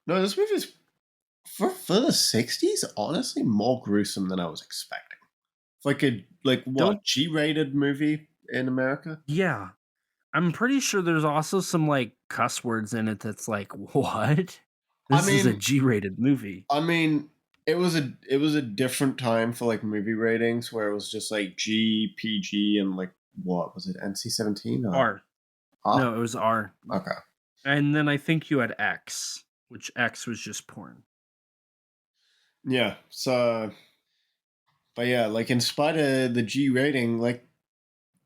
No, this movie is for the 60s, honestly, more gruesome than I was expecting. It's like G-rated movie in America? Yeah. I'm pretty sure there's also some like cuss words in it that's like, what? This is a G-rated movie. I mean, it was a different time for like movie ratings where it was just like G, PG, and like what was it, NC-17? R. No, it was R. Okay. And then I think you had X, which X was just porn. Yeah. So, but yeah, like in spite of the G rating, like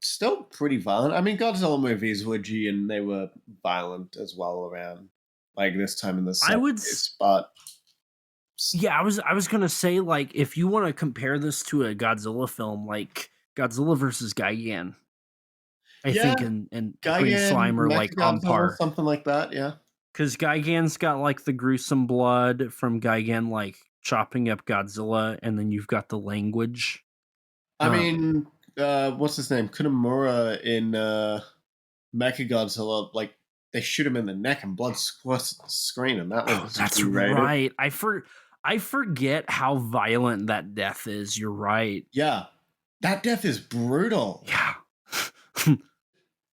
still pretty violent. I mean, Godzilla movies were G and they were violent as well around like this time in the 70s, but yeah, I was gonna say, like, if you want to compare this to a Godzilla film, like Godzilla versus Gigan, I think and Green Slime are like on par, something like that. Yeah, because Gigan's got like the gruesome blood from Gigan like chopping up Godzilla, and then you've got the language. I mean, what's his name? Kunimura in Mechagodzilla, like they shoot him in the neck and blood squirts at the screen, and that was that's right. I forget how violent that death is. You're right. Yeah, that death is brutal. Yeah.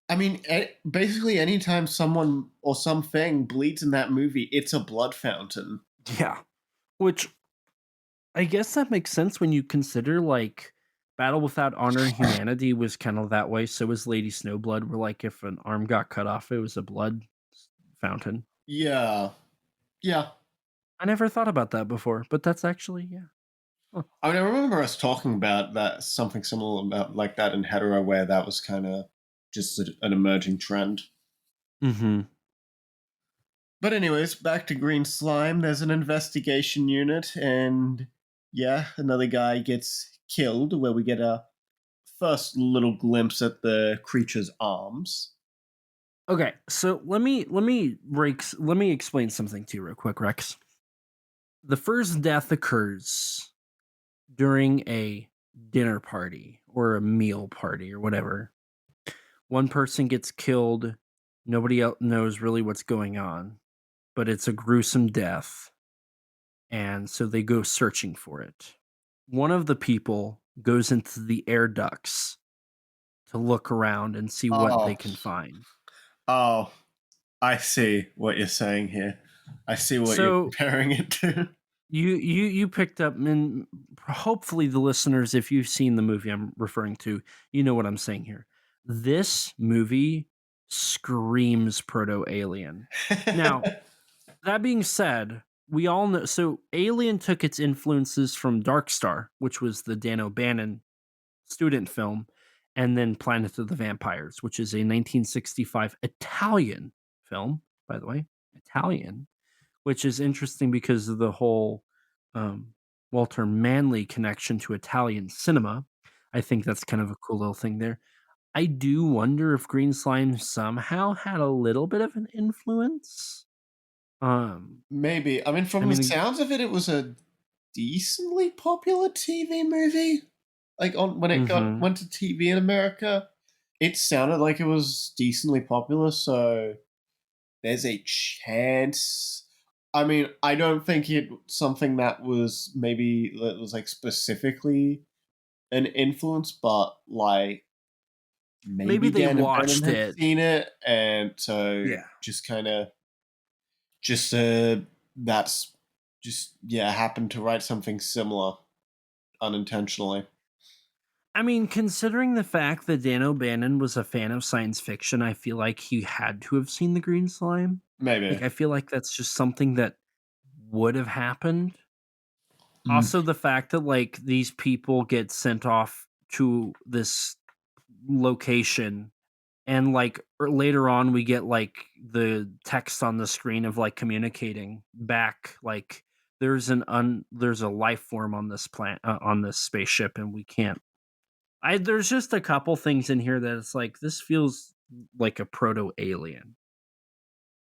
I mean, basically, anytime someone or something bleeds in that movie, it's a blood fountain. Yeah. Which, I guess that makes sense when you consider, like, Battle Without Honor and Humanity was kind of that way. So was Lady Snowblood, where, like, if an arm got cut off, it was a blood fountain. Yeah. Yeah. I never thought about that before, but that's actually, yeah. Huh. I mean, I remember us talking about that, something similar about like that in hetero, where that was kind of just an emerging trend. Mm-hmm. But anyways, back to Green Slime. There's an investigation unit, and yeah, another guy gets killed. Where we get a first little glimpse at the creature's arms. Okay, so let me explain something to you real quick, Rex. The first death occurs during a dinner party or a meal party or whatever. One person gets killed. Nobody else knows really what's going on, but it's a gruesome death. And so they go searching for it. One of the people goes into the air ducts to look around and see what they can find. Oh, I see what you're saying here. I see what you're comparing it to. You picked up, and hopefully the listeners, if you've seen the movie I'm referring to, you know what I'm saying here. This movie screams proto-alien. Now, that being said, we all know. So, Alien took its influences from Dark Star, which was the Dan O'Bannon student film, and then Planet of the Vampires, which is a 1965 Italian film, by the way, Italian, which is interesting because of the whole Walter Manley connection to Italian cinema. I think that's kind of a cool little thing there. I do wonder if Green Slime somehow had a little bit of an influence. Maybe. I mean, from the sounds of it, it was a decently popular TV movie. Like when it went to TV in America, it sounded like it was decently popular. So there's a chance. I mean, I don't think it's something that was like specifically an influence, but like maybe they Dan watched had it, seen it, and so just kind of that's just happened to write something similar unintentionally. I mean, considering the fact that Dan O'Bannon was a fan of science fiction, I feel like he had to have seen the Green Slime. Maybe. Like, I feel like that's just something that would have happened. Also, the fact that like these people get sent off to this location, and like later on we get like the text on the screen of like communicating back, like there's a life form on this on this spaceship, and we can't. There's just a couple things in here that it's like this feels like a proto-alien.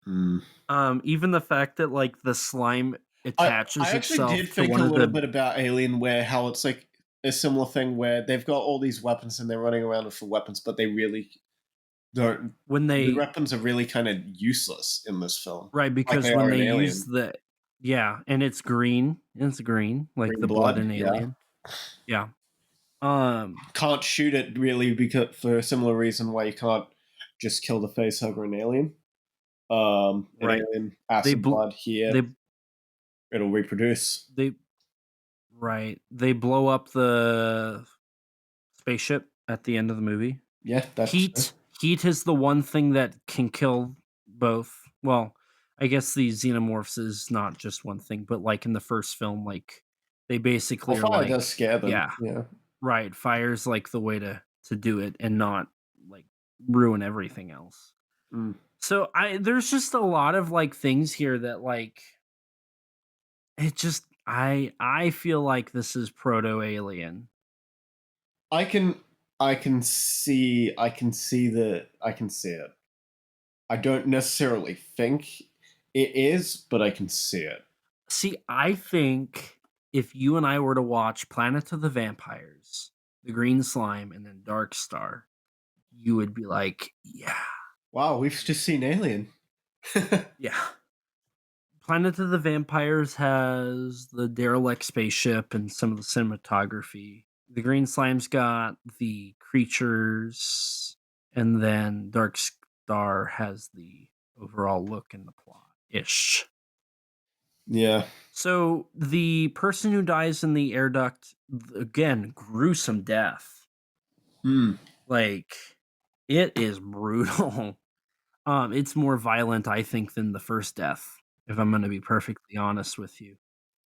Even the fact that like the slime attaches itself. I did think a little bit about Alien, where how it's like a similar thing where they've got all these weapons and they're running around with the weapons, but they really don't. The weapons are really kind of useless in this film, right? Because when they use and it's green. It's green, like green the blood in Alien. Yeah. Can't shoot it really because for a similar reason why you can't just kill the facehugger in Alien. Right. Alien, acid blood here. It'll reproduce. They blow up the spaceship at the end of the movie. Yeah, that's heat. Heat is the one thing that can kill both. Well, I guess the xenomorphs is not just one thing, but like in the first film, like they basically are like does scare them. Yeah. Right. Fire's like the way to do it and not like ruin everything else. So there's just a lot of like things here that like it just I feel like this is proto-alien. I can see it. I don't necessarily think it is, but I can see it. See, I think if you and I were to watch Planet of the Vampires, The Green Slime, and then Dark Star, you would be like, yeah. Wow, we've just seen Alien. Yeah. Planet of the Vampires has the derelict spaceship and some of the cinematography. The Green Slime's got the creatures, and then Dark Star has the overall look and the plot-ish. Yeah. So the person who dies in the air duct, again, gruesome death. Like, it is brutal. It's more violent, I think, than the first death, if I'm gonna be perfectly honest with you.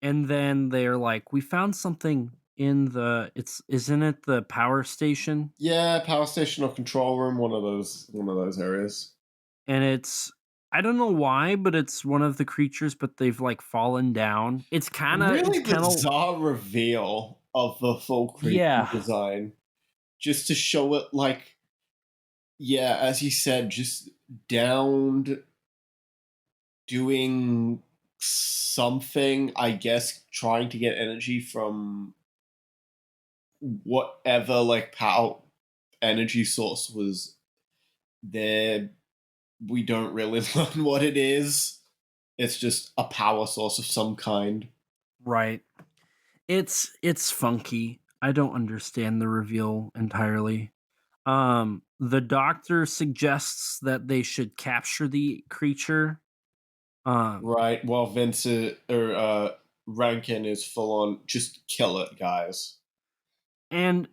And then they're like, "We found something in the isn't it the power station?" Yeah, power station or control room, one of those areas. And it's I don't know why, but it's one of the creatures, but they've, like, fallen down. It's Really kinda bizarre reveal of the full creature yeah, design. Just to show it like, yeah, as you said, just downed doing something, I guess, trying to get energy from whatever like power energy source was there. We don't really learn what it is. It's just a power source of some kind. right. It's funky. I don't understand the reveal entirely. The doctor suggests that they should capture the creature. Um, Right. While Vincent or Rankin is full on just kill it, guys. and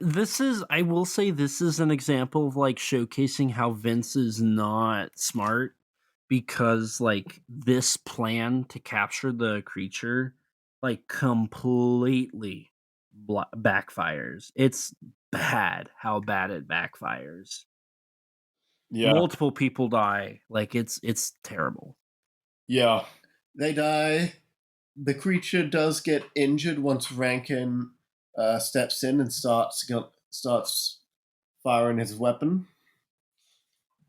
I will say this is an example of like showcasing how Vince is not smart because like this plan to capture the creature like completely backfires. It's bad how bad it backfires. Yeah. Multiple people die. Like it's terrible. Yeah. They die. The creature does get injured once Rankin steps in and starts firing his weapon,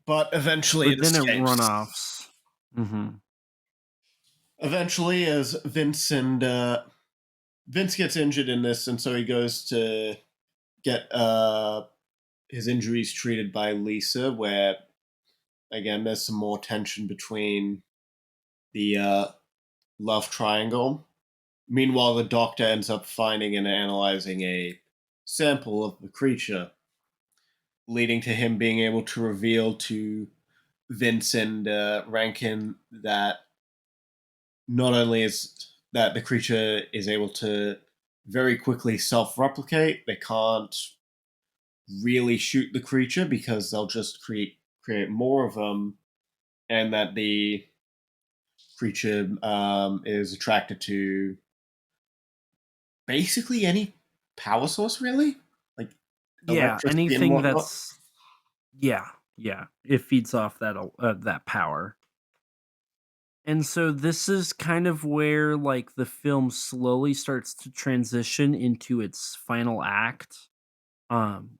but eventually But it then it escapes. runoffs. Mhm. Eventually, as Vince gets injured in this, and so he goes to get his injuries treated by Lisa, where again there's some more tension between the love triangle. Meanwhile, the doctor ends up finding and analyzing a sample of the creature, leading to him being able to reveal to Vince and Rankin that not only is that the creature is able to very quickly self-replicate, they can't really shoot the creature because they'll just create more of them, and that the creature is attracted to basically any power source, really, like Yeah, electricity and anything whatnot. that's yeah, yeah. It feeds off that power. And so this is kind of where like the film slowly starts to transition into its final act,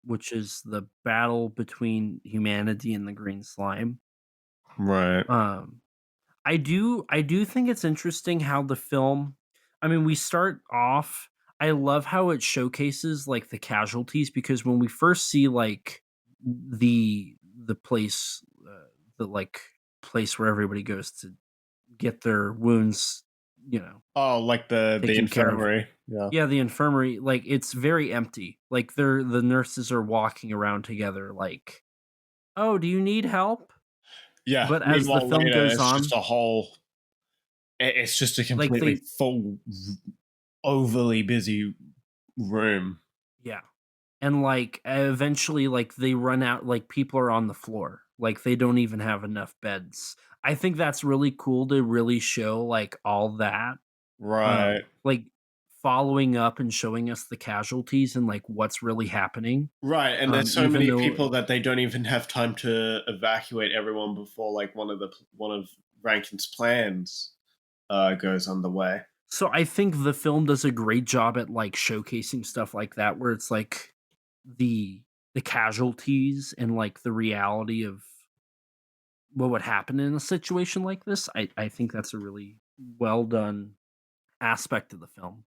which is the battle between humanity and the green slime. Right. Um, I do think it's interesting how the film I mean, we start off I love how it showcases like the casualties because when we first see like the place the like place where everybody goes to get their wounds, you know, Oh, like the taken care of. infirmary. Yeah. Yeah, the infirmary, like it's very empty. Like the nurses are walking around together like, "Oh, do you need help?" Yeah. But as the Meanwhile, film later goes it's just on, a whole. It's just a like completely full, overly busy room. yeah. And like eventually like they run out like people are on the floor. Like they don't even have enough beds. I think that's really cool to really show like all that Right. like following up and showing us the casualties and like what's really happening. Right, and there's so Even many though people that they don't even have time to evacuate everyone before like one of Rankin's plans goes underway. so I think the film does a great job at like showcasing stuff like that where it's like the the casualties and like the reality of what would happen in a situation like this. I think that's a really well done aspect of the film.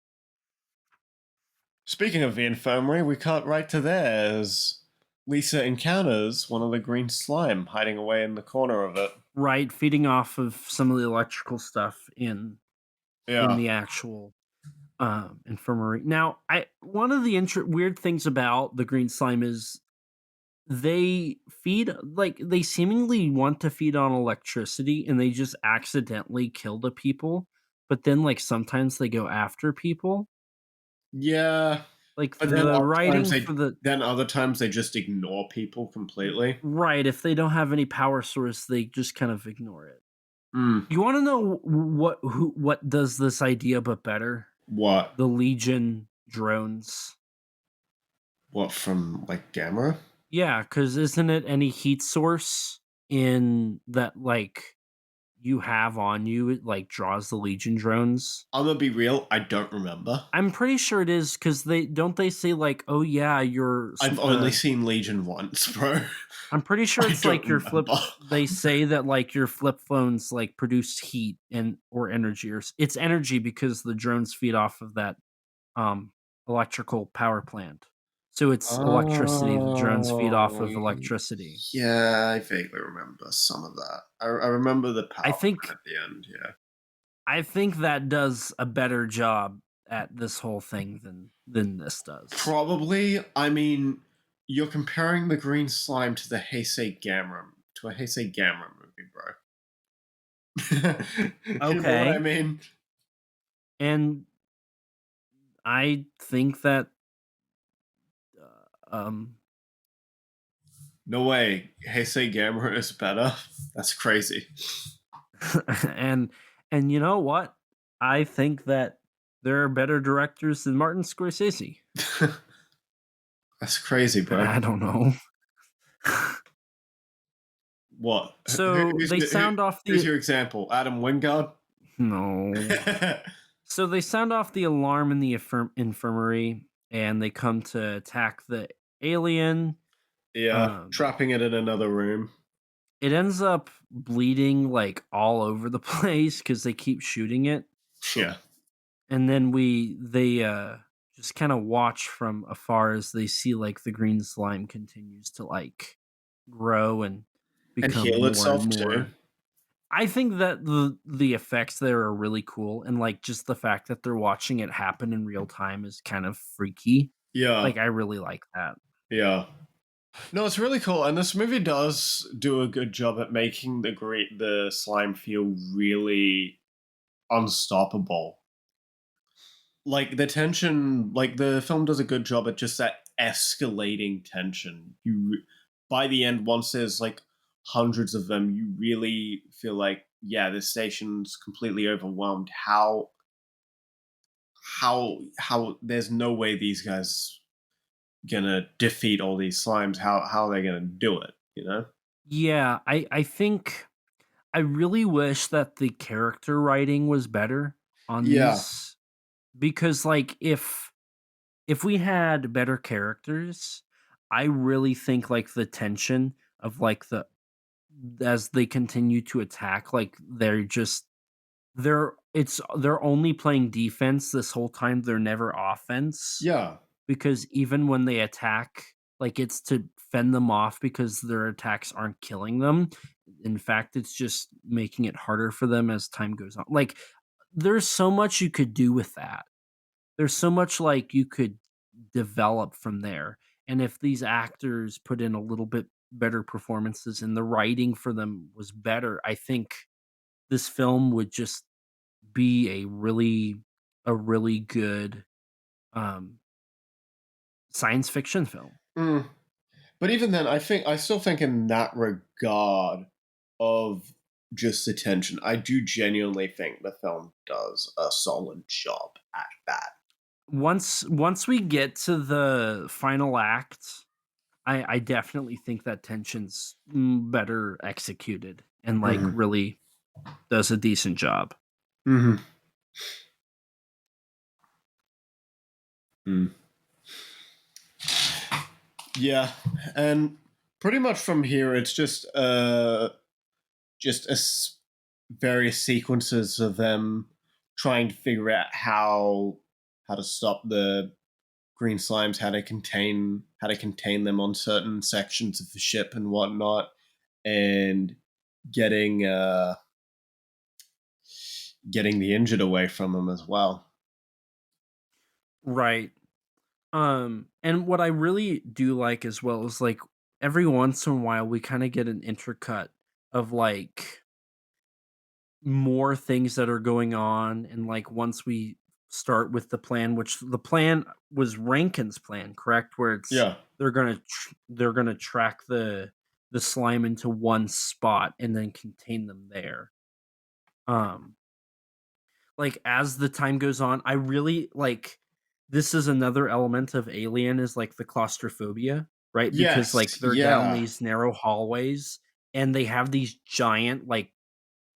Speaking of the infirmary, we cut right to there as Lisa encounters one of the green slime hiding away in the corner of it. Right, feeding off of some of the electrical stuff in Yeah. the actual infirmary. Now, I one of the weird things about the green slime is they feed like they seemingly want to feed on electricity and they just accidentally kill the people, but then like sometimes they go after people. Yeah. Like But then the other times writing they for the then other times they just ignore people completely. right, if they don't have any power source, they just kind of ignore it. Mm. You want to know what does this idea but better? What? The Legion drones. What from like Gamera? Yeah, because isn't it any heat source in that like you have on you? It like draws the Legion drones. I'm gonna be real. I don't remember. I'm pretty sure it is because they say like, oh yeah, I've only seen Legion once, bro. I'm pretty sure I it's don't like your flip. remember. They say that like your flip phones like produce heat and or energy, or it's energy because the drones feed off of that um electrical power plant. So it's electricity. The drones feed off Oh, of electricity. yeah, I vaguely remember some of that. I remember the I power think at the end. Yeah. I think that does a better job at this whole thing than this does. Probably. I mean, you're comparing the green slime to the Heisei Gamera to a Heisei Gamera movie, bro. You know what I Okay, mean? and I think that um No way. Heisei Gamera is better. That's crazy. and and you know what? I think that there are better directors than Martin Scorsese. That's crazy, bro. I don't know. What? So Who's, they who, sound off who's the your example? Adam Wingard? no. So they sound off the alarm in the infirmary, and they come to attack the alien. Yeah, Um, trapping it in another room. it ends up bleeding like all over the place because they keep shooting it, Yeah. and then they just kind of watch from afar as they see like the green slime continues to like grow and And become heal more and itself too. more. I think that the effects there are really cool, and like just the fact that they're watching it happen in real time is kind of freaky. Yeah, Like I really like that. yeah. No, it's really cool, and this movie does do a good job at making the slime feel really unstoppable. Like the tension, like the film does a good job at just that escalating tension. By the end, once there's like hundreds of them, you really feel like, yeah, this station's completely overwhelmed. How there's no way these guys gonna defeat all these slimes. How are they gonna do it? You know? Yeah, I think I really wish that the character writing was better on Yeah, these because like if we had better characters, I really think like the tension of like the as they continue to attack like they're only playing defense this whole time. They're never offense yeah, because even when they attack, like it's to fend them off because their attacks aren't killing them. In fact, it's just making it harder for them as time goes on. Like there's so much you could do with that. There's so much like you could develop from there. And if these actors put in a little bit better performances and the writing for them was better, I think this film would just be a really good um science fiction film. mm. But even then, I still think in that regard of just the tension, I do genuinely think the film does a solid job at that. Once we get to the final act, I definitely think that tension's better executed and like Mm-hmm. really does a decent job. Mm-hmm. Mm. Yeah, and pretty much from here, it's just various sequences of them trying to figure out how to stop the green slimes, how to contain them on certain sections of the ship and whatnot, and getting getting the injured away from them as well. Right. And what I really do like as well is like every once in a while we kind of get an intercut of like more things that are going on, and like once we start with the plan, which the plan was Rankin's plan, correct, where it's Yeah, they're gonna track the slime into one spot and then contain them there. Um, like as the time goes on, I really like this is another element of Alien is like the claustrophobia, right? Because Yes, like they're down yeah, these narrow hallways and they have these giant like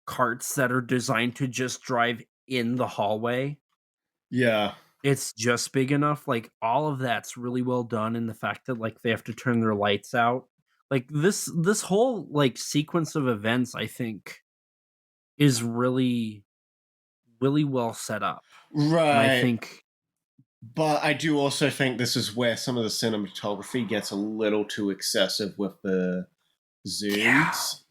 carts that are designed to just drive in the hallway. yeah. It's just big enough, like, all of that's really well done, and the fact that, like, they have to turn their lights out. Like, this whole, like, sequence of events, I think, is really, really well set up, and I Right. think But I do also think this is where some of the cinematography gets a little too excessive with the yeah, zooms.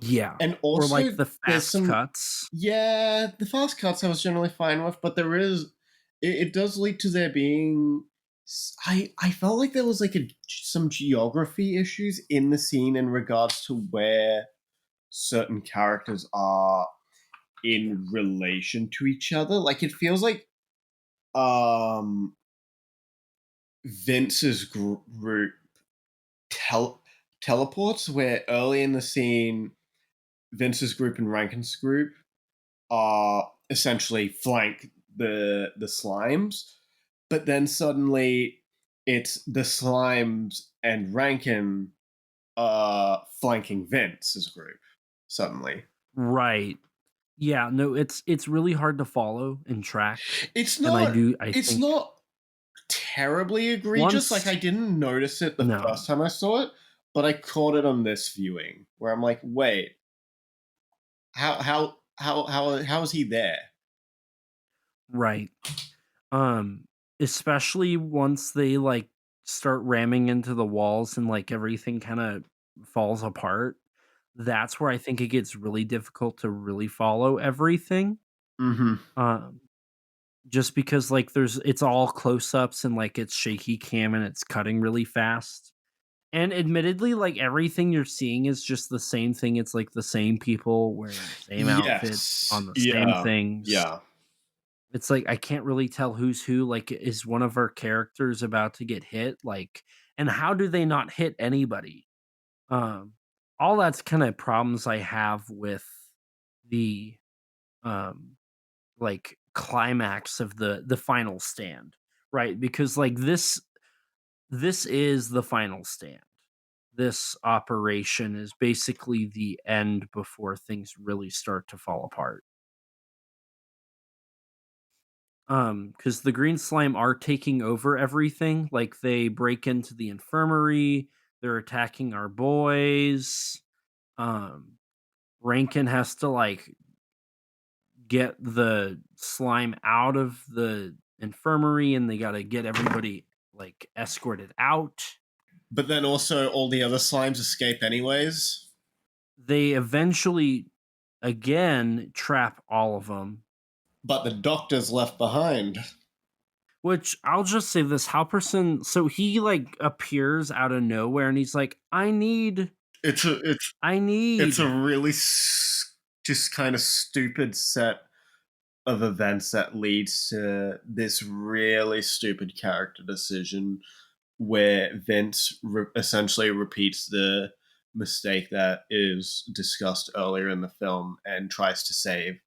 yeah, And or, like, also the there's fast some, cuts. yeah, the fast cuts I was generally fine with, but it does lead to there being I felt like there was like some geography issues in the scene in regards to where certain characters are Yeah. in relation to each other. Like it feels like um Vince's group tel- teleports where early in the scene Vince's group and Rankin's group are essentially flank the slimes, but then suddenly it's the slimes and Rankin flanking Vince's group suddenly. Right. Yeah, no, it's really hard to follow and track, It's and not I it's think not terribly egregious. Like once I didn't notice it the no. first time I saw it, but I caught it on this viewing where I'm like, wait, how is he there? Right. Um, especially once they, like, start ramming into the walls and, like, everything kinda falls apart, that's where I think it gets really difficult to really follow everything, Mm-hmm. um, just because, like, it's all close-ups and, like, it's shaky cam and it's cutting really fast, and admittedly, like, everything you're seeing is just the same thing, it's, like, the same people wearing the same outfits on Yes. the same Yeah. things. Yeah. It's like I can't really tell who's who. Like, is one of our characters about to get hit? Like, and how do they not hit anybody? Um, all that's kind of problems I have with the um like climax of the final stand, right? Because like this is the final stand. This operation is basically the end before things really start to fall apart. Because the green slime are taking over everything, like, they break into the infirmary, they're attacking our boys, um, Rankin has to, like, get the slime out of the infirmary, and they gotta get everybody, like, escorted out. But then also all the other slimes escape anyways. They eventually, again, trap all of them. But the doctor's left behind. Which I'll just say this, Halperson, so he, like, appears out of nowhere, and he's like, It's a I it's a need." really just kind of stupid set of events that leads to this really stupid character decision where Vince essentially repeats the mistake that is discussed earlier in the film and tries to save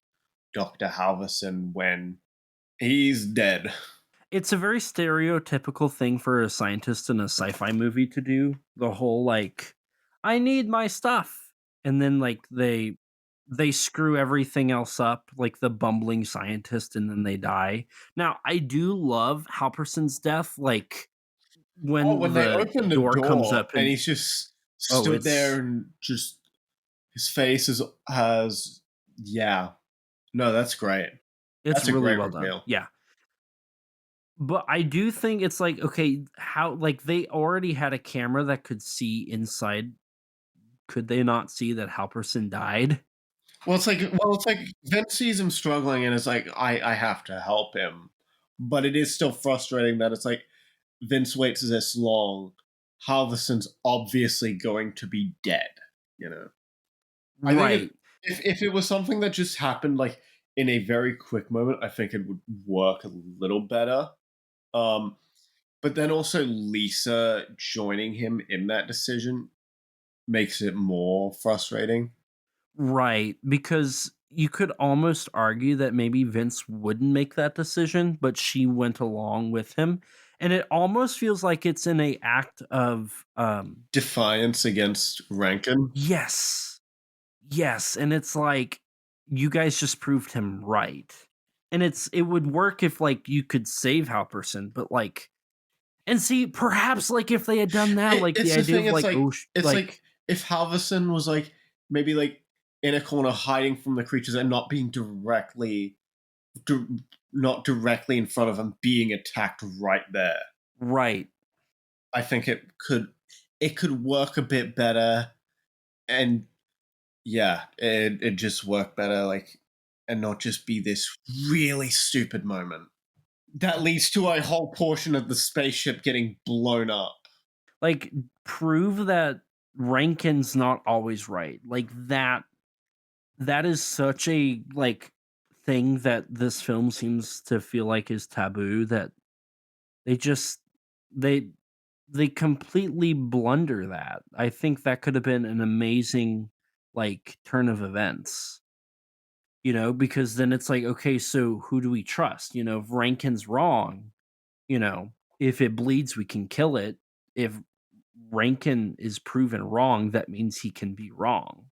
Dr. Halverson when he's dead. It's a very stereotypical thing for a scientist in a sci-fi movie to do. The whole like, I need my stuff, and then like they screw everything else up, like the bumbling scientist, and then they die. Now, I do love Halperson's death, like Oh, when when they the open the door comes door up and and he's just oh, stood there and just his face has yeah. No, that's great. it's That's a really great well done. reveal. Yeah. But I do think it's like, okay, how like they already had a camera that could see inside. Could they not see that Halperson died? Well, it's like Vince sees him struggling and it's like I have to help him. But it is still frustrating that it's like Vince waits this long. Halverson's obviously going to be dead, you know. I think Right. if it was something that just happened like in a very quick moment, I think it would work a little better. Um, but then also Lisa joining him in that decision makes it more frustrating. Right. Because you could almost argue that maybe Vince wouldn't make that decision, but she went along with him. And it almost feels like it's in a act of Defiance against Rankin. yes. Yes, and it's like you guys just proved him right. And it would work if like you could save Halperson, but like and see perhaps like if they had done that, like the It's the idea thing. of It's like like oh it's like like if Halverson was like maybe like in a corner hiding from the creatures and not being not directly in front of them, being attacked right there. right. I think it could work a bit better, and yeah, it just work better, like, and not just be this really stupid moment that leads to a whole portion of the spaceship getting blown up. Like prove that Rankin's not always right. Like that is such a like thing that this film seems to feel like is taboo that they just they they completely blunder that. I think that could have been an amazing like turn of events, because then it's like, okay, so who do we trust? If Rankin's wrong, if it bleeds, we can kill it. If Rankin is proven wrong, that means he can be wrong.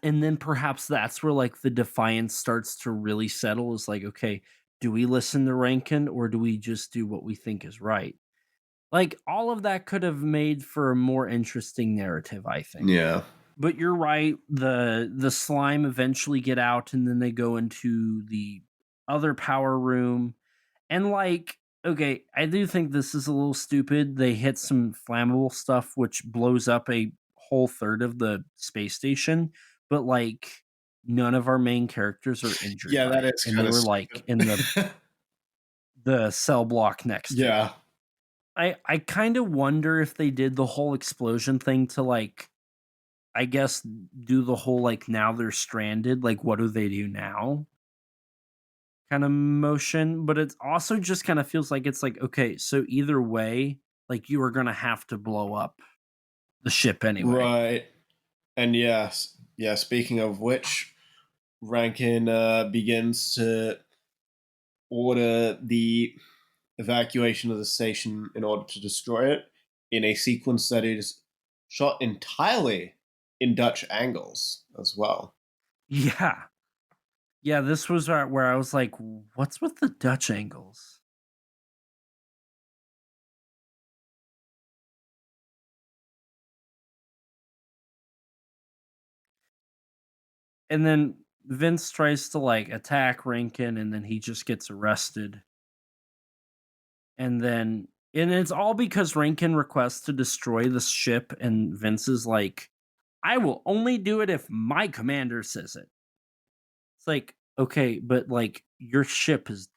And then perhaps that's where like the defiance starts to really settle is like, okay, do we listen to Rankin or do we just do what we think is right? Like all of that could have made for a more interesting narrative, I think. Yeah. But you're right, the slime eventually get out and then they go into the other power room and like okay, I do think this is a little stupid. They hit some flammable stuff which blows up a whole third of the space station, but like none of our main characters are injured Yeah, by that it. is And kind they of were like in the cell block next to it. yeah. I kind of wonder if they did the whole explosion thing to like I guess do the whole like now they're stranded, like what do they do now? Kind of motion, but it also just kind of feels like it's like okay, so either way, like you are going to have to blow up the ship anyway. Right. And yes, yeah, speaking of which, Rankin begins to order the evacuation of the station in order to destroy it in a sequence that is shot entirely in Dutch angles as well. Yeah. Yeah, this was where I was like what's with the Dutch angles? And then Vince tries to like attack Rankin and then he just gets arrested. And it's all because Rankin requests to destroy the ship and Vince is like I will only do it if my commander says it. It's like, okay, but like your ship is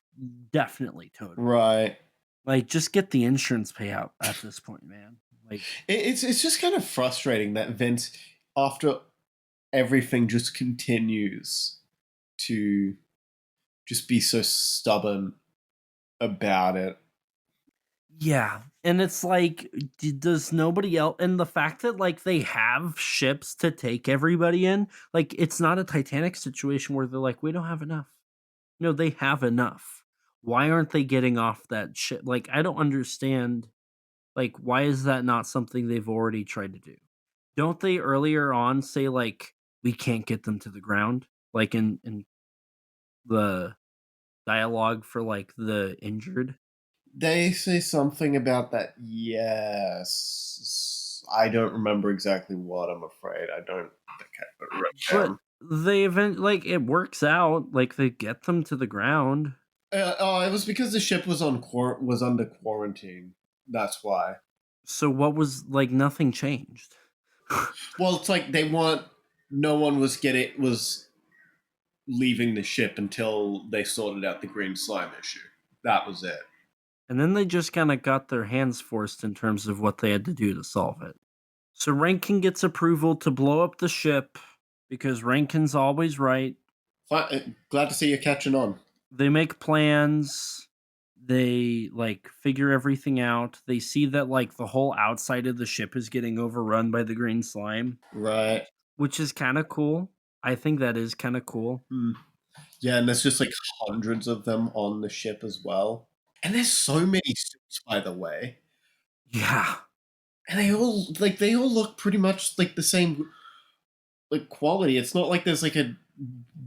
definitely totaled. Right. Like just get the insurance payout at this point, man. Like It's just kind of frustrating that Vince, after everything, just continues to just be so stubborn about it. yeah, and it's like does nobody else and the fact that like they have ships to take everybody in, like it's not a Titanic situation where they're like we don't have enough. No, they have enough. Why aren't they getting off that ship? Like I don't understand. Like, why is that not something they've already tried to do? Don't they earlier on say like we can't get them to the ground? Like in the dialogue for like the injured? They say something about that. Yes, I don't remember exactly what. I'm afraid I don't think I put it right But down. they event like it works out, like they get them to the ground. Oh, it was because the ship was was under quarantine. That's why. So what was like nothing changed. Well, it's like they want. No one was leaving the ship until they sorted out the green slime issue. That was it. And then they just kind of got their hands forced in terms of what they had to do to solve it. So Rankin gets approval to blow up the ship because Rankin's always right. Glad to see you catching on. They make plans. They like figure everything out. They see that like the whole outside of the ship is getting overrun by the green slime, Right. which is kind of cool. I think that is kind of cool. Yeah, and there's just like hundreds of them on the ship as well. And there's so many suits, by the way. Yeah. And they all look pretty much like the same like quality. It's not like there's like a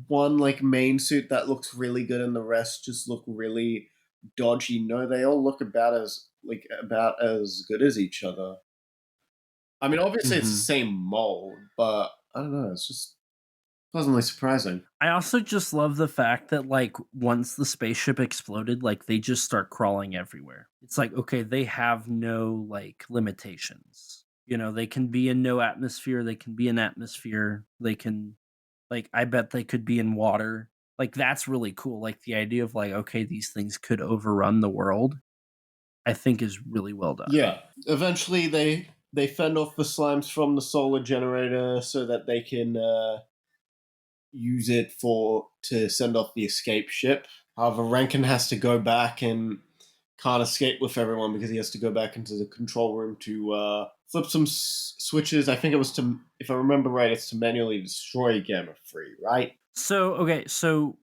one like main suit that looks really good and the rest just look really dodgy. No, they all look about as good as each other. I mean, obviously it's the same mold, but I don't know, it's just pleasantly surprising. I also just love the fact that like once the spaceship exploded, like they just start crawling everywhere. It's like, okay, they have no like limitations. You know, they can be in no atmosphere, they can be in atmosphere, they can like I bet they could be in water. Like that's really cool. Like the idea of like, okay, these things could overrun the world, I think is really well done. Yeah. Eventually they fend off the slimes from the solar generator so that they can use it to send off the escape ship. However, Rankin has to go back and can't escape with everyone because he has to go back into the control room to flip some switches. I think it was to, if I remember right, it's to manually destroy Gamma Free, right? So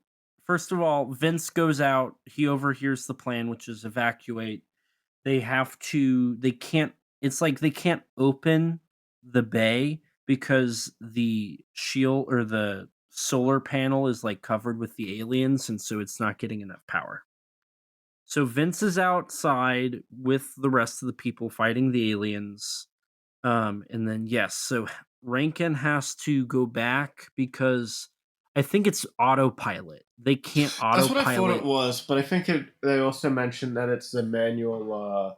first of all, Vince goes out, he overhears the plan, which is evacuate. They can't, it's like they can't open the bay because the shield or the solar panel is like covered with the aliens, and so it's not getting enough power. So Vince is outside with the rest of the people fighting the aliens. And then yes, so Rankin has to go back because I think it's autopilot. They can't autopilot. That's what I thought it was, but I think they also mentioned that it's the manual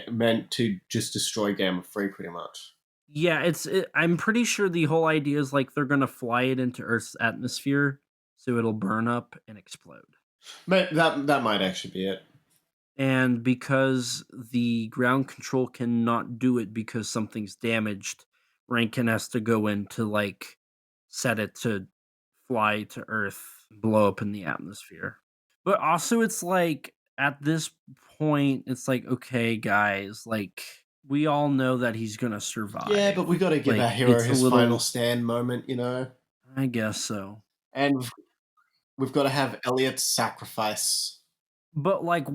meant to just destroy Gamma Free, pretty much. Yeah, I'm pretty sure the whole idea is like they're gonna fly it into Earth's atmosphere, so it'll burn up and explode. But that might actually be it. And because the ground control cannot do it because something's damaged, Rankin has to go in to like set it to fly to Earth, blow up in the atmosphere. But also it's like at this point, it's like, okay, guys, like we all know that he's gonna survive. Yeah, but we gotta give Like, our hero it's a his little- final stand moment, you know? I guess so. And we've got to have Elliot's sacrifice. But like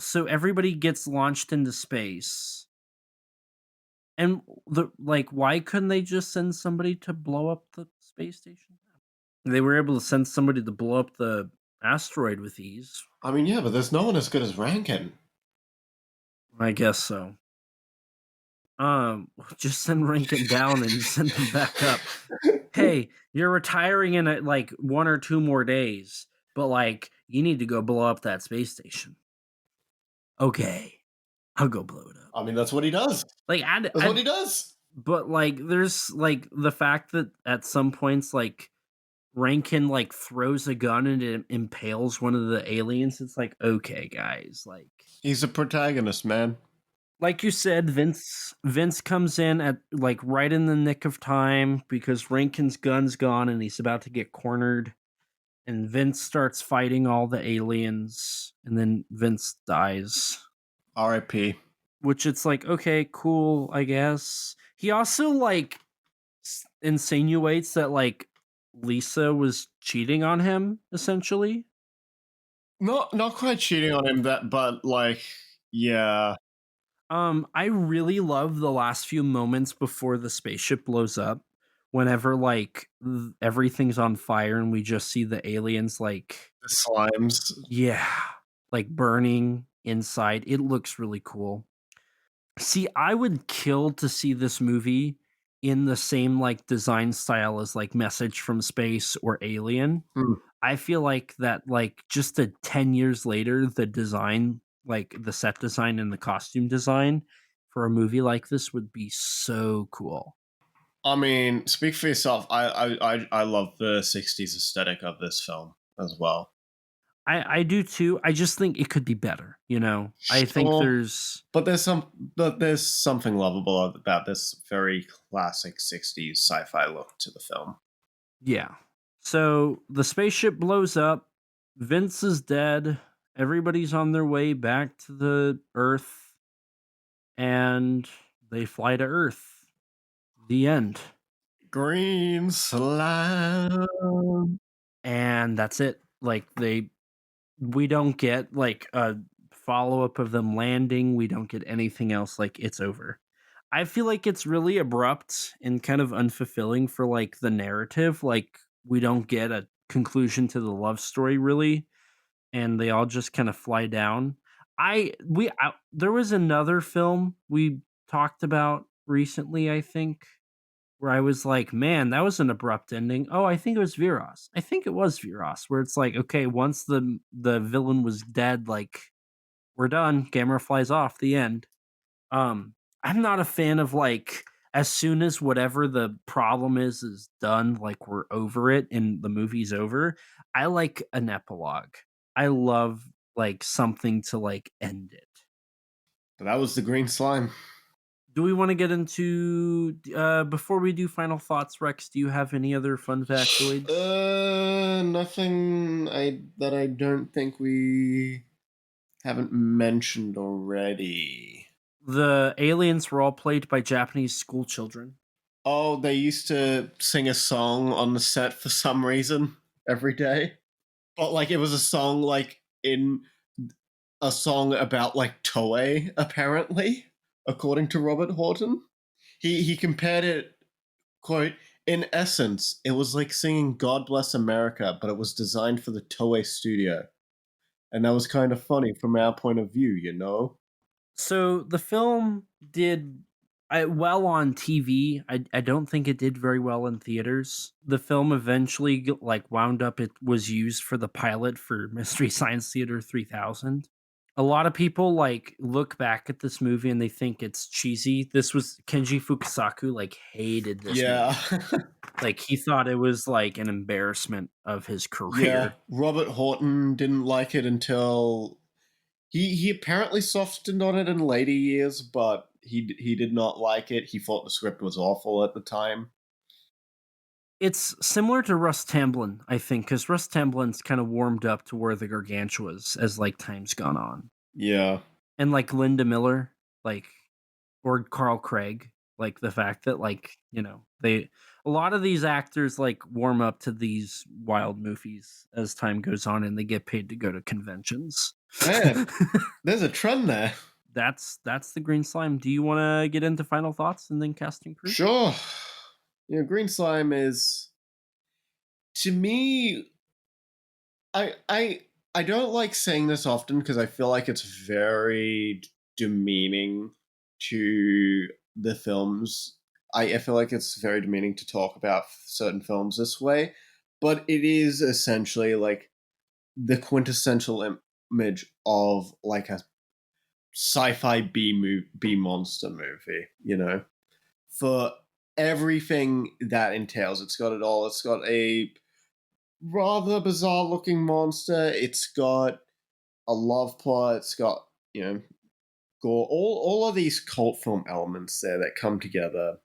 so everybody gets launched into space. And why couldn't they just send somebody to blow up the space station? They were able to send somebody to blow up the asteroid with ease. I mean, yeah, but there's no one as good as Rankin. I guess so. Just send Rankin down and send him back up. Hey, you're retiring in like 1 or 2 more days, but like you need to go blow up that space station. Okay, I'll go blow it up. I mean, that's what he does. Like That's what he does. But like, there's like the fact that at some points, like Rankin like throws a gun and it impales one of the aliens. It's like, okay, guys, like He's a protagonist, man. Like you said, Vince comes in at like right in the nick of time because Rankin's gun's gone and he's about to get cornered. And Vince starts fighting all the aliens, and then Vince dies. R.I.P. Which it's like, okay, cool, I guess. He also like insinuates that like Lisa was cheating on him, essentially. Not quite cheating on him, but like, yeah. I really love the last few moments before the spaceship blows up. Whenever like everything's on fire and we just see the aliens like The slimes. Yeah, like burning inside. It looks really cool. See, I would kill to see this movie in the same like design style as like Message from Space or Alien. I feel like that like just 10 years later, the design, like the set design and the costume design for a movie like this would be so cool. I mean, speak for yourself. I love the 60s aesthetic of this film as well. I do too. I just think it could be better, you know. I think there's something lovable about this very classic 60s sci-fi look to the film. Yeah. So the spaceship blows up. Vince is dead. Everybody's on their way back to the Earth, and they fly to Earth. The end. Green slime. And that's it. Like we don't get like a follow-up of them landing. We don't get anything else. Like it's over. I feel like it's really abrupt and kind of unfulfilling for like the narrative. Like we don't get a conclusion to the love story really, and they all just kind of fly down. There was another film we talked about recently, I think, where I was like, man, that was an abrupt ending. Oh, I think it was Viras. I think it was Viras, where it's like, okay, once the villain was dead, like we're done. Gamera flies off. The end. I'm not a fan of like as soon as whatever the problem is done, like we're over it and the movie's over. I like an epilogue. I love like something to like end it. But that was the green slime. Do we want to get into before we do final thoughts, Rex? Do you have any other fun factoids? Nothing that I don't think we haven't mentioned already. The aliens were all played by Japanese school children. Oh, they used to sing a song on the set for some reason every day. But like it was a song like in a song about like Toei, apparently, according to Robert Horton. He compared it, quote, in essence, it was like singing God Bless America, but it was designed for the Toei studio. And that was kind of funny from our point of view, you know? So the film did well on TV. I don't think it did very well in theaters. The film eventually like wound up. It was used for the pilot for Mystery Science Theater 3000. A lot of people like look back at this movie and they think it's cheesy. This was Kenji Fukasaku like hated this Yeah. movie. Like he thought it was like an embarrassment of his career. Yeah. Robert Horton didn't like it until he apparently softened on it in later years, but he did not like it. He thought the script was awful at the time. It's similar to Russ Tamblyn, I think, because Russ Tamblyn's kind of warmed up to where the Gargantuas as like time's gone on, Yeah. and like Linda Miller, like or Carl Craig, like the fact that like they a lot of these actors like warm up to these wild movies as time goes on, and they get paid to go to conventions. Man, there's a trend there. That's the green slime. Do you want to get into final thoughts and then casting crew? Sure. You know, green slime is, to me, I don't like saying this often because I feel like it's very demeaning to the films. I feel like it's very demeaning to talk about certain films this way, but it is essentially like the quintessential image of like a sci-fi B monster movie, you know, for everything that entails. It's got it all. It's got a rather bizarre looking monster. It's got a love plot. It's got, you know, gore. All of these cult film elements there that come together.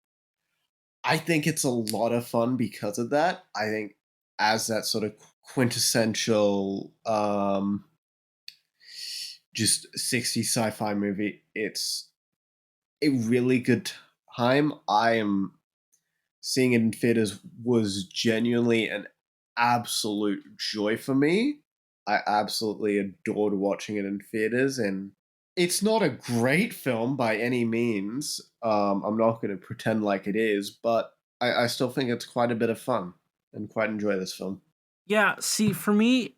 I think it's a lot of fun because of that. I think as that sort of quintessential just 60s sci-fi movie, it's a really good time. I am seeing it in theaters was genuinely an absolute joy for me. I absolutely adored watching it in theaters, and it's not a great film by any means. I'm not going to pretend like it is, but I still think it's quite a bit of fun and quite enjoy this film. Yeah, see, for me,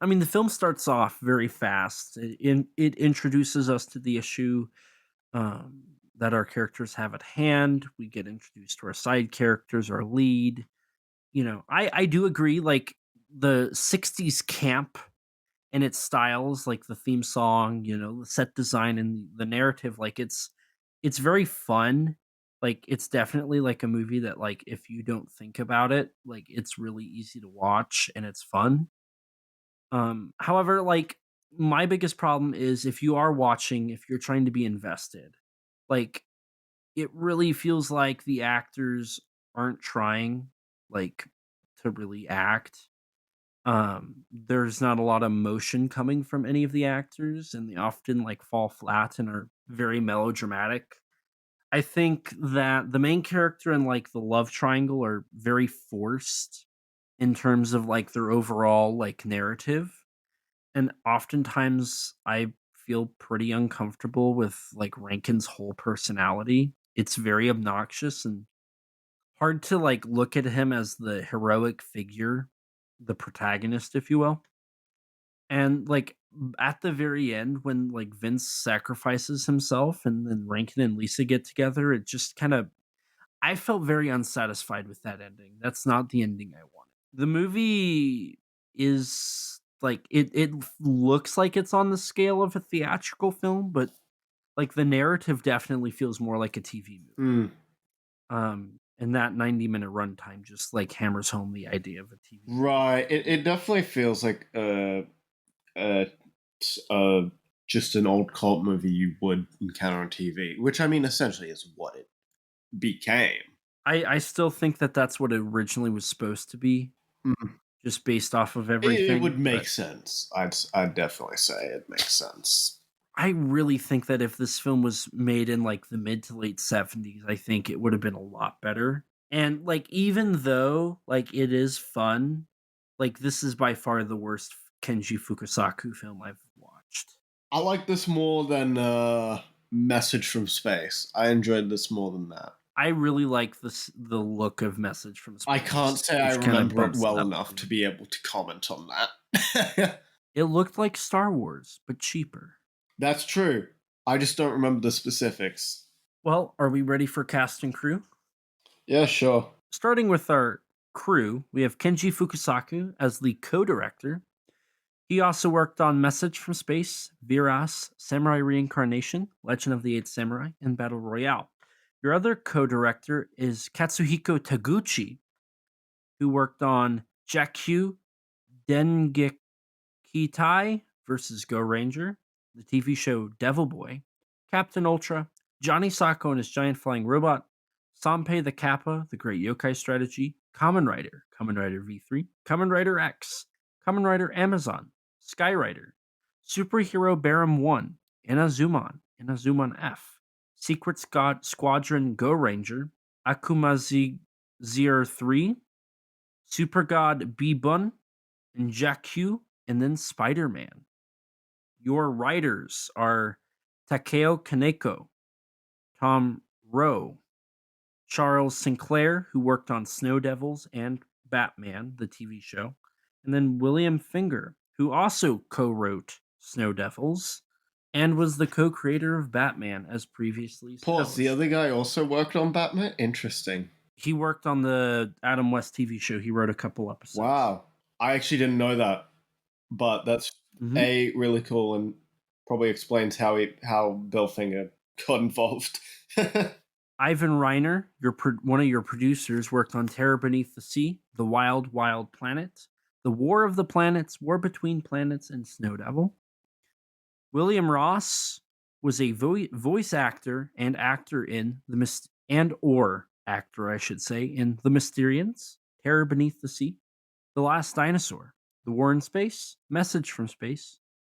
I mean, the film starts off very fast. It introduces us to the issue that our characters have at hand. We get introduced to our side characters, our lead. I do agree. Like the '60s camp and its styles, like the theme song, the set design and the narrative. Like it's very fun. Like it's definitely like a movie that like if you don't think about it, like it's really easy to watch and it's fun. However, like my biggest problem is if you are watching, if you're trying to be invested, like it really feels like the actors aren't trying like to really act. There's not a lot of emotion coming from any of the actors, and they often like fall flat and are very melodramatic. I think that the main character and like the love triangle are very forced in terms of like their overall like narrative. And oftentimes I feel pretty uncomfortable with like Rankin's whole personality. It's very obnoxious and hard to like look at him as the heroic figure, the protagonist, if you will. And like at the very end, when like Vince sacrifices himself and then Rankin and Lisa get together, it just kind of I felt very unsatisfied with that ending. That's not the ending I wanted. The movie is like it looks like it's on the scale of a theatrical film, but like the narrative definitely feels more like a TV movie. Mm, And that 90-minute runtime just like hammers home the idea of a TV movie. right. It definitely feels like uh, uh, just an old cult movie you would encounter on TV, which I mean, essentially is what it became. I still think that that's what it originally was supposed to be, Mm. just based off of It everything. would make but sense. I'd definitely say it makes sense. I really think that if this film was made in like the mid to late 70s, I think it would have been a lot better. And like even though like it is fun, like this is by far the worst Kenji Fukasaku film I've watched. I like this more than Message from Space. I enjoyed this more than that. I really like the look of Message from Space. I can't say I which kinda remember it bumps well up enough for to me. be able to comment on that. It looked like Star Wars, but cheaper. That's true. I just don't remember the specifics. Well, are we ready for cast and crew? Yeah, sure. Starting with our crew, we have Kenji Fukasaku as the co-director. He also worked on Message from Space, Viras, Samurai Reincarnation, Legend of the Eight Samurai, and Battle Royale. Your other co-director is Katsuhiko Taguchi, who worked on Jakku Dengekitai versus Go Ranger, the TV show Devil Boy, Captain Ultra, Johnny Sacco and his giant flying robot, Sanpei the Kappa, the Great Yokai Strategy, Kamen Rider V3, Kamen Rider X, Kamen Rider Amazon, Skyrider, Superhero Barum 1, Inazuman F, Secret Squadron Go Ranger, Akumazi Zir 3, Super God B Bun, and Jakku, and then Spider Man. Your writers are Takeo Kaneko, Tom Rowe, Charles Sinclair, who worked on Snow Devils and Batman, the TV show, and then William Finger, who also co wrote Snow Devils and was the co creator of Batman, as previously Pause. The established. other guy also worked on Batman? Interesting. He worked on the Adam West TV show. He wrote a couple episodes. Wow. I actually didn't know that. But that's Mhm. really cool and probably explains how Bill Finger got involved. Ivan Reiner, one of your producers, worked on Terror Beneath the Sea, The Wild, Wild Planet, The War of the Planets, War Between Planets, and Snow Devil. William Ross was a voice actor and actor in actor, I should say, in The Mysterians, Terror Beneath the Sea, The Last Dinosaur, The War in Space, Message from Space,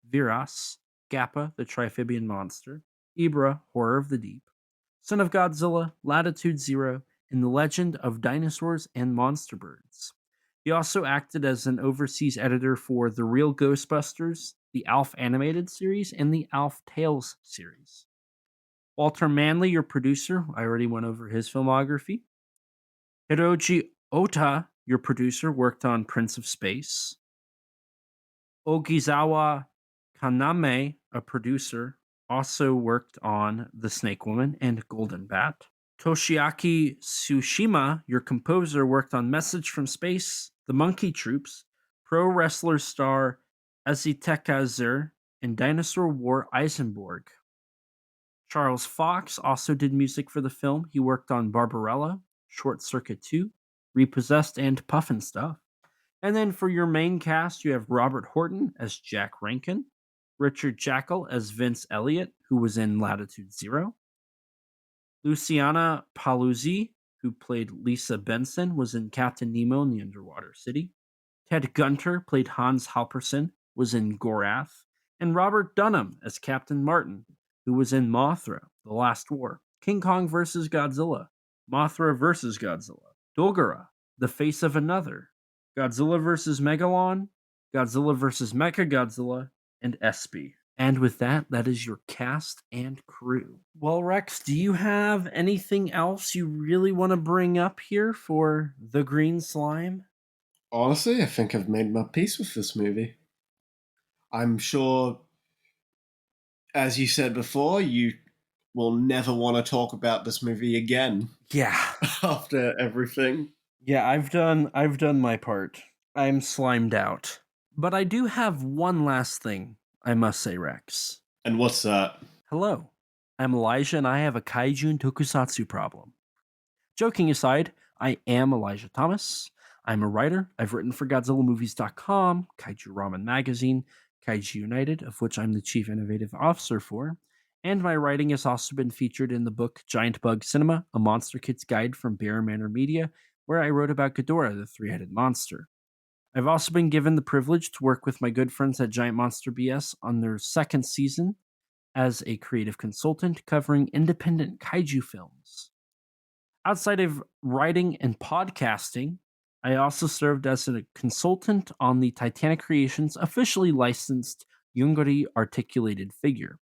Viras, Gappa, the Triphibian Monster, Ibra, Horror of the Deep, Son of Godzilla, Latitude Zero, and The Legend of Dinosaurs and Monster Birds. He also acted as an overseas editor for The Real Ghostbusters, the Alf Animated Series, and the Alf Tales series. Walter Manley, your producer, I already went over his filmography. Hiroji Ota, your producer, worked on Prince of Space. Ogizawa Kaname, a producer, also worked on The Snake Woman and Golden Bat. Toshiaki Tsushima, your composer, worked on Message from Space, The Monkey Troops, Pro Wrestler star Aztekazur, and Dinosaur War Eisenborg. Charles Fox also did music for the film. He worked on Barbarella, Short Circuit 2, Repossessed, and Puffin Stuff. And then for your main cast, you have Robert Horton as Jack Rankin, Richard Jackal as Vince Elliott, who was in Latitude Zero, Luciana Paluzzi, who played Lisa Benson, was in Captain Nemo in the Underwater City, Ted Gunter played Hans Halperson, was in Gorath, and Robert Dunham as Captain Martin, who was in Mothra, The Last War. King Kong vs. Godzilla, Mothra vs. Godzilla, Dogora, The Face of Another, Godzilla vs. Megalon, Godzilla vs. Mechagodzilla, and Espy. And with that, that is your cast and crew. Well, Rex, do you have anything else you really want to bring up here for The Green Slime? Honestly, I think I've made my peace with this movie. I'm sure, as you said before, you will never want to talk about this movie again Yeah. after everything. Yeah, I've done my part. I'm slimed out. But I do have one last thing I must say, Rex. And what's that? Hello. I'm Elijah and I have a Kaiju and Tokusatsu problem. Joking aside, I am Elijah Thomas. I'm a writer. I've written for GodzillaMovies.com, Kaiju Ramen Magazine, Kaiju United, of which I'm the Chief Innovative Officer for, and my writing has also been featured in the book Giant Bug Cinema, A Monster Kid's Guide from Bear Manor Media, where I wrote about Ghidorah, the three-headed monster. I've also been given the privilege to work with my good friends at Giant Monster BS on their second season as a creative consultant covering independent kaiju films. Outside of writing and podcasting, I also served as a consultant on the Titanic Creations officially licensed Yungari articulated figure.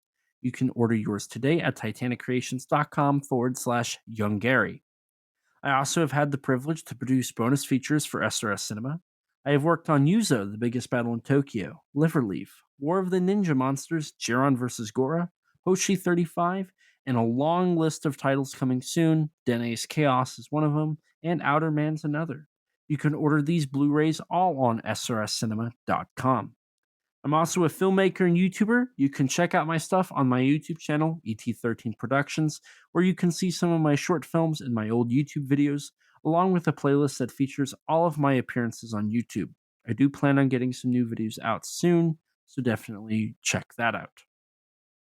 You can order yours today at titaniccreations.com/Yungari. I also have had the privilege to produce bonus features for SRS Cinema. I have worked on Yuzo, The Biggest Battle in Tokyo, Liverleaf, War of the Ninja Monsters, Jiron vs. Gora, Hoshi 35, and a long list of titles coming soon. Dene's Chaos is one of them, and Outer Man's another. You can order these Blu-rays all on srscinema.com. I'm also a filmmaker and YouTuber. You can check out my stuff on my YouTube channel, ET13 Productions, where you can see some of my short films and my old YouTube videos, along with a playlist that features all of my appearances on YouTube. I do plan on getting some new videos out soon, so definitely check that out.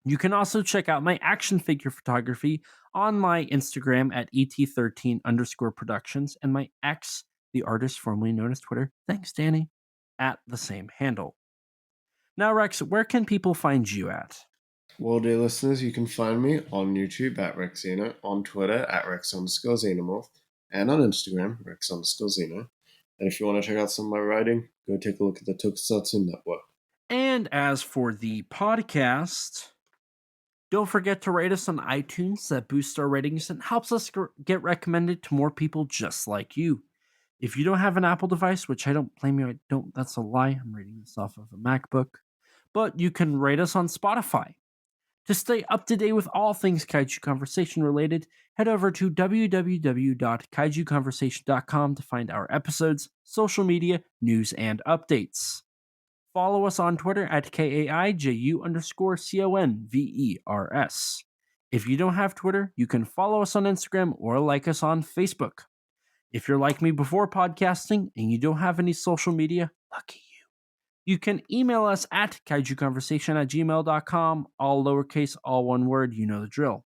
You can also check out my action figure photography on my Instagram at ET13_productions and my X, the artist formerly known as Twitter, thanks Danny, at the same handle. Now, Rex, where can people find you at? Well, dear listeners, you can find me on YouTube at Rexino, on Twitter at Rex_Xenomorph, and on Instagram, Rex_Xeno. And if you want to check out some of my writing, go take a look at the Tokusatsu Network. And as for the podcast, don't forget to rate us on iTunes. That boosts our ratings and helps us get recommended to more people just like you. If you don't have an Apple device, which I don't blame you, I don't, that's a lie. I'm reading this off of a MacBook. But you can rate us on Spotify. To stay up to date with all things Kaiju Conversation related, head over to www.kaijuconversation.com to find our episodes, social media, news, and updates. Follow us on Twitter at KAIJU_CONVERS. If you don't have Twitter, you can follow us on Instagram or like us on Facebook. If you're like me before podcasting and you don't have any social media, lucky you. You can email us at kaijuconversation@gmail.com, all lowercase, all one word, you know the drill.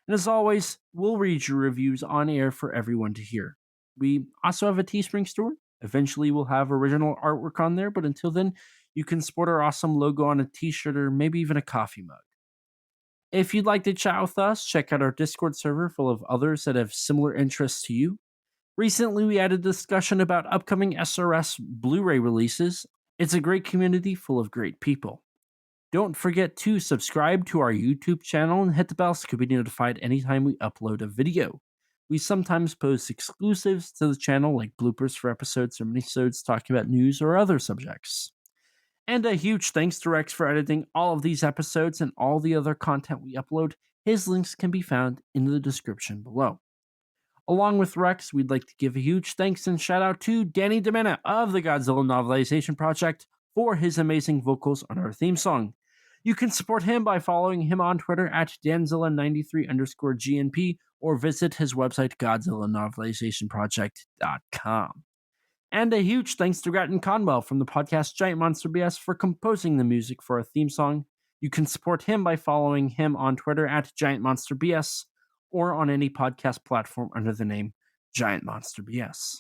And as always, we'll read your reviews on air for everyone to hear. We also have a Teespring store. Eventually we'll have original artwork on there, but until then, you can sport our awesome logo on a t-shirt or maybe even a coffee mug. If you'd like to chat with us, check out our Discord server full of others that have similar interests to you. Recently, we had a discussion about upcoming SRS Blu-ray releases. It's a great community full of great people. Don't forget to subscribe to our YouTube channel and hit the bell so you can be notified anytime we upload a video. We sometimes post exclusives to the channel like bloopers for episodes or minisodes talking about news or other subjects. And a huge thanks to Rex for editing all of these episodes and all the other content we upload. His links can be found in the description below. Along with Rex, we'd like to give a huge thanks and shout out to Danny DeMena of the Godzilla Novelization Project for his amazing vocals on our theme song. You can support him by following him on Twitter at Danzilla93_GNP or visit his website GodzillaNovelizationProject.com. And a huge thanks to Grattan Conwell from the podcast Giant Monster BS for composing the music for our theme song. You can support him by following him on Twitter at Giant Monster BS or on any podcast platform under the name Giant Monster BS.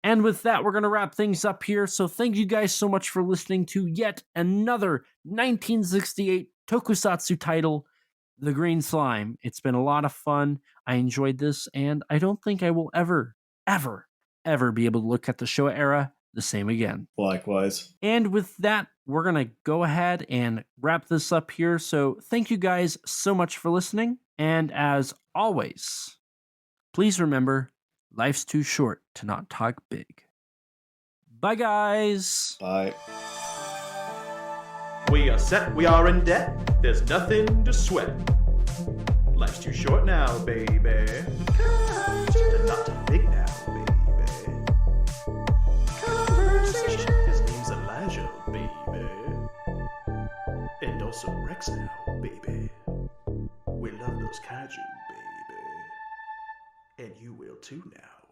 And with that, we're going to wrap things up here. So thank you guys so much for listening to yet another 1968 Tokusatsu title, the green slime. It's been a lot of fun. I enjoyed this, and I don't think I will ever, ever, ever be able to look at the Showa era the same again. Likewise. And with that, we're going to go ahead and wrap this up here. So thank you guys so much for listening. And as always, please remember, life's too short to not talk big. Bye, guys. Bye. We are set, we are in debt. There's nothing to sweat. Life's too short now, baby. And not too big now, baby. Conversation. His name's Elijah, baby. And also Rex now, baby. We love those kaiju, baby. And you will too now.